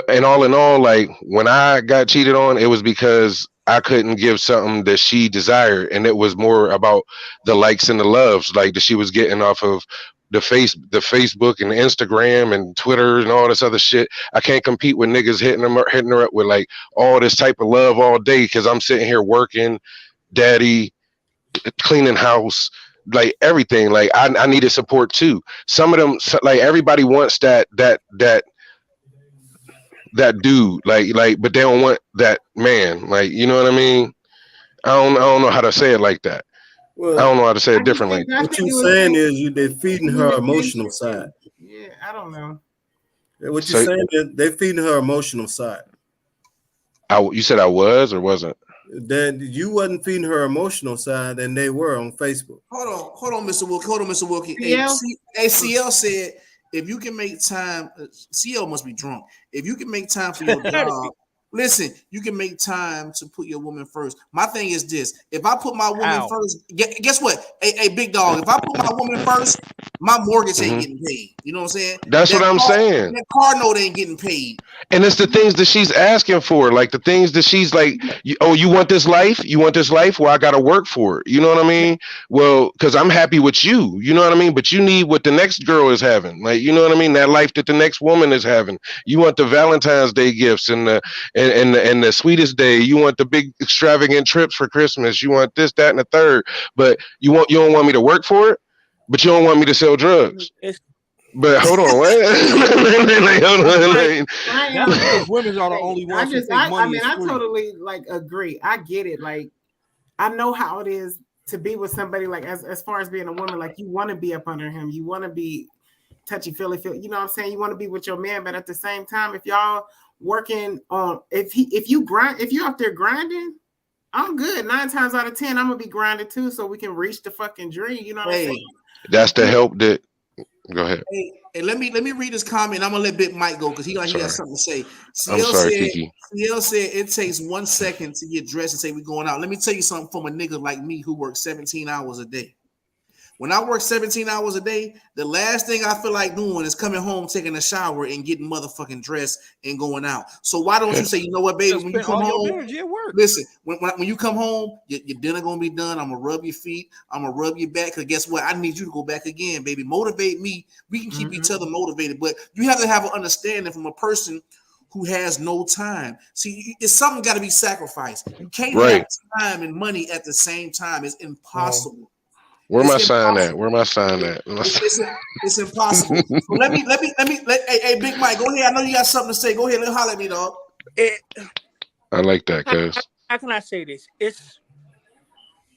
and all in all, like when I got cheated on, it was because I couldn't give something that she desired, and it was more about the likes and the loves, like that she was getting off of the Facebook and Instagram and Twitter and all this other shit. I can't compete with niggas hitting her up with like all this type of love all day because I'm sitting here working, daddy, cleaning house, like everything. Like I needed support too. Some of them, like everybody wants that dude, like, but they don't want that man, like, you know what I mean? I don't know how to say it like that. Well, I don't know how to say it differently. What you're saying is they're feeding her emotional side. Yeah, I don't know. What you're saying is they're feeding her emotional side. You said I was or wasn't? That you wasn't feeding her emotional side, and they were on Facebook. Hold on, Mr. Wilkie. Hey, CL said, if you can make time, CL must be drunk. If you can make time for your job, listen, you can make time to put your woman first. My thing is this: if I put my woman first, guess what? Hey, big dog, if I put my woman first, my mortgage ain't getting paid. You know what I'm saying? That's what I'm saying. That car note ain't getting paid. And it's the things that she's asking for, like the things that she's like, you want this life? You want this life? Well, I got to work for it. You know what I mean? Well, because I'm happy with you. You know what I mean? But you need what the next girl is having. Like, you know what I mean? That life that the next woman is having. You want the Valentine's Day gifts and the sweetest day. You want the big extravagant trips for Christmas. You want this, that, and the third. But you don't want me to work for it. But you don't want me to sell drugs. But hold on, what? Women are the only ones. I totally like agree. I get it. Like, I know how it is to be with somebody. Like, as far as being a woman, like you want to be up under him. You want to be touchy feely. You know what I'm saying? You want to be with your man, but at the same time, if y'all working on, if you're up there grinding, I'm good. 9 times out of 10, I'm gonna be grinding too, so we can reach the fucking dream. You know what I'm saying? That's the help that. Go ahead. Hey, let me read this comment. I'm gonna let Big Mike go because he got something to say. I'm sorry, Kiki. CL said it takes 1 second to get dressed and say we're going out. Let me tell you something from a nigga like me who works 17 hours a day. When I work 17 hours a day, the last thing I feel like doing is coming home, taking a shower, and getting motherfucking dressed and going out. So why don't you say, you know what, baby, when you come home, listen, when you come home, your dinner gonna be done. I'm gonna rub your feet. I'm gonna rub your back. Because guess what? I need you to go back again, baby. Motivate me. We can keep each other motivated, but you have to have an understanding from a person who has no time. See, it's something got to be sacrificed. You can't have time and money at the same time. It's impossible. Where my sign at? It's impossible. So let me. Hey, Big Mike, go ahead. I know you got something to say. Go ahead and holler at me, dog. I like that, cuz. How can I say this?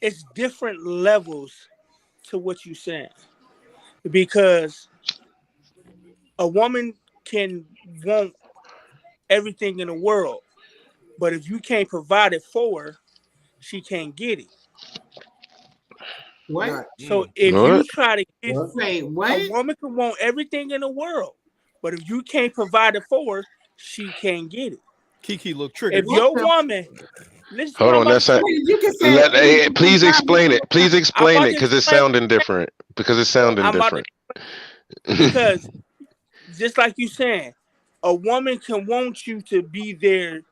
It's different levels to what you're saying, because a woman can want everything in the world, but if you can't provide it for her, she can't get it. What? So if you try to get a woman can want everything in the world, but if you can't provide it for her, she can't get it. Kiki look triggered. If your woman, listen, hold on, that's please explain it. Please explain it because it's sounding different. Because just like you saying, a woman can want you to be there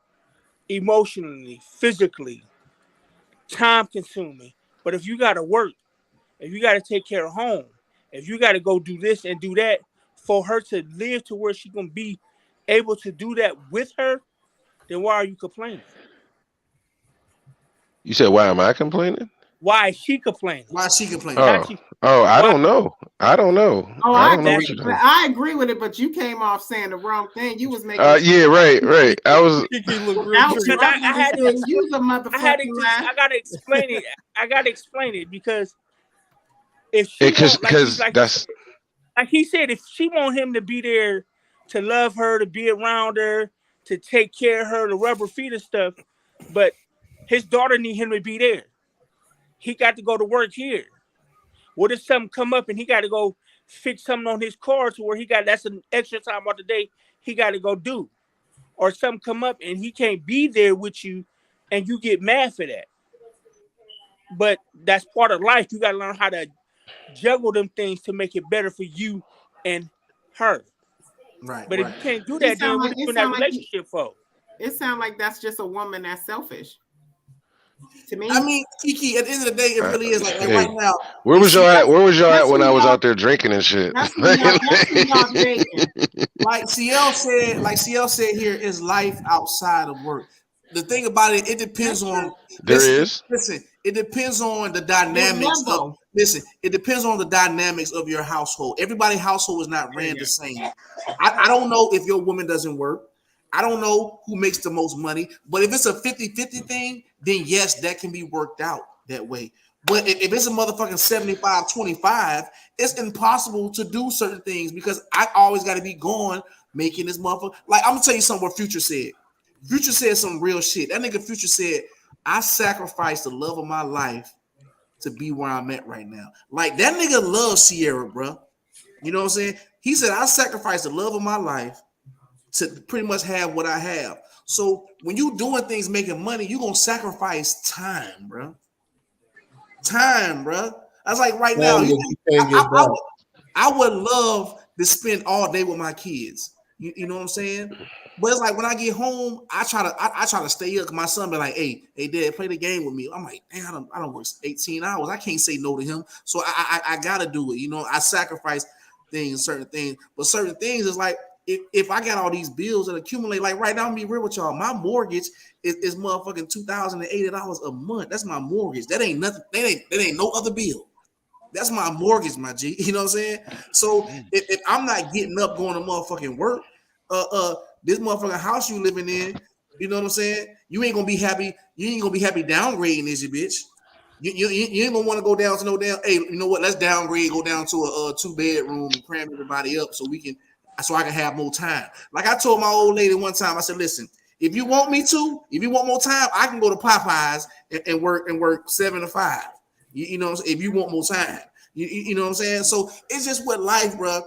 emotionally, physically, time consuming. But if you gotta work, if you got to take care of home, if you got to go do this and do that for her to live to where she can be able to do that with her, then why are you complaining? You said, why am I complaining? Why is she complaining? Why is she complaining? Oh, I don't know. I don't know. Oh, I I don't know agree. what you're I agree with it, but you came off saying the wrong thing. You was making. Yeah, right. I was. Kiki look real because I had to use a motherfucking I gotta explain it. I gotta explain it because if she want, like he said, if she want him to be there to love her, to be around her, to take care of her, to rub her feet and stuff, but his daughter need him to be there. He got to go to work here. What if something come up and he got to go fix something on his car to where that's an extra time out the day he got to go do, or something come up and he can't be there with you, and you get mad for that. But that's part of life. You got to learn how to juggle them things to make it better for you and her. Right. But if you can't do that, then what are you in that relationship for? It sounds like that's just a woman that's selfish. To me, I mean, Kiki, at the end of the day, it really is like right now. Where was y'all at? Where was y'all at when I was out there drinking and shit? That's like CL said here is life outside of work. The thing about it, it depends on. Listen, it depends on the dynamics of. Listen, it depends on the dynamics of your household. Everybody's household is not ran the same. I don't know if your woman doesn't work. I don't know who makes the most money, but if it's a 50-50 thing, then yes, that can be worked out that way. But if it's a motherfucking 75-25, it's impossible to do certain things because I always got to be going making this motherfucker. Like, I'm gonna tell you something what Future said. Future said some real shit. That nigga Future said, I sacrificed the love of my life to be where I'm at right now. Like, that nigga loves Sierra, bro. You know what I'm saying? He said, I sacrificed the love of my life to pretty much have what I have. So when you doing things, making money, you gonna sacrifice time, bro. Time, bro. That's like right now. I would love to spend all day with my kids. You know what I'm saying? But it's like when I get home, I try to stay up. My son be like, hey, dad, play the game with me. I'm like, damn, I don't work 18 hours. I can't say no to him. So I gotta do it. You know, I sacrifice certain things, but certain things is like, if I got all these bills that accumulate, like right now, I'm gonna be real with y'all. My mortgage is motherfucking $2,080 a month. That's my mortgage. That ain't nothing. That ain't no other bill. That's my mortgage, my G. You know what I'm saying? So if I'm not getting up going to motherfucking work, this motherfucking house you living in, you know what I'm saying? You ain't gonna be happy. You ain't gonna be happy downgrading this, bitch. You ain't gonna want to go down to no damn. Hey, you know what? Let's downgrade. Go down to a 2-bedroom and cram everybody up so I can have more time. Like I told my old lady one time, I said, listen, if you want more time, I can go to Popeyes and work 7 to 5. You know what I'm saying? If you want more time. You know what I'm saying? So it's just what life, bro.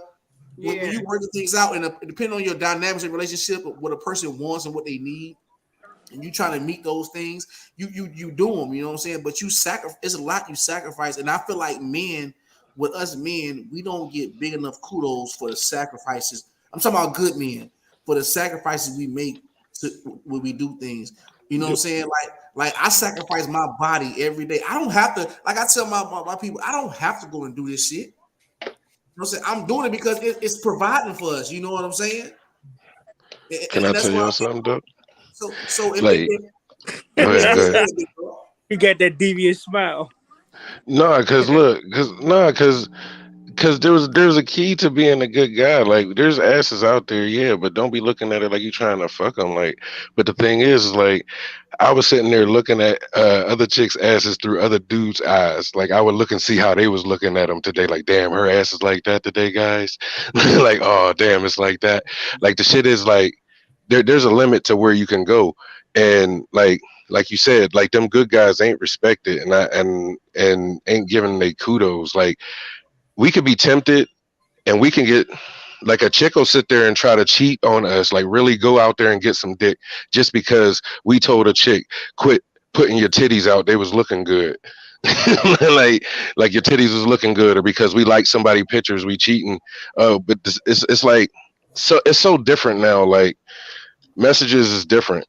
When you working things out and depending on your dynamics and relationship, what a person wants and what they need, and you trying to meet those things, you do them, you know what I'm saying? But you sacrifice, it's a lot you sacrifice. And I feel like with us men, we don't get big enough kudos for the sacrifices. I'm talking about good men, for the sacrifices we make when we do things. You know what I'm saying? Like I sacrifice my body every day. I don't have to, like I tell my people, I don't have to go and do this shit. You know what I'm saying? I'm doing it because it's providing for us. You know what I'm saying? Can I tell you something, Doug? So like, go ahead. You got that devious smile. No, because there's a key to being a good guy. Like, there's asses out there, yeah, but don't be looking at it like you're trying to fuck them. Like, but the thing is like, I was sitting there looking at other chicks' asses through other dudes' eyes. Like, I would look and see how they was looking at them today. Like, damn, her ass is like that today, guys. Like, oh, damn, it's like that. Like, the shit is like, there's a limit to where you can go, and like you said, like them good guys ain't respected and ain't giving they kudos. Like, we could be tempted and we can get, like, a chick will sit there and try to cheat on us, like really go out there and get some dick just because we told a chick, quit putting your titties out, they was looking good. like your titties was looking good, or because we like somebody pictures, we cheating. But it's like, so it's so different now. Like, messages is different.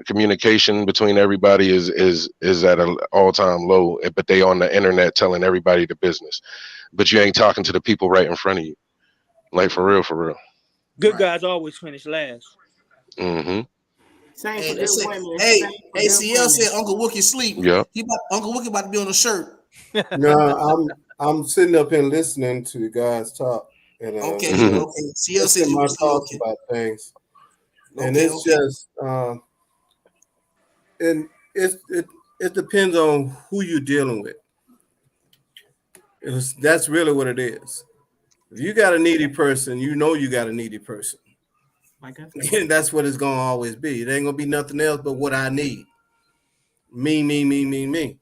Communication between everybody is at an all-time low, but they on the internet telling everybody the business, but you ain't talking to the people right in front of you. Like, for real. Good guys always finish last. Mm-hmm. Same Hey, for they good say, women. hey, Same for hey, good CL women. said Uncle Wookie sleep. Yeah. Uncle Wookie about to be on a shirt. No, I'm sitting up here listening to the guys talk, and Okay, Mhm. okay. CL said listening you my were sleep. thoughts Okay, about things, and okay, it's okay. just and it depends on who you're dealing with. That's really what it is. If you got a needy person, you know you got a needy person. Like I said. And that's what it's gonna always be. It ain't gonna be nothing else but what I need. Me.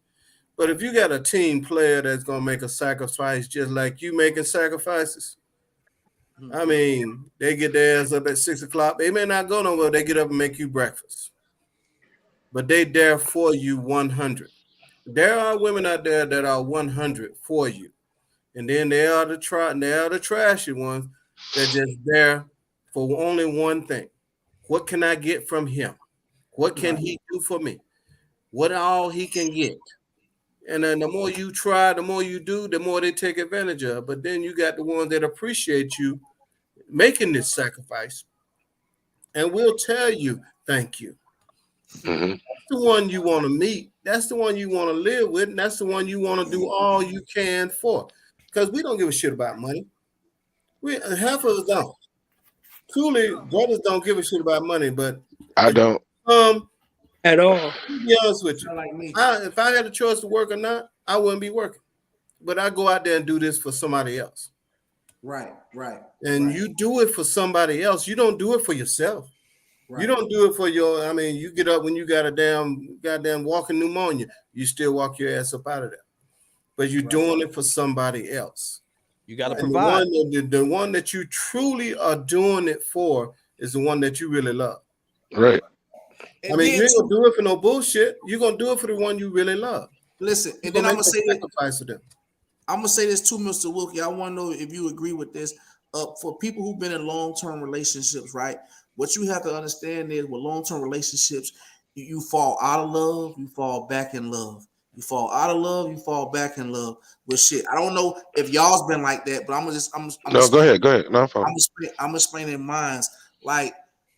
But if you got a team player that's gonna make a sacrifice just like you making sacrifices, I mean, they get their ass up at 6 o'clock. They may not go nowhere. They get up and make you breakfast, but they there for you 100. There are women out there that are 100 for you, and then there are the trashy ones that just there for only one thing. What can I get from him? What can he do for me? What all he can get? And then the more you try, the more you do, the more they take advantage of. But then you got the ones that appreciate you making this sacrifice and will tell you thank you. Mhm. That's the one you want to meet. That's the one you want to live with. And that's the one you want to do all you can for. Because we don't give a shit about money. We half of us don't. Truly, brothers don't give a shit about money. But I don't. At all. to be honest with you, Not like me. if I had a choice to work or not, I wouldn't be working. But I go out there and do this for somebody else. Right. And you do it for somebody else. You don't do it for yourself. Right. You don't do it for your. I mean, you get up when you got a goddamn walking pneumonia. You still walk your ass up out of there. But you're doing it for somebody else. You got to And provide. the one that you truly are doing it for is the one that you really love. Right. I mean, you ain't gonna do it for no bullshit. You're gonna do it for the one you really love. Listen, You're and then gonna I'm make gonna a say this. sacrifice for them. I'm gonna say this too, Mr. Wilkie. I want to know if you agree with this. For people who've been in long-term relationships, right? What you have to understand is with long-term relationships, you fall out of love, you fall back in love. You fall out of love, you fall back in love. With shit, I don't know if y'all's been like that, but No, go ahead. Go ahead. No, I'm fine. I'm explaining minds. Like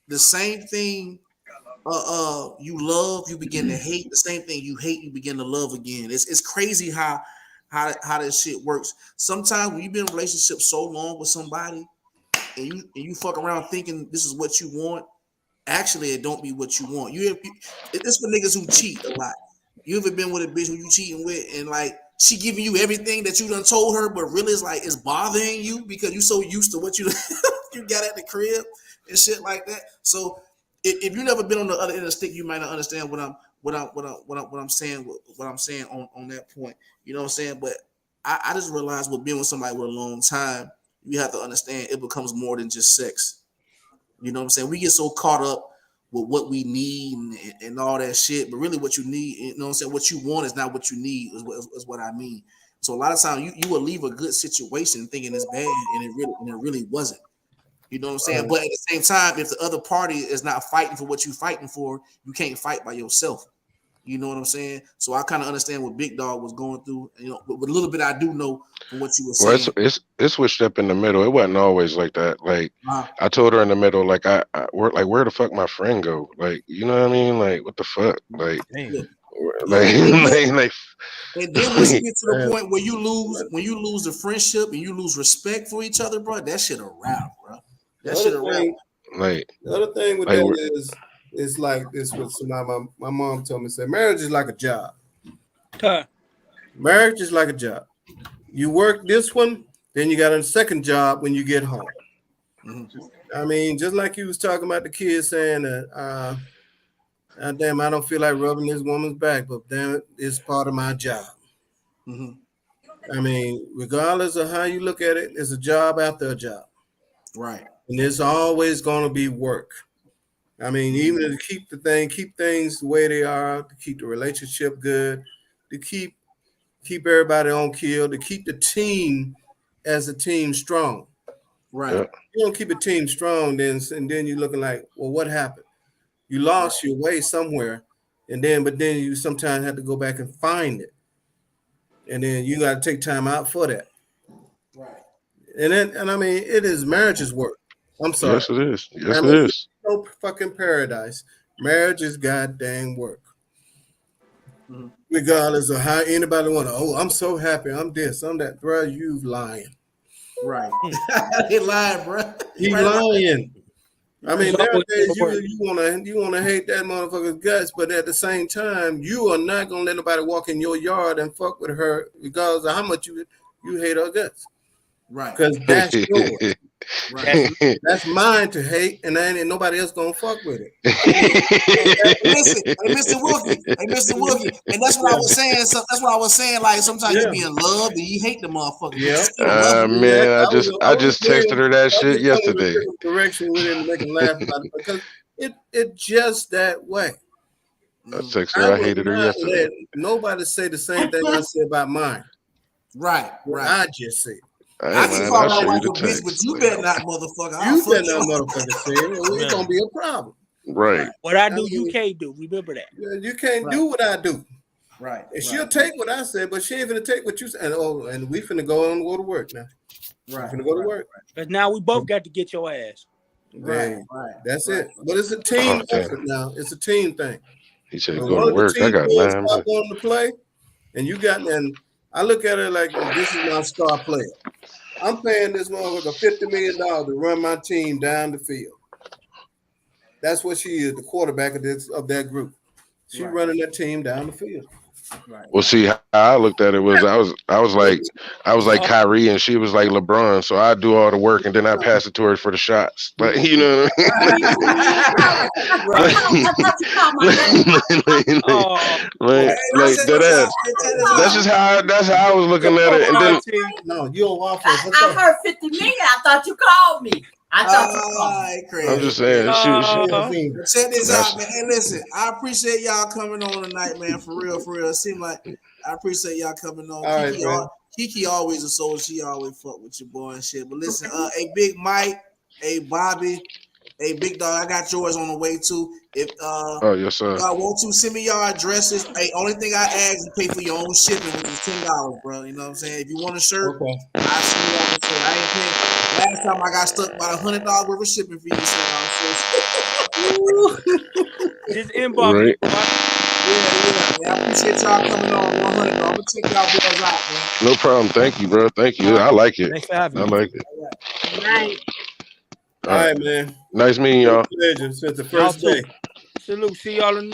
the same thing you love, you begin to hate. The same thing you hate, you begin to love again. It's crazy how this shit works. Sometimes when you've been in a relationship so long with somebody and you fuck around thinking this is what you want, actually it don't be what you want. It's for niggas who cheat a lot. You ever been with a bitch who you cheating with and like she giving you everything that you done told her, but really it's like it's bothering you because you so used to what you you got at the crib and shit like that. So if you never been on the other end of the stick, you might not understand what I'm saying on that point. You know what I'm saying? But I just realized with being with somebody with a long time, you have to understand it becomes more than just sex. You know what I'm saying? We get so caught up with what we need and all that shit, but really what you need, you know what I'm saying? What you want is not what you need, is what I mean. So a lot of times you will leave a good situation thinking it's bad and it really wasn't. You know what I'm saying? But at the same time, if the other party is not fighting for what you're fighting for, you can't fight by yourself. You know what I'm saying? So I kind of understand what Big Dog was going through. You know, but a little bit I do know from what you were Well, saying. it's switched up in the middle. It wasn't always like that. Like Uh, I told her in the middle, like where the fuck my friend go? Like you know what I mean? Like what the fuck? Like yeah. like And then once you like, get to the point where you lose the friendship and you lose respect for each other, bro, that shit a wrap, bro. That shit a wrap. like The other thing with like that is it's like this with my mom told me, said marriage is like a job. Marriage is like a job. You work this one, then you got a second job when you get home. Mm-hmm. I mean, just like you was talking about the kids saying that, damn, I don't feel like rubbing this woman's back, but damn it, it's part of my job. Mm-hmm. I mean, regardless of how you look at it, it's a job after a job. Right. And it's always going to be work. I mean, even to keep things the way they are, to keep the relationship good, to keep everybody on kill, to keep the team as a team strong. Right. You don't keep a team strong, then you're looking like, well, what happened? You lost your way somewhere, but then you sometimes have to go back and find it, and then you got to take time out for that. Right. And I mean, it is marriage's work. I'm sorry. yes, it is. Yes, I it mean, is. no fucking paradise. Marriage is goddamn work. Regardless of how anybody want to, oh, I'm so happy, I'm this, I'm that, bro. You lying. Right. He lying, bro. He Right about lying. I mean, It's always nowadays work. you wanna hate that motherfucker's guts, but at the same time, you are not gonna let nobody walk in your yard and fuck with her, regardless of how much you hate her guts. Right. Because that's yours. Right. That's mine to hate, and ain't nobody else gonna fuck with it. Listen, hey, Mr. Wilkie, and that's what I was saying. So that's what I was saying. Like sometimes you be in love and you hate the motherfucker, but you still love him. Man, I just texted her that shit yesterday. Correction with him to make him laugh about it because it just that way. I texted her. I hated her yesterday. Nobody say the same thing I said about mine. Right. I just said. I can call my wife a bitch, but you better not, motherfucker. You better not, motherfucker, say it, or it's gonna be a problem. Right. What I do, you can't do. Remember that. You can't do what I do. Right. And she'll take what I said, but she ain't finna take what you said. And we finna go to work now. Right. We finna go to work. Because now we both got to get your ass. Right. That's it. But it's a team effort now. It's a team thing. He said go to work. I got 9 minutes. Going to play, and I look at it like this is my star player. I'm paying this motherfucker $50 million to run my team down the field. That's what she is, the quarterback of that group. She running that team down the field. Right. Well, see how I looked at it was I was like Kyrie and she was like LeBron, so I do all the work and then I pass it to her for the shots. Like you know what I mean? That's how I was looking at it. And then no, you on offense. I heard 50 million. I thought you called me. I'm just saying. Check this out, man. Hey, listen, I appreciate y'all coming on tonight, man. For real. It seems like I appreciate y'all coming on. Kiki always a soul. She always fuck with your boy and shit. But listen, hey, Big Mike, hey, Bobby, hey, Big Dog, I got yours on the way too. If yes, sir. y'all want to send me your addresses, hey, only thing I ask is pay for your own shipping, which is $10, bro. You know what I'm saying? If you want a shirt, I send you on the shirt. I ain't paying. Last time I got stuck about $100 worth of shipping for you. Just inbox me. Yeah. I appreciate y'all coming on 100. I'm gonna check y'all boys out, man. No problem. Thank you, bro. Thank you. I like it. Thanks for having me. I like it. Right. All right, man. Nice meeting y'all. Since the first day. Salute. See y'all in